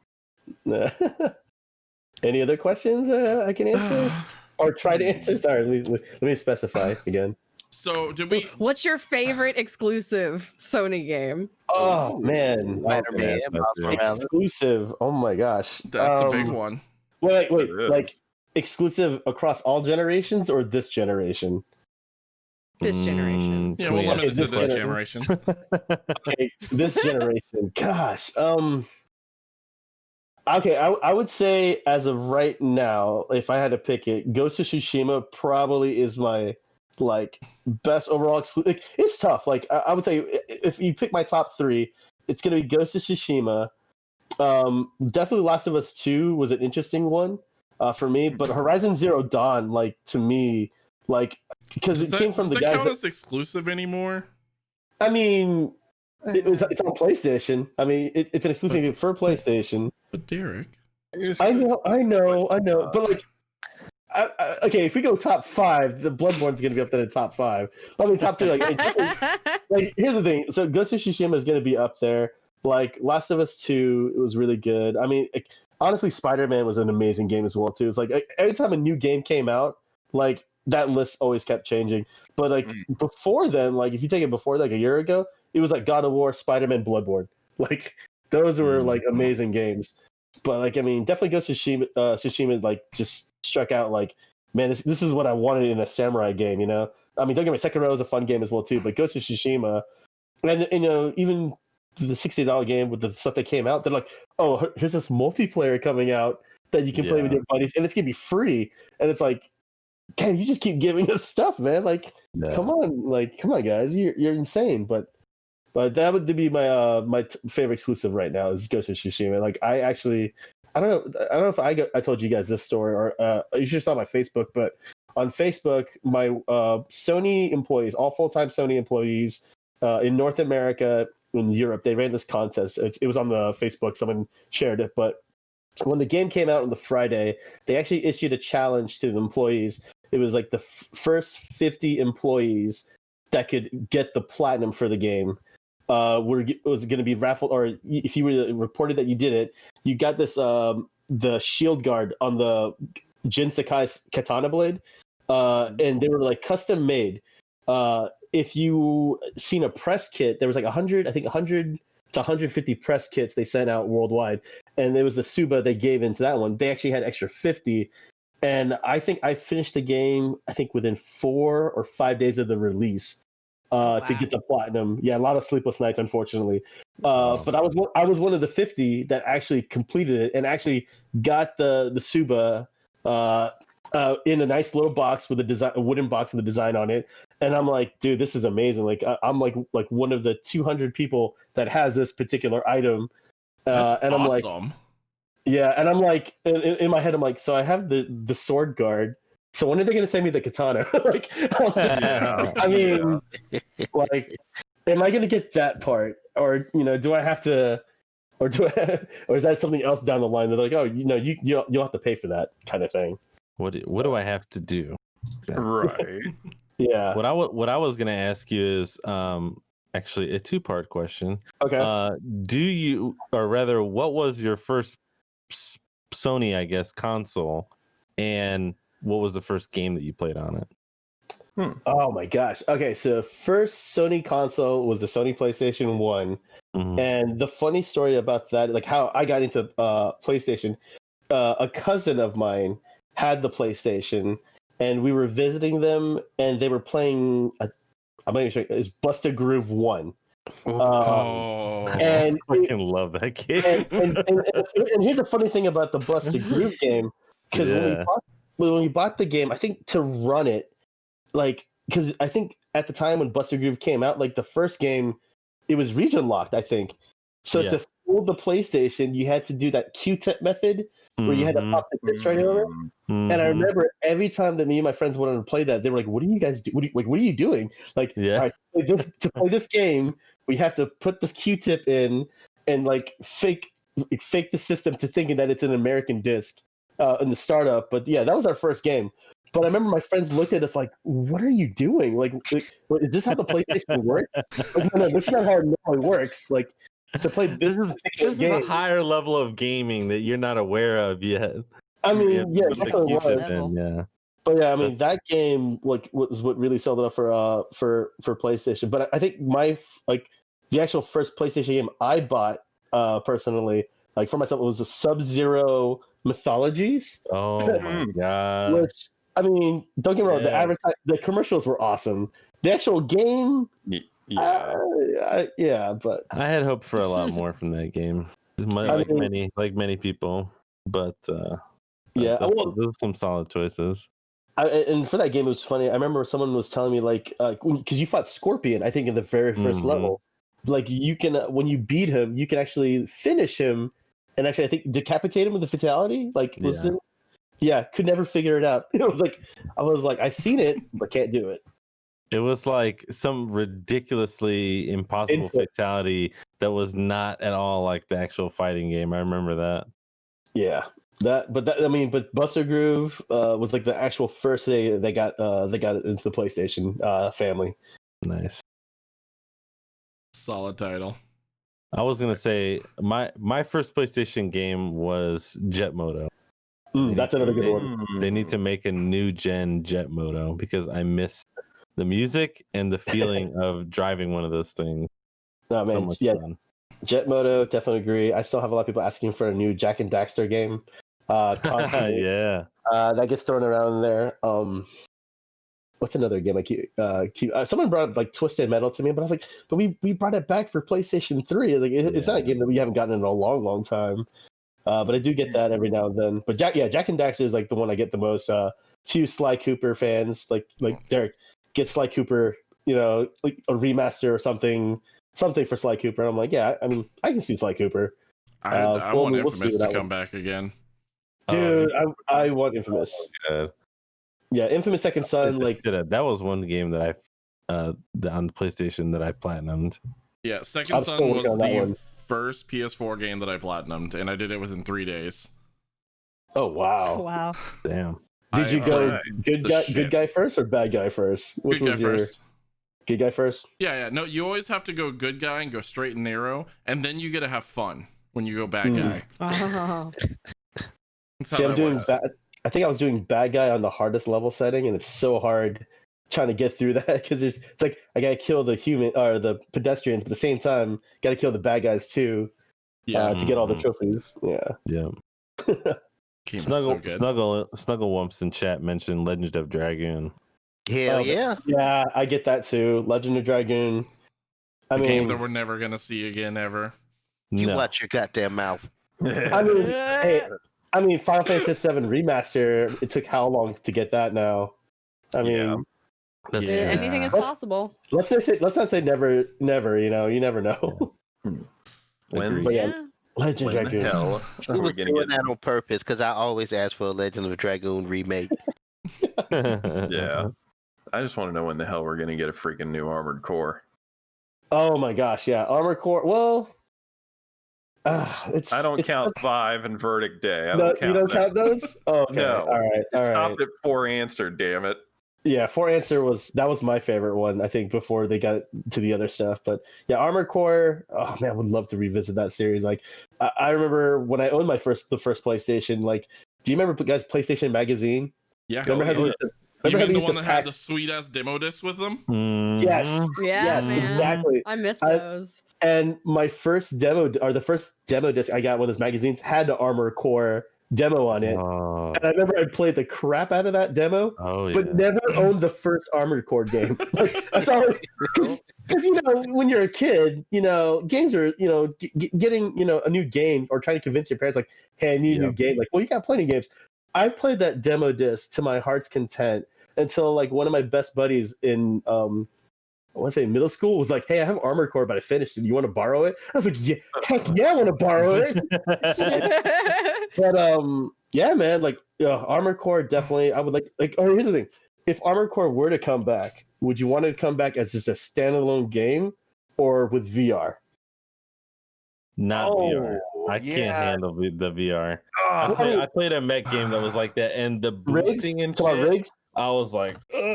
Any other questions I can answer or try to answer? Sorry, let me specify again. So What's your favorite exclusive Sony game? Oh man, exclusive. Oh my gosh, that's a big one. Wait, like exclusive across all generations or this generation? This generation. Yeah, we'll limit it to this generation. Okay, this generation. Gosh. Okay, I would say as of right now, if I had to pick it, Ghost of Tsushima probably is my like best overall exclusive. Like, it's tough. Like I would say, if you pick my top three, it's gonna be Ghost of Tsushima. Definitely Last of Us 2 was an interesting one for me, but Horizon Zero Dawn, like to me, like because it came from the guys. Does that count as exclusive anymore? I mean, it's on PlayStation. I mean, it's an exclusive for PlayStation. But Derrick, I know, but like. Okay, if we go top 5, the Bloodborne's gonna be up there in top 5. I mean, top 3. Like here's the thing. So Ghost of Tsushima is gonna be up there. Like Last of Us 2, it was really good. I mean, honestly, Spider-Man was an amazing game as well too. It's like every time a new game came out, like that list always kept changing. But like before then, like if you take it before like a year ago, it was like God of War, Spider-Man, Bloodborne. Like those were like amazing games. But like I mean, definitely Ghost of Tsushima like just struck out like man, this is what I wanted in a samurai game. You know, I mean, don't get me. Sekiro is a fun game as well too, but Ghost of Tsushima, and you know, even the $60 game with the stuff that came out, they're like, oh, here's this multiplayer coming out that you can play with your buddies, and it's gonna be free. And it's like, damn, you just keep giving us stuff, man. Like, come on, guys, you're insane. But that would be my my favorite exclusive right now is Ghost of Tsushima. Like, I don't know if I told you guys this story or you should have saw my Facebook, but on Facebook, my Sony employees, all full-time Sony employees in North America, in Europe, they ran this contest. It was on the Facebook. Someone shared it, but when the game came out on the Friday, they actually issued a challenge to the employees. It was like the first 50 employees that could get the platinum for the game. Was going to be raffled, or if you were reported that you did it, you got this the shield guard on the Jin Sakai's katana blade, and they were like custom made. If you seen a press kit, there was like 100 to 150 press kits they sent out worldwide, and there was the Suba they gave into that one. They actually had extra 50, and I think I finished the game within 4 or 5 days of the release to get the platinum. Yeah, a lot of sleepless nights, unfortunately. But I was one of the 50 that actually completed it and actually got the Suba in a nice little box with a wooden box with a design on it. And I'm like, dude, this is amazing. Like, I'm like one of the 200 people that has this particular item. That's and awesome. I'm like, yeah, and I'm like, in my head, I'm like, so I have the sword guard. So when are they going to send me the katana? Like, I mean, like, am I going to get that part, or do I have to, or or is that something else down the line? They're like, oh, you'll have to pay for that kind of thing. What do I have to do? Exactly. Right. Yeah. What I was gonna ask you is actually a 2-part question. Okay. Do you, or rather, what was your first Sony, I guess, console, and what was the first game that you played on it? Oh my gosh. Okay, so first Sony console was the Sony PlayStation 1. Mm-hmm. And the funny story about that, like how I got into PlayStation, a cousin of mine had the PlayStation, and we were visiting them, and they were playing. I'm not even sure it's Busta Groove 1. And I fucking love that game. And here's the funny thing about the Busta Groove game, because when we bought the game, I think to run it, like, because I think at the time when Busta Groove came out, like the first game, it was region locked, I think. So to fool the PlayStation, you had to do that Q-tip method where you had to pop the disc right over. And I remember every time that me and my friends wanted to play that, they were like, "What do you guys do? What are you doing? Like, all right, to play this game, we have to put this Q-tip in and like fake the system to thinking that it's an American disc in the startup." But yeah, that was our first game. But I remember my friends looked at us like, "What are you doing? Like is this how the PlayStation works?" Like, no, this is not how it normally works. Like, to play this is a higher level of gaming that you're not aware of yet. I mean, yeah, it definitely was. Yeah. But yeah, I mean, that game like was what really sold it up for PlayStation. But I think the actual first PlayStation game I bought personally, like for myself, was the Sub-Zero Mythologies. Oh my god! Which, I mean, don't get me wrong, the commercials were awesome. The actual game, but I had hoped for a lot more from that game, many people. But those are some solid choices. And for that game, it was funny. I remember someone was telling me because you fought Scorpion, I think in the very first level, like you can when you beat him, you can actually finish him, and actually I think decapitate him with a fatality. Like could never figure it out. I was like, I've seen it, but can't do it. It was like some ridiculously impossible fatality that was not at all like the actual fighting game. I remember that. Yeah, but Busta Groove was like the actual first day they got it into the PlayStation family. Nice, solid title. I was gonna say my first PlayStation game was Jet Moto. That's another good one. They need to make a new gen Jet Moto because I miss the music and the feeling of driving one of those things. Oh man, so much fun. Jet Moto, definitely agree. I still have a lot of people asking for a new Jack and Daxter game. constantly. Yeah. That gets thrown around there. What's another game I keep someone brought up like Twisted Metal to me, but I was like, but we brought it back for PlayStation 3. Like it's not a game that we haven't gotten in a long time. But I do get that every now and then. But Jack and Daxter is like the one I get the most. Few Sly Cooper fans like Derrick, get Sly Cooper, like a remaster or something for Sly Cooper. And I'm like, yeah, I mean, I can see Sly Cooper. I want Infamous to come back again. Dude, I want Infamous. Yeah, Infamous Second Son, like that was one game that I on the PlayStation that I platinumed. Yeah, Second Son was the first PS4 game that I platinumed, and I did it within 3 days. Oh wow! Wow! Damn. Did you go good guy first or bad guy first? Which good was guy your first? Good guy first. Yeah. No, you always have to go good guy and go straight and narrow, and then you get to have fun when you go bad guy. Oh. See, I'm doing bad. I think I was doing bad guy on the hardest level setting, and it's so hard trying to get through that because it's like I gotta kill the human or the pedestrians, but at the same time gotta kill the bad guys too. To get all the trophies. Yeah. Snugglewumps in chat mentioned Legend of Dragoon. Hell yeah. Yeah, I get that too. Legend of Dragoon. A game that we're never gonna see again ever. You watch your goddamn mouth. I mean, Final Fantasy VII Remaster. It took how long to get that now? I mean, anything is possible. Let's not say never. You never know. When? Legend of Dragoon. Hell, we was doing that on purpose because I always ask for a Legend of Dragoon remake. Yeah, I just want to know when the hell we're gonna get a freaking new Armored Core. Oh my gosh, yeah, Armored Core. Well, I don't count 5 and Verdict Day. You don't count those? Oh, okay. No. All right. Stopped at 4 Answer. Damn it. Yeah, 4 Answer was my favorite one. I think before they got to the other stuff, but yeah, Armored Core. Oh man, I would love to revisit that series. Like, I remember when I owned the first PlayStation. Like, do you remember guys PlayStation Magazine? Yeah. Remember how you mean the one that had the sweet ass demo disc with them? Yes. Yeah, yes, man. Exactly. I miss those. And my first the first demo disc I got one of those magazines had the Armored Core demo on it. And I remember I played the crap out of that demo, but never owned the first Armored Core game. Like, that's all. Because when you're a kid, games are getting a new game or trying to convince your parents like, hey, I need a new game. Like, well, you got plenty of games. I played that demo disc to my heart's content until like one of my best buddies in I want to say middle school was like, hey, I have Armored Core, but I finished it. You want to borrow it? I was like, yeah, heck yeah, I want to borrow it. But yeah, man, like Armored Core definitely. I would like. Oh, here's the thing: if Armored Core were to come back, would you want it to come back as just a standalone game or with VR? Not VR. I can't handle the VR. I played a mech game that was like that, and the boosting and rigs. I was like, yeah.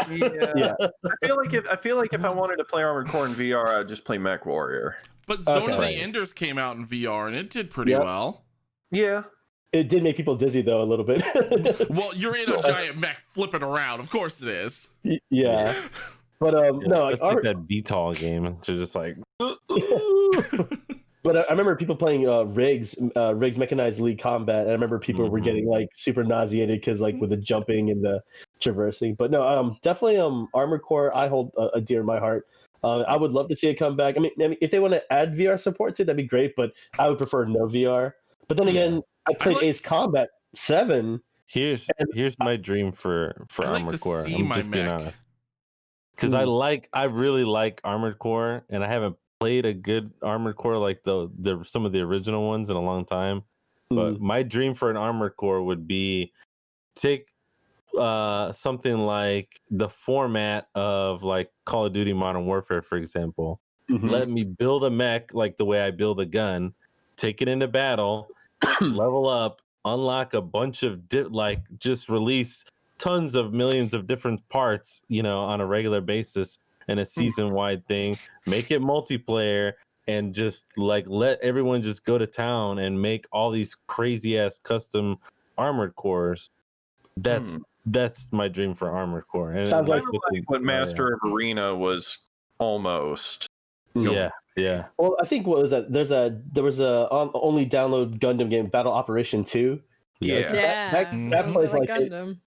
I feel like if I wanted to play Armored Core in VR, I'd just play Mech Warrior. But Zone of the Enders came out in VR and it did pretty well. Yeah. It did make people dizzy though a little bit. Well, you're in a giant mech flipping around. Of course it is. Yeah. But no, like that VTOL game. So just like. But I remember people playing Riggs Mechanized League Combat, and I remember people were getting like super nauseated because like with the jumping and the traversing. But no, definitely Armored Core I hold a dear in my heart. I would love to see it come back. I mean, if they want to add VR support to it, that'd be great. But I would prefer no VR. But then again, I played Ace Combat 7. Here's my dream for Armored Core. I'm just being honest. Because I really like Armored Core, and I haven't played a good Armored Core like the some of the original ones in a long time. But my dream for an Armored Core would be take something like the format of like Call of Duty Modern Warfare, for example. Let me build a mech like the way I build a gun, take it into battle, level up, unlock a bunch of just release tons of millions of different parts, on a regular basis in a season-wide thing, make it multiplayer, and just like let everyone just go to town and make all these crazy-ass custom Armored Cores. That's my dream for Armored Core. And sounds like what Master of Arena was almost. Yeah. Well, I think what was that? There was a only download Gundam game, Battle Operation 2. Yeah. That plays like Gundam.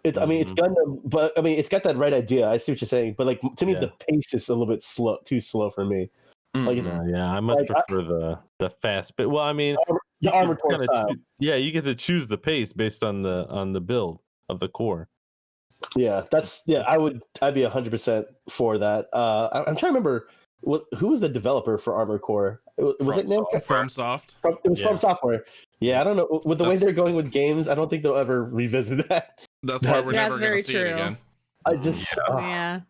I mean, it's Gundam, but I mean, it's got that right idea. I see what you're saying, but like to me, the pace is a little bit too slow for me. Like, I much prefer the fast bit. Well, I mean, the Armored Core style. You get to choose the pace based on the build of the core. Yeah, I'd be 100% for that. I'm trying to remember who was the developer for Armored Core. Was it Namco? FromSoft. It was From Software. Yeah, I don't know. With the way they're going with games, I don't think they'll ever revisit that. That's why we're never going to see it again. I just, yeah.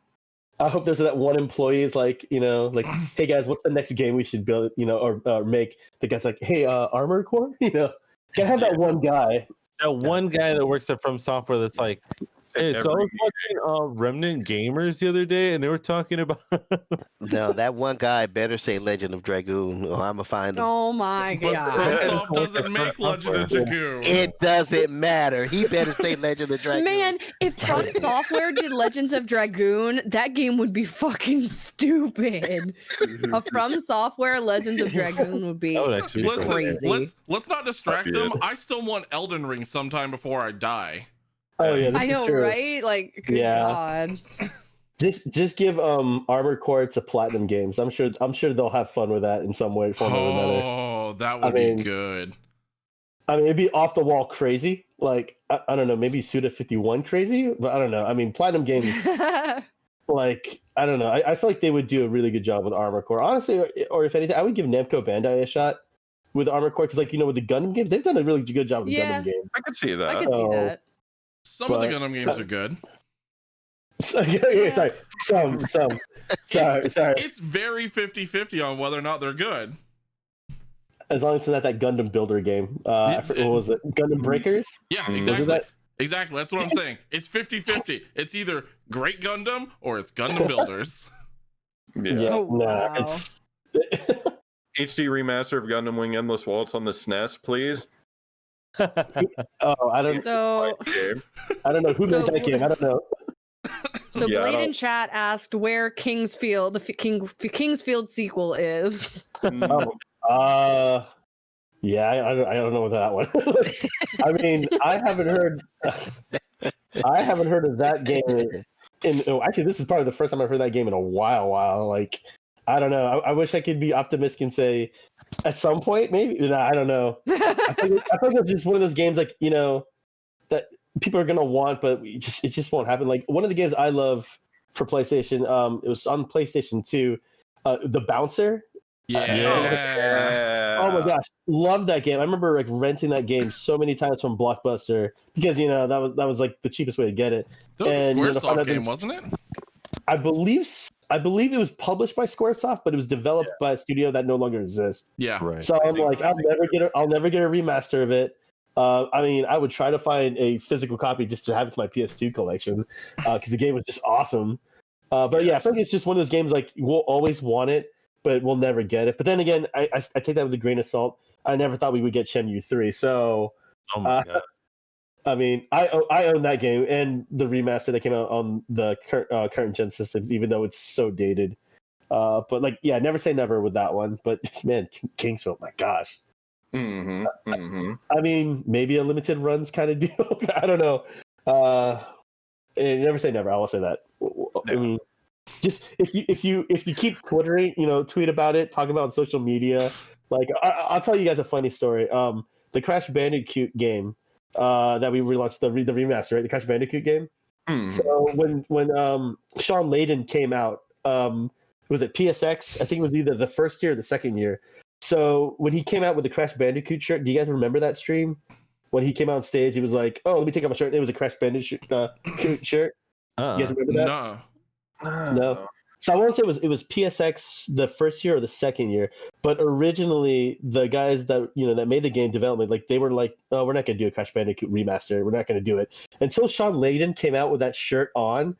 I hope there's that one employee is like, like, hey guys, what's the next game we should build, or make? The guy's like, hey, Armored Core, gotta have that one guy. That one guy that works at From Software that's like, hey, so I was watching Remnant Gamers the other day, and they were talking about. No, that one guy better say Legend of Dragoon, or I'm gonna find him. Oh my But god! FromSoft doesn't make Legend of Dragoon. It doesn't matter. He better say Legend of Dragoon. Man, if From Software did Legends of Dragoon, that game would be fucking stupid. A From Software Legends of Dragoon would be crazy. Let's not distract them. I still want Elden Ring sometime before I die. Oh yeah, I know, right? Like, good God. Just give Armored Core to Platinum Games. I'm sure they'll have fun with that in some way, form or another. Oh, that would be good. I mean, it'd be off the wall crazy. Like, I don't know, maybe Suda 51 crazy, but I don't know. I mean, Platinum Games, like, I don't know. I feel like they would do a really good job with Armored Core. Honestly, or if anything, I would give Namco Bandai a shot with Armored Core because, like, with the Gundam games, they've done a really good job with Gundam games. I could see that. I could see that. Some of the Gundam games are good. Sorry. Sorry. It's very 50-50 on whether or not they're good. As long as it's not that Gundam Builder game. What was it? Gundam Breakers? Yeah, exactly. Exactly. That's what I'm saying. It's 50-50. It's either great Gundam or it's Gundam Builders. Yeah. Oh, wow. HD remaster of Gundam Wing Endless Waltz on the SNES, please. I don't know who made that game. I don't know. So Blade in chat asked where Kingsfield, the Kingsfield sequel is. Yeah, I don't know that one. I mean, I haven't heard of that game. Actually, this is probably the first time I've heard that game in a while. Like, I don't know. I wish I could be optimistic and say at some point, maybe. I don't know. I think it's just one of those games, like, that people are gonna want, but it just won't happen. Like, one of the games I love for PlayStation, it was on PlayStation 2, The Bouncer. Yeah. Oh my gosh, love that game. I remember like renting that game so many times from Blockbuster because that was like the cheapest way to get it. That was a Squaresoft game, wasn't it? I believe it was published by Squaresoft, but it was developed by a studio that no longer exists. Yeah. Right. So I'm like, I'll never get a remaster of it. I mean, I would try to find a physical copy just to have it to my PS2 collection because the game was just awesome. But yeah, I feel like it's just one of those games like we'll always want it, but we'll never get it. But then again, I take that with a grain of salt. I never thought we would get Shenmue 3. So, oh my God. I mean, I own that game and the remaster that came out on the current gen systems, even though it's so dated. But like, yeah, never say never with that one. But man, Kingsfield, my gosh. I mean, maybe a limited runs kind of deal. I don't know. Never say never. I will say that. I mean, just if you keep twittering, tweet about it, talk about it on social media. Like, I'll tell you guys a funny story. The Crash Bandicoot game that we relaunched, the remaster, right? The Crash Bandicoot game. So when Sean Layden came out, was it PSX? I think it was either the first year or the second year. So when he came out with the Crash Bandicoot shirt, do you guys remember that stream? When he came out on stage, he was like, "Oh, let me take off my shirt." It was a Crash Bandicoot shirt. You guys remember that? No. So I won't say it was PSX the first year or the second year, but originally the guys that that made the game development, like, they were like, "Oh, we're not gonna do a Crash Bandicoot remaster. We're not gonna do it." Until Sean Layden came out with that shirt on.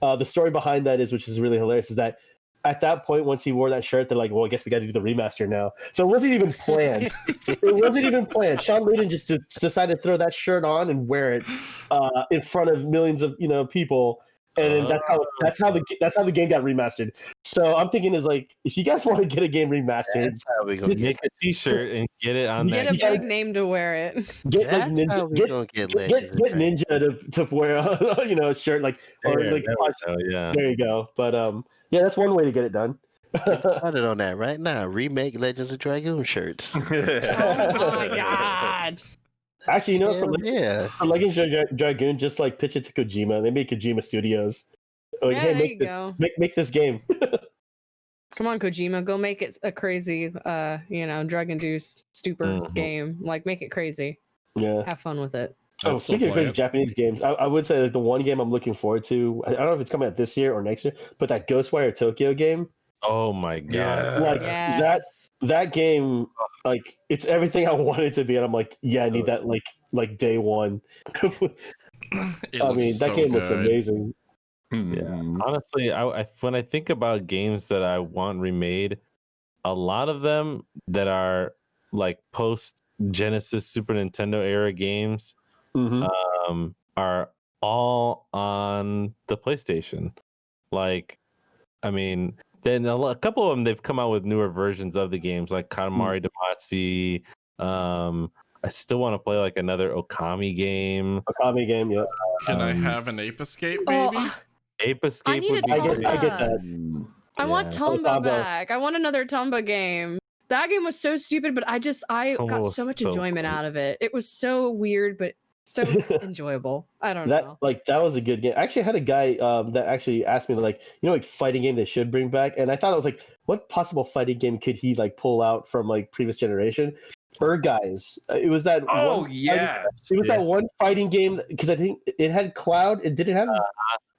The story behind that is, which is really hilarious, is that at that point, once he wore that shirt, they're like, "Well, I guess we got to do the remaster now." So it wasn't even planned. Sean Layden just decided to throw that shirt on and wear it in front of millions of people. And then that's how the game got remastered. So I'm thinking is like, if you guys want to get a game remastered, That's how we gonna just Make a T-shirt and get it on Get that. a big name to wear it. get like That's how ninja, we gonna get Legends of get Dragoon. Ninja to wear a shirт like or There, like there we go, yeah. there you go. But yeah, that's one way to get it done. Get started on that right now. Remake Legends of Dragoon shirts. Oh my god. Actually, you know, Hell yeah. for Legends of Dragoon, just like pitch it to Kojima. They made Kojima Studios. Like, Yeah, hey, there you go. make this game. Come on, Kojima, go make it a crazy, drug-induced stupor game. Like, make it crazy. Yeah. Have fun with it. Oh, speaking of crazy Japanese games, I would say like the one game I'm looking forward to. I don't know if it's coming out this year or next year, but that Ghostwire Tokyo game. Oh my god! Yeah. Like Yes. that game, like it's everything I wanted it to be, and I'm like, yeah, I need that like day one. I mean, that game looks amazing. Yeah, honestly, I when I think about games that I want remade, a lot of them that are like post Genesis, Super Nintendo era games, are all on the PlayStation. Like, I mean, then a couple of them they've come out with newer versions of the games, like Katamari Damacy. I still want to play like another Okami game. Okami game, yeah. Can I have an Ape Escape, baby? Oh, Ape Escape would be I great. get that. I want Tomba Tomba. back. I want another Tomba game. That game was so stupid, but I Tomba got was so much so enjoyment fun. out of it. It was so weird, but so enjoyable. I don't know. That was a good game. I actually had a guy that actually asked me like fighting game they should bring back, and I thought I was like, what possible fighting game could he like pull out from like previous generation? Guys, it was that. Oh yeah, it was that one fighting game because I think it had Cloud. Did it have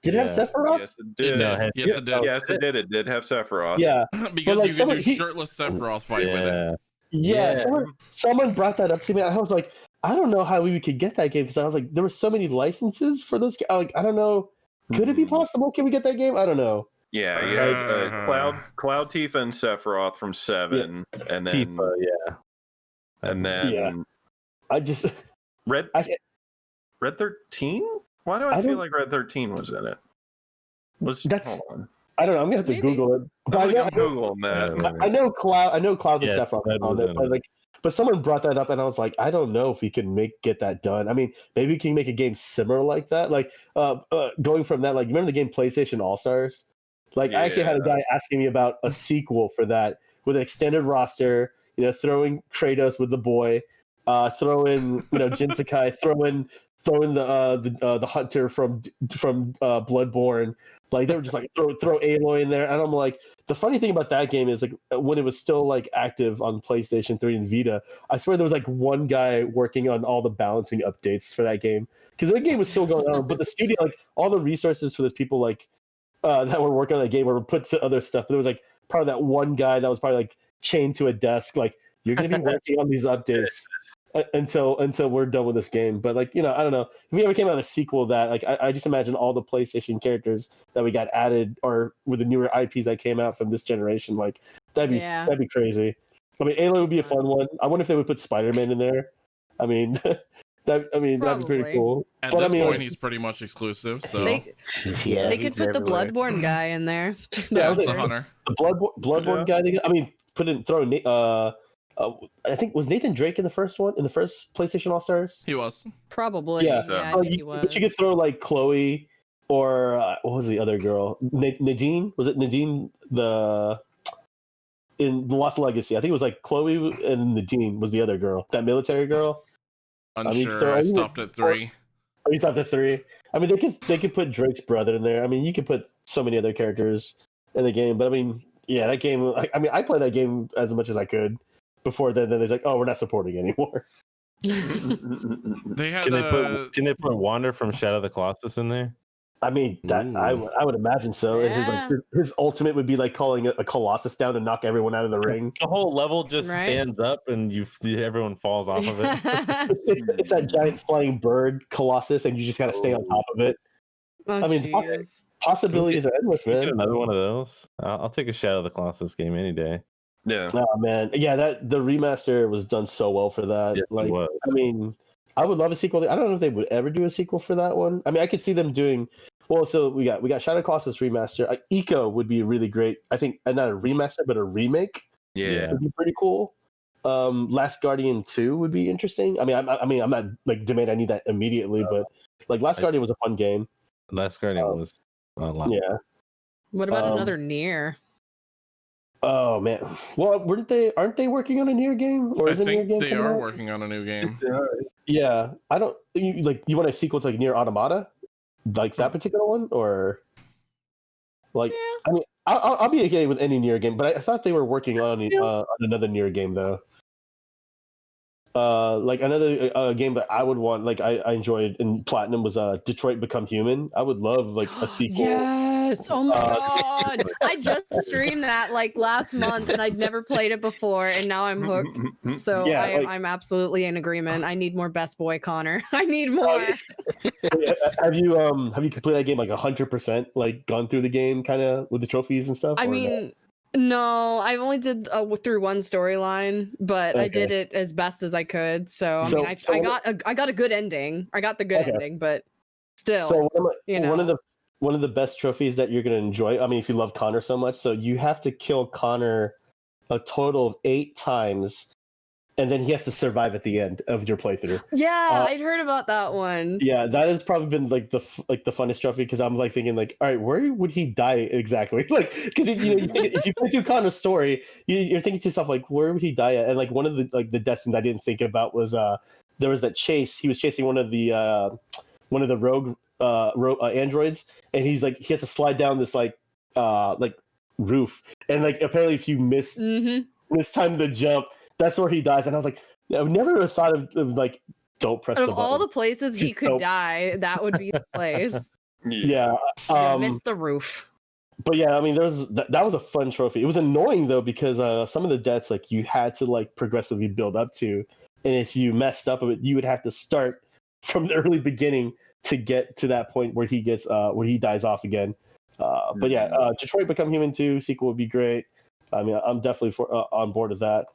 Sephiroth? Yes, it did. Yes, it did. Yes, it did. It did have Sephiroth. Yeah, Because like, you could do shirtless Sephiroth fight with it. Yeah. Someone brought that up to me. And I was like, I don't know how we could get that game because I was like, there were so many licenses for those. Like, I don't know. Could it be possible? Can we get that game? I don't know. Yeah, you had Cloud, Tifa, and Sephiroth from 7, and then Tifa, and then I just Red 13. Why do I feel like Red 13 was in it? Hold on. I don't know. I'm gonna have to Google it. But I'm Googling that. I know Cloud and Sephiroth on it. it. But someone brought that up, and I was like, I don't know if we can get that done. I mean, maybe we can make a game similar like that. Like going from that, like remember the game PlayStation All Stars? Like I actually had a guy asking me about a sequel for that with an extended roster. Throwing Kratos with the boy, throw in Jin Sakai, throw in the hunter from Bloodborne. Like they were just like throw Aloy in there, and I'm like, the funny thing about that game is like when it was still like active on PlayStation 3 and Vita, I swear there was like one guy working on all the balancing updates for that game because the game was still going on, but the studio, like all the resources for those people like that were working on that game were put to other stuff. But there was like probably that one guy that was probably like chained to a desk, like you're going to be working on these updates until we're done with this game. But like I don't know if we ever came out with a sequel of that, like I just imagine all the PlayStation characters that we got added or with the newer IPs that came out from this generation, like that'd be crazy. I mean, Aloy would be a fun one. I wonder if they would put Spider-Man in there. I mean that'd be pretty cool. At But this I mean, point, he's pretty much exclusive. So They could put the Bloodborne guy in there. yeah, the hunter. The Bloodborne guy. I mean, I think was Nathan Drake in the first one, in the first PlayStation All Stars? He was. Probably. Yeah. I think he was. But you could throw like Chloe or what was the other girl? Nadine? Was it Nadine in The Lost Legacy? I think it was like Chloe and Nadine was the other girl. That military girl. Unsure. I stopped at 3. Oh, you stopped at 3. I mean, they could put Drake's brother in there. I mean, you could put so many other characters in the game. But I mean, yeah, that game. I mean, I played that game as much as I could. Before then it's like, oh, we're not supporting anymore. They had. Can they put Wander from Shadow of the Colossus in there? I mean, that I would imagine so. Yeah. And his ultimate would be like calling a Colossus down and knock everyone out of the ring. The whole level just stands up and everyone falls off of it. It's that giant flying bird Colossus, and you just gotta stay on top of it. Oh, I mean, geez. possibilities are endless, man. Get another one of those. I'll take a Shadow of the Colossus game any day. Yeah. Oh man, yeah. The remaster was done so well for that. Yes, like, it was. I mean, I would love a sequel. I don't know if they would ever do a sequel for that one. I mean, I could see them doing Well, so we got Shadow Colossus remaster. Eco would be really great. I think not a remaster, but a remake. Yeah. Would be pretty cool. Last Guardian 2 would be interesting. I mean, I'm not like demanding I need that immediately, but like Last Guardian was a fun game. Last Guardian was a lot. Yeah. What about another Nier? Oh man. Well, aren't they working on a Nier game? Or is I a Nier think game they coming are out? working on a new game. Yeah. I don't you want a sequel to like Nier Automata? Like that particular one? Or like I mean I'll be okay with any Nier game, but I thought they were working on another Nier game though. Like another game that I would want, like I enjoyed in Platinum was Detroit Become Human. I would love like a sequel. Yes! Oh my god! I just streamed that like last month, and I'd never played it before, and now I'm hooked. So Yeah, I'm absolutely in agreement. I need more Best Boy Connor. I need more. Have you completed that game like 100%, like gone through the game kind of with the trophies and stuff? I or mean, no, I only did through one storyline, but I did it as best as I could. So I mean, I got a good ending. I got the good ending, but still, so one of the best trophies that you're gonna enjoy. I mean, if you love Connor so much, so you have to kill Connor a total of 8 times. And then he has to survive at the end of your playthrough. Yeah, I'd heard about that one. Yeah, that has probably been like the funnest trophy because I'm like thinking like, all right, where would he die exactly? Like, because you think if you play through Connor's story, you're thinking to yourself like, where would he die at? And like one of the death scenes I didn't think about was there was that chase. He was chasing one of the rogue androids, and he has to slide down this like roof, and like apparently if you miss time to jump, that's where he dies. And I was like, I've never thought of like, don't press the button. Of all the places he could die, that would be the place. Yeah. Missed the roof. But yeah, I mean, that was a fun trophy. It was annoying though because some of the deaths like you had to like progressively build up to, and if you messed up of it, you would have to start from the early beginning to get to that point where he dies off again. But yeah, Detroit Become Human 2 sequel would be great. I mean, I'm definitely on board with that.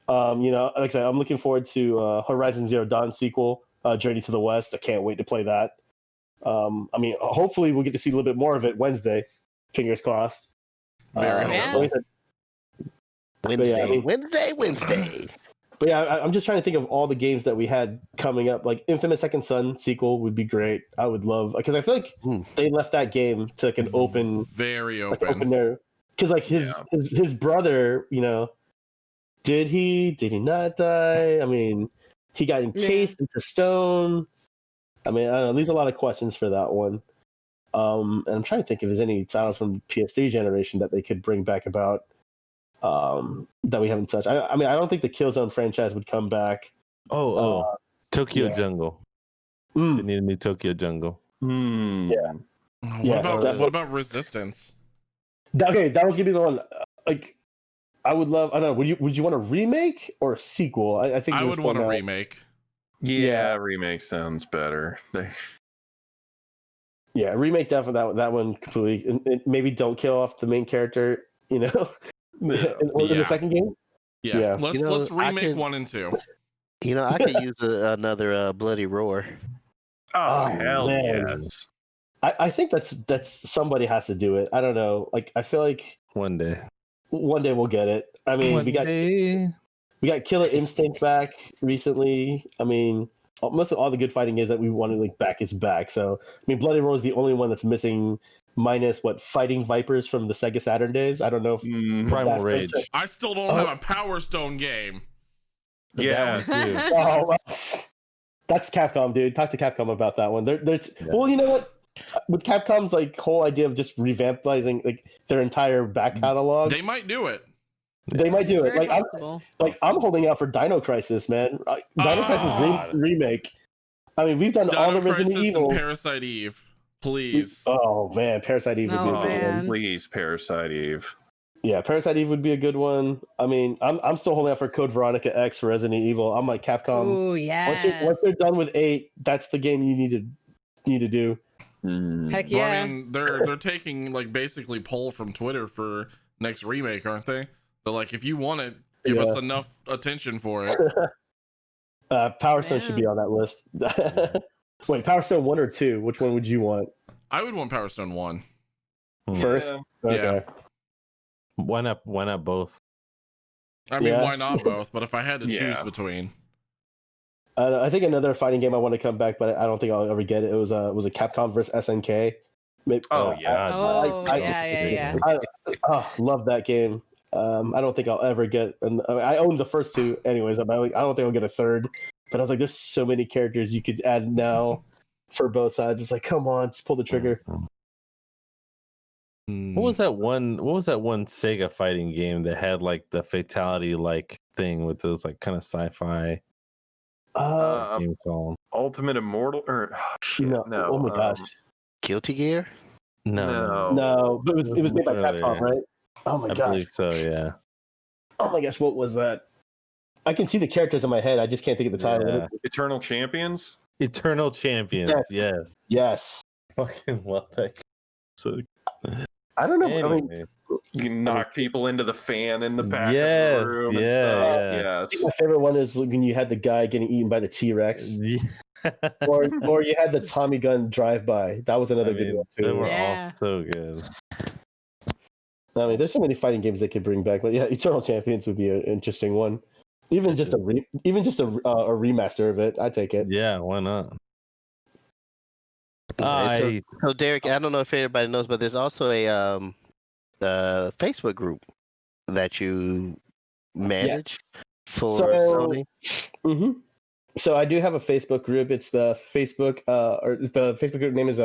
Like I said, I'm looking forward to Horizon Zero Dawn sequel, Journey to the West. I can't wait to play that. I mean, hopefully we'll get to see a little bit more of it Wednesday. Fingers crossed. Very Wednesday. But yeah, I'm just trying to think of all the games that we had coming up. Like Infamous Second Son sequel would be great. I would love, because I feel like they left that game to like an open, very like, open. open there. Because like his brother, did he not die? I mean, he got encased into stone. I mean, I don't know. There's a lot of questions for that one. And I'm trying to think if there's any titles from PS3 generation that they could bring back about that we haven't touched. I mean, I don't think the Killzone franchise would come back. Tokyo Jungle. They need a new Tokyo Jungle. Yeah. What about Resistance? Okay, that was gonna be the one. Like, I would love. I don't know. Would you want a remake or a sequel? I think I would want a remake. Yeah, remake sounds better. Yeah, remake definitely that one completely. And maybe don't kill off the main character. In the second game. Yeah. Let's remake 1 and 2. I could use another Bloody Roar. Oh hell man. Yes! I think that's somebody has to do it. I don't know. Like I feel like one day we'll get it. I mean, we got Killer Instinct back recently. I mean, most of all the good fighting is that we wanted like back is back. So I mean, Bloody Roar is the only one that's missing, minus Fighting Vipers from the Sega Saturn days. I don't know if Primal Rage. I still don't have a Power Stone game. Yeah. That's Capcom, dude. Talk to Capcom about that one. Well, you know what? With Capcom's like whole idea of just revamping like their entire back catalog, they might do it. They might do it. Like I'm holding out for Dino Crisis, man. Dino Crisis remake. I mean, we've done Dino all the Resident Evil. And Parasite Eve, please. Oh man, Parasite Eve would be a good one. Please, Parasite Eve. Yeah, Parasite Eve would be a good one. I mean, I'm still holding out for Code Veronica X for Resident Evil. I'm like Capcom. Oh yeah. Once they're done with 8, that's the game you need to do. Heck yeah. Well, I mean, they're taking like basically poll from Twitter for next remake, aren't they? But like, if you want it, give us enough attention for it. Power Stone should be on that list. Wait, Power Stone 1 or 2? Which one would you want? I would want Power Stone 1. First? Yeah. Okay. Why not both? I mean, Yeah. why not both? But if I had to choose Yeah. between, I think another fighting game I want to come back, but I don't think I'll ever get it. It was a Capcom vs SNK. Maybe, Oh, yeah. Yeah. I love that game. I don't think I'll ever get. And I own the first two, anyways. I don't think I'll get a third. But I was like, there's so many characters you could add now for both sides. It's like, come on, just pull the trigger. What was that one Sega fighting game that had like the fatality like thing with those like kind of sci-fi game called? Ultimate Immortal or shit, No. Oh my gosh. Guilty Gear? No, but it was made by Capcom, right? Oh my I gosh. believe so, yeah. Oh my gosh, what was that? I can see the characters in my head. I just can't think of the title. Yeah. Eternal Champions. Eternal Champions, Yes. Fucking love that game. So I don't know. I mean, anyway. You can knock people into the fan in the back Yes, of the room and yeah, stuff. yeah. I think my favorite one is when you had the guy getting eaten by the T-Rex. Yeah. or you had the Tommy gun drive-by. That was another good one They too. were Yeah. all so good. I mean, there's so many fighting games they could bring back, but yeah, Eternal Champions would be an interesting one. Even just a remaster of it, I'd take it. Yeah, why not? So Derrick, I don't know if anybody knows, but there's also a Facebook group that you manage for Sony. Mm-hmm. So I do have a Facebook group. It's the Facebook group name is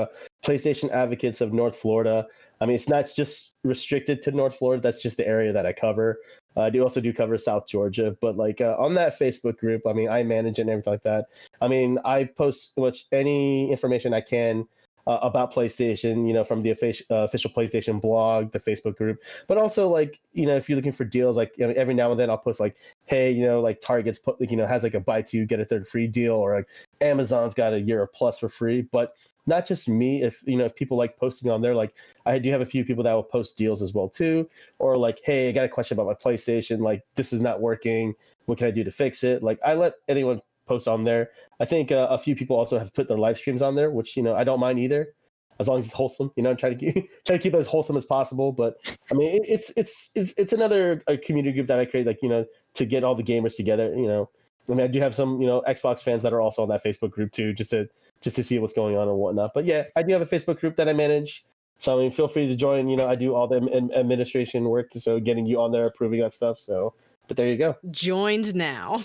PlayStation Advocates of North Florida. I mean, it's not just restricted to North Florida. That's just the area that I cover. I do also cover South Georgia, but like on that Facebook group, I mean, I manage it and everything like that. I mean, I post any information I can about PlayStation, from the official PlayStation blog, the Facebook group, but also like, if you're looking for deals, like every now and then I'll post like, hey, like Target's has like a buy two get a third free deal, or like Amazon's got a year plus for free. But not just me, if people like posting on there, like I do have a few people that will post deals as well too, or like, hey, I got a question about my PlayStation, like this is not working, what can I do to fix it? Like I let anyone post on there. I think a few people also have put their live streams on there, which I don't mind either, as long as it's wholesome. Try to keep it as wholesome as possible. But I mean, it's another community group that I create, like to get all the gamers together. I mean, I do have some Xbox fans that are also on that Facebook group too, just to see what's going on and whatnot. But yeah, I do have a Facebook group that I manage. So I mean, feel free to join. I do all the administration work, so getting you on there, approving that stuff. So. But there you go. Joined now.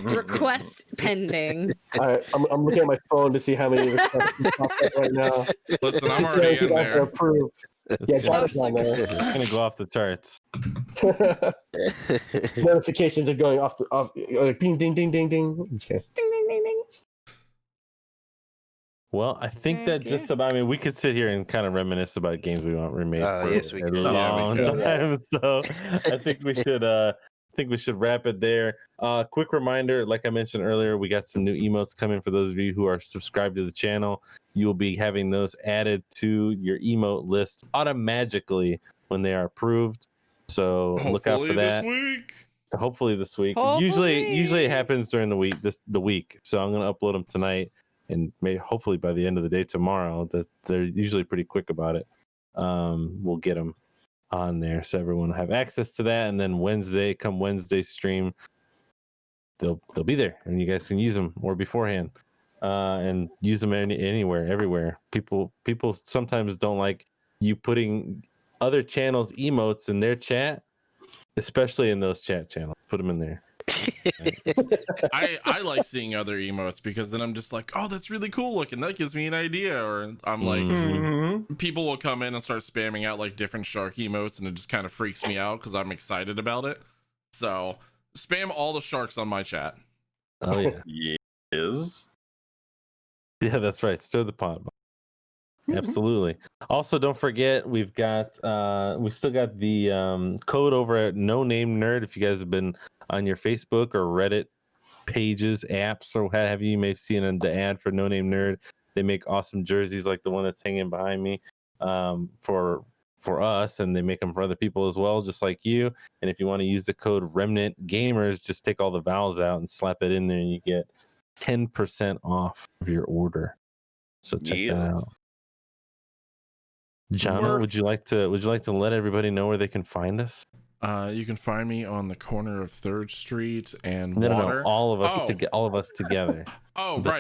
Request pending. All right, I'm looking at my phone to see how many requests popped up right now. listen, I'm already in there. Approve. Yeah, John's on there. It's gonna go off the charts. Notifications are going off. Ding, ding, ding, ding, ding. Okay. Ding, ding, ding, ding. Well, I think that just about. I mean, we could sit here and kind of reminisce about games we want remade for Yes, we a could. long Yeah, we time. So I think we should wrap it there. Quick reminder, like I mentioned earlier, we got some new emotes coming for those of you who are subscribed to the channel. You will be having those added to your emote list automatically when they are approved. So look out for that. Hopefully this week. Usually it happens during the week. So I'm gonna upload them tonight. And hopefully by the end of the day tomorrow, that they're usually pretty quick about it. We'll get them on there so everyone will have access to that. And then Wednesday stream, they'll be there, and you guys can use them or beforehand, and use them anywhere, everywhere. People sometimes don't like you putting other channels' emotes in their chat, especially in those chat channels. Put them in there. I like seeing other emotes because then I'm just like, oh, that's really cool looking. That gives me an idea. Or I'm like, people will come in and start spamming out like different shark emotes, and it just kind of freaks me out because I'm excited about it. So spam all the sharks on my chat. Oh yeah, yeah, that's right. Stir the pot. Absolutely. Also, don't forget we still got the code over at No Name Nerd. If you guys have been on your Facebook or Reddit pages, apps, or what have you, may have seen the ad for No Name Nerd. They make awesome jerseys like the one that's hanging behind me for us, and they make them for other people as well, just like you. And if you want to use the code Remnant Gamers, just take all the vowels out and slap it in there, and you get 10% off of your order. So check that out. Jono, would you like to let everybody know where they can find us? You can find me on the corner of 3rd Street and No, Water. all of us together. Oh, The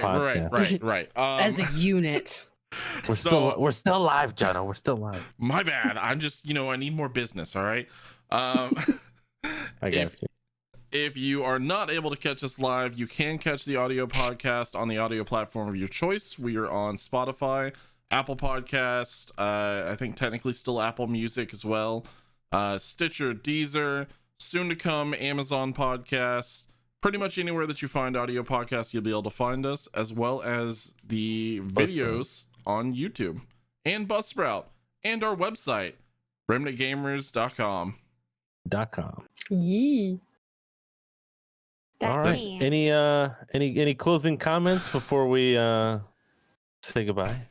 right. As a unit. We're still live, Jono. We're still live. My bad. I'm just, I need more business. All right. I got you. If you are not able to catch us live, you can catch the audio podcast on the audio platform of your choice. We are on Spotify, Apple Podcast, I think technically still Apple Music as well, Stitcher, Deezer, soon to come Amazon Podcasts. Pretty much anywhere that you find audio podcasts, you'll be able to find us, as well as the videos on YouTube and Buzzsprout and our website, remnantgamers.com. Yee. All right. Any closing comments before we say goodbye?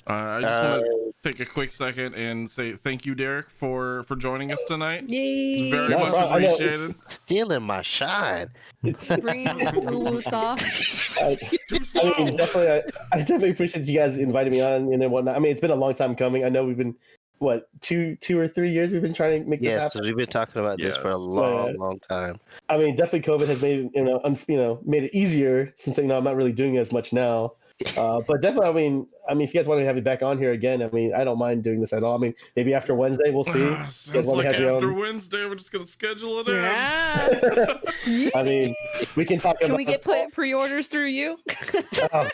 I just want to take a quick second and say thank you, Derrick, for joining us tonight. Yay! It's very much appreciated. Stealing my shine. Bringing this Ubisoft. I definitely appreciate you guys inviting me on and whatnot. I mean, it's been a long time coming. I know we've been, 2 or 3 years we've been trying to make this happen. Yes, we've been talking about this for a long time. I mean, definitely COVID has made made it easier since I'm not really doing as much now. But definitely, I mean, if you guys want to have me back on here again, I mean, I don't mind doing this at all. I mean, maybe after Wednesday, we'll see. Sounds like after Wednesday, we're just gonna schedule it in. Yeah. I mean, we can talk. Can we get pre-orders through you? Oh,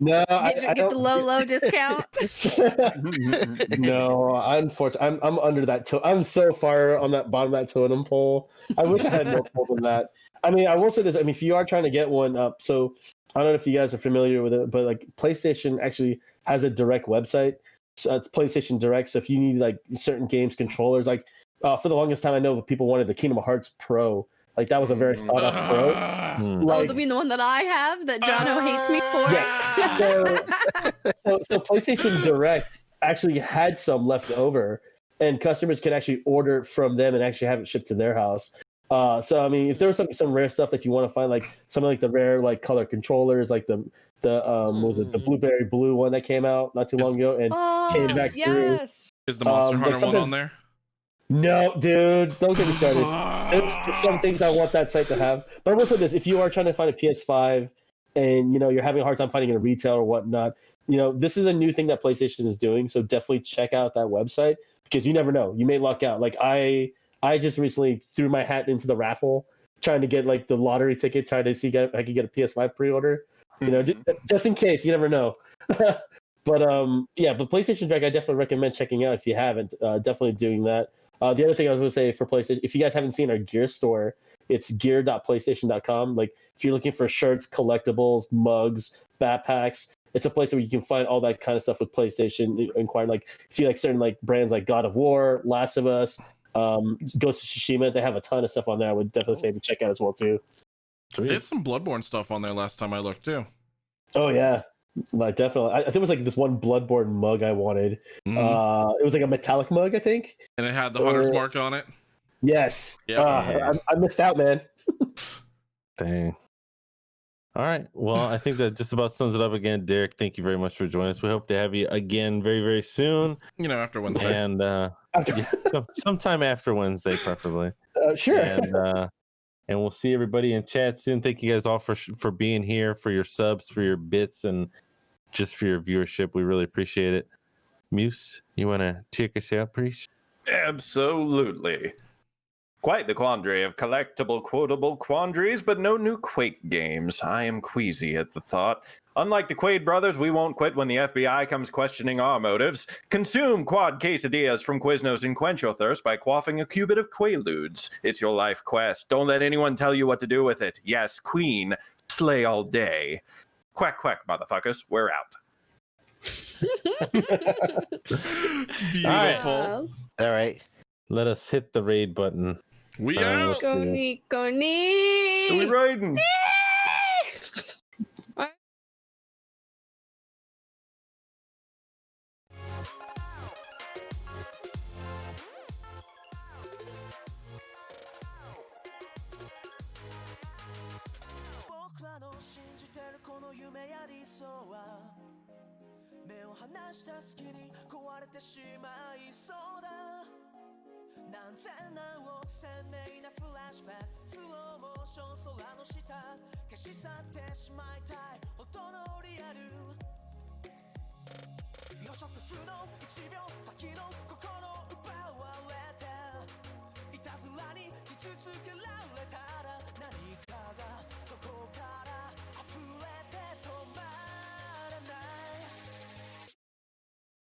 no, get the low discount. No, unfortunately, I'm under that. I'm so far on that bottom of that totem pole. I wish I had more pull than that. I mean, I will say this. I mean, if you are trying to get one up, so I don't know if you guys are familiar with it, but like PlayStation actually has a direct website. So it's PlayStation Direct. So if you need like certain games controllers, like for the longest time, I know people wanted the Kingdom Hearts Pro. Like that was a very sought after Pro. Like, you mean the one that I have that Jono hates me for? Yeah. So PlayStation Direct actually had some left over, and customers can actually order it from them and actually have it shipped to their house. So I mean, if there was some rare stuff that you want to find, like something like the rare like color controllers, like the what was it, the blueberry blue one that came out not too long ago and came back through. Is the Monster Hunter one on there? No, dude, don't get me started. There's just some things I want that site to have. But I will say this: if you are trying to find a PS5 and you're having a hard time finding it in retail or whatnot, this is a new thing that PlayStation is doing. So definitely check out that website because you never know, you may luck out. Like I just recently threw my hat into the raffle, trying to get like the lottery ticket, trying to see if I could get a PS5 pre-order. Just in case, you never know. But but PlayStation Direct, I definitely recommend checking out if you haven't. Definitely doing that. The other thing I was going to say for PlayStation, if you guys haven't seen our gear store, it's gear.playstation.com. Like if you're looking for shirts, collectibles, mugs, backpacks, it's a place where you can find all that kind of stuff with PlayStation. Inquire like if you like certain like brands like God of War, Last of Us. Ghost of Tsushima, they have a ton of stuff on there. I would definitely say to check out as well too. They had some Bloodborne stuff on there last time I looked too. Oh yeah, like definitely. I think it was like this one Bloodborne mug I wanted. It was like a metallic mug, I think, and it had the hunter's mark on it. Yes. Yeah. I missed out, man. Dang. All right. Well, I think that just about sums it up again. Derrick, thank you very much for joining us. We hope to have you again very, very soon. After Wednesday. And sometime after Wednesday, preferably. Sure. And we'll see everybody in chat soon. Thank you guys all for being here, for your subs, for your bits, and just for your viewership. We really appreciate it. Muse, you want to check us out, please? Absolutely. Quite the quandary of collectible, quotable quandaries, but no new Quake games. I am queasy at the thought. Unlike the Quaid brothers, we won't quit when the FBI comes questioning our motives. Consume quad quesadillas from Quiznos and quench your thirst by quaffing a cubit of Quaaludes. It's your life quest. Don't let anyone tell you what to do with it. Yes, Queen, slay all day. Quack, quack, motherfuckers. We're out. Beautiful. All right. Let us hit the raid button. We out. Go neat, go neat. Are we raiding? 離した隙に壊れてしまいそうだ何千何億鮮明なフラッシュバックスローモーション空の下消し去ってしまいたい音のリアル予測不能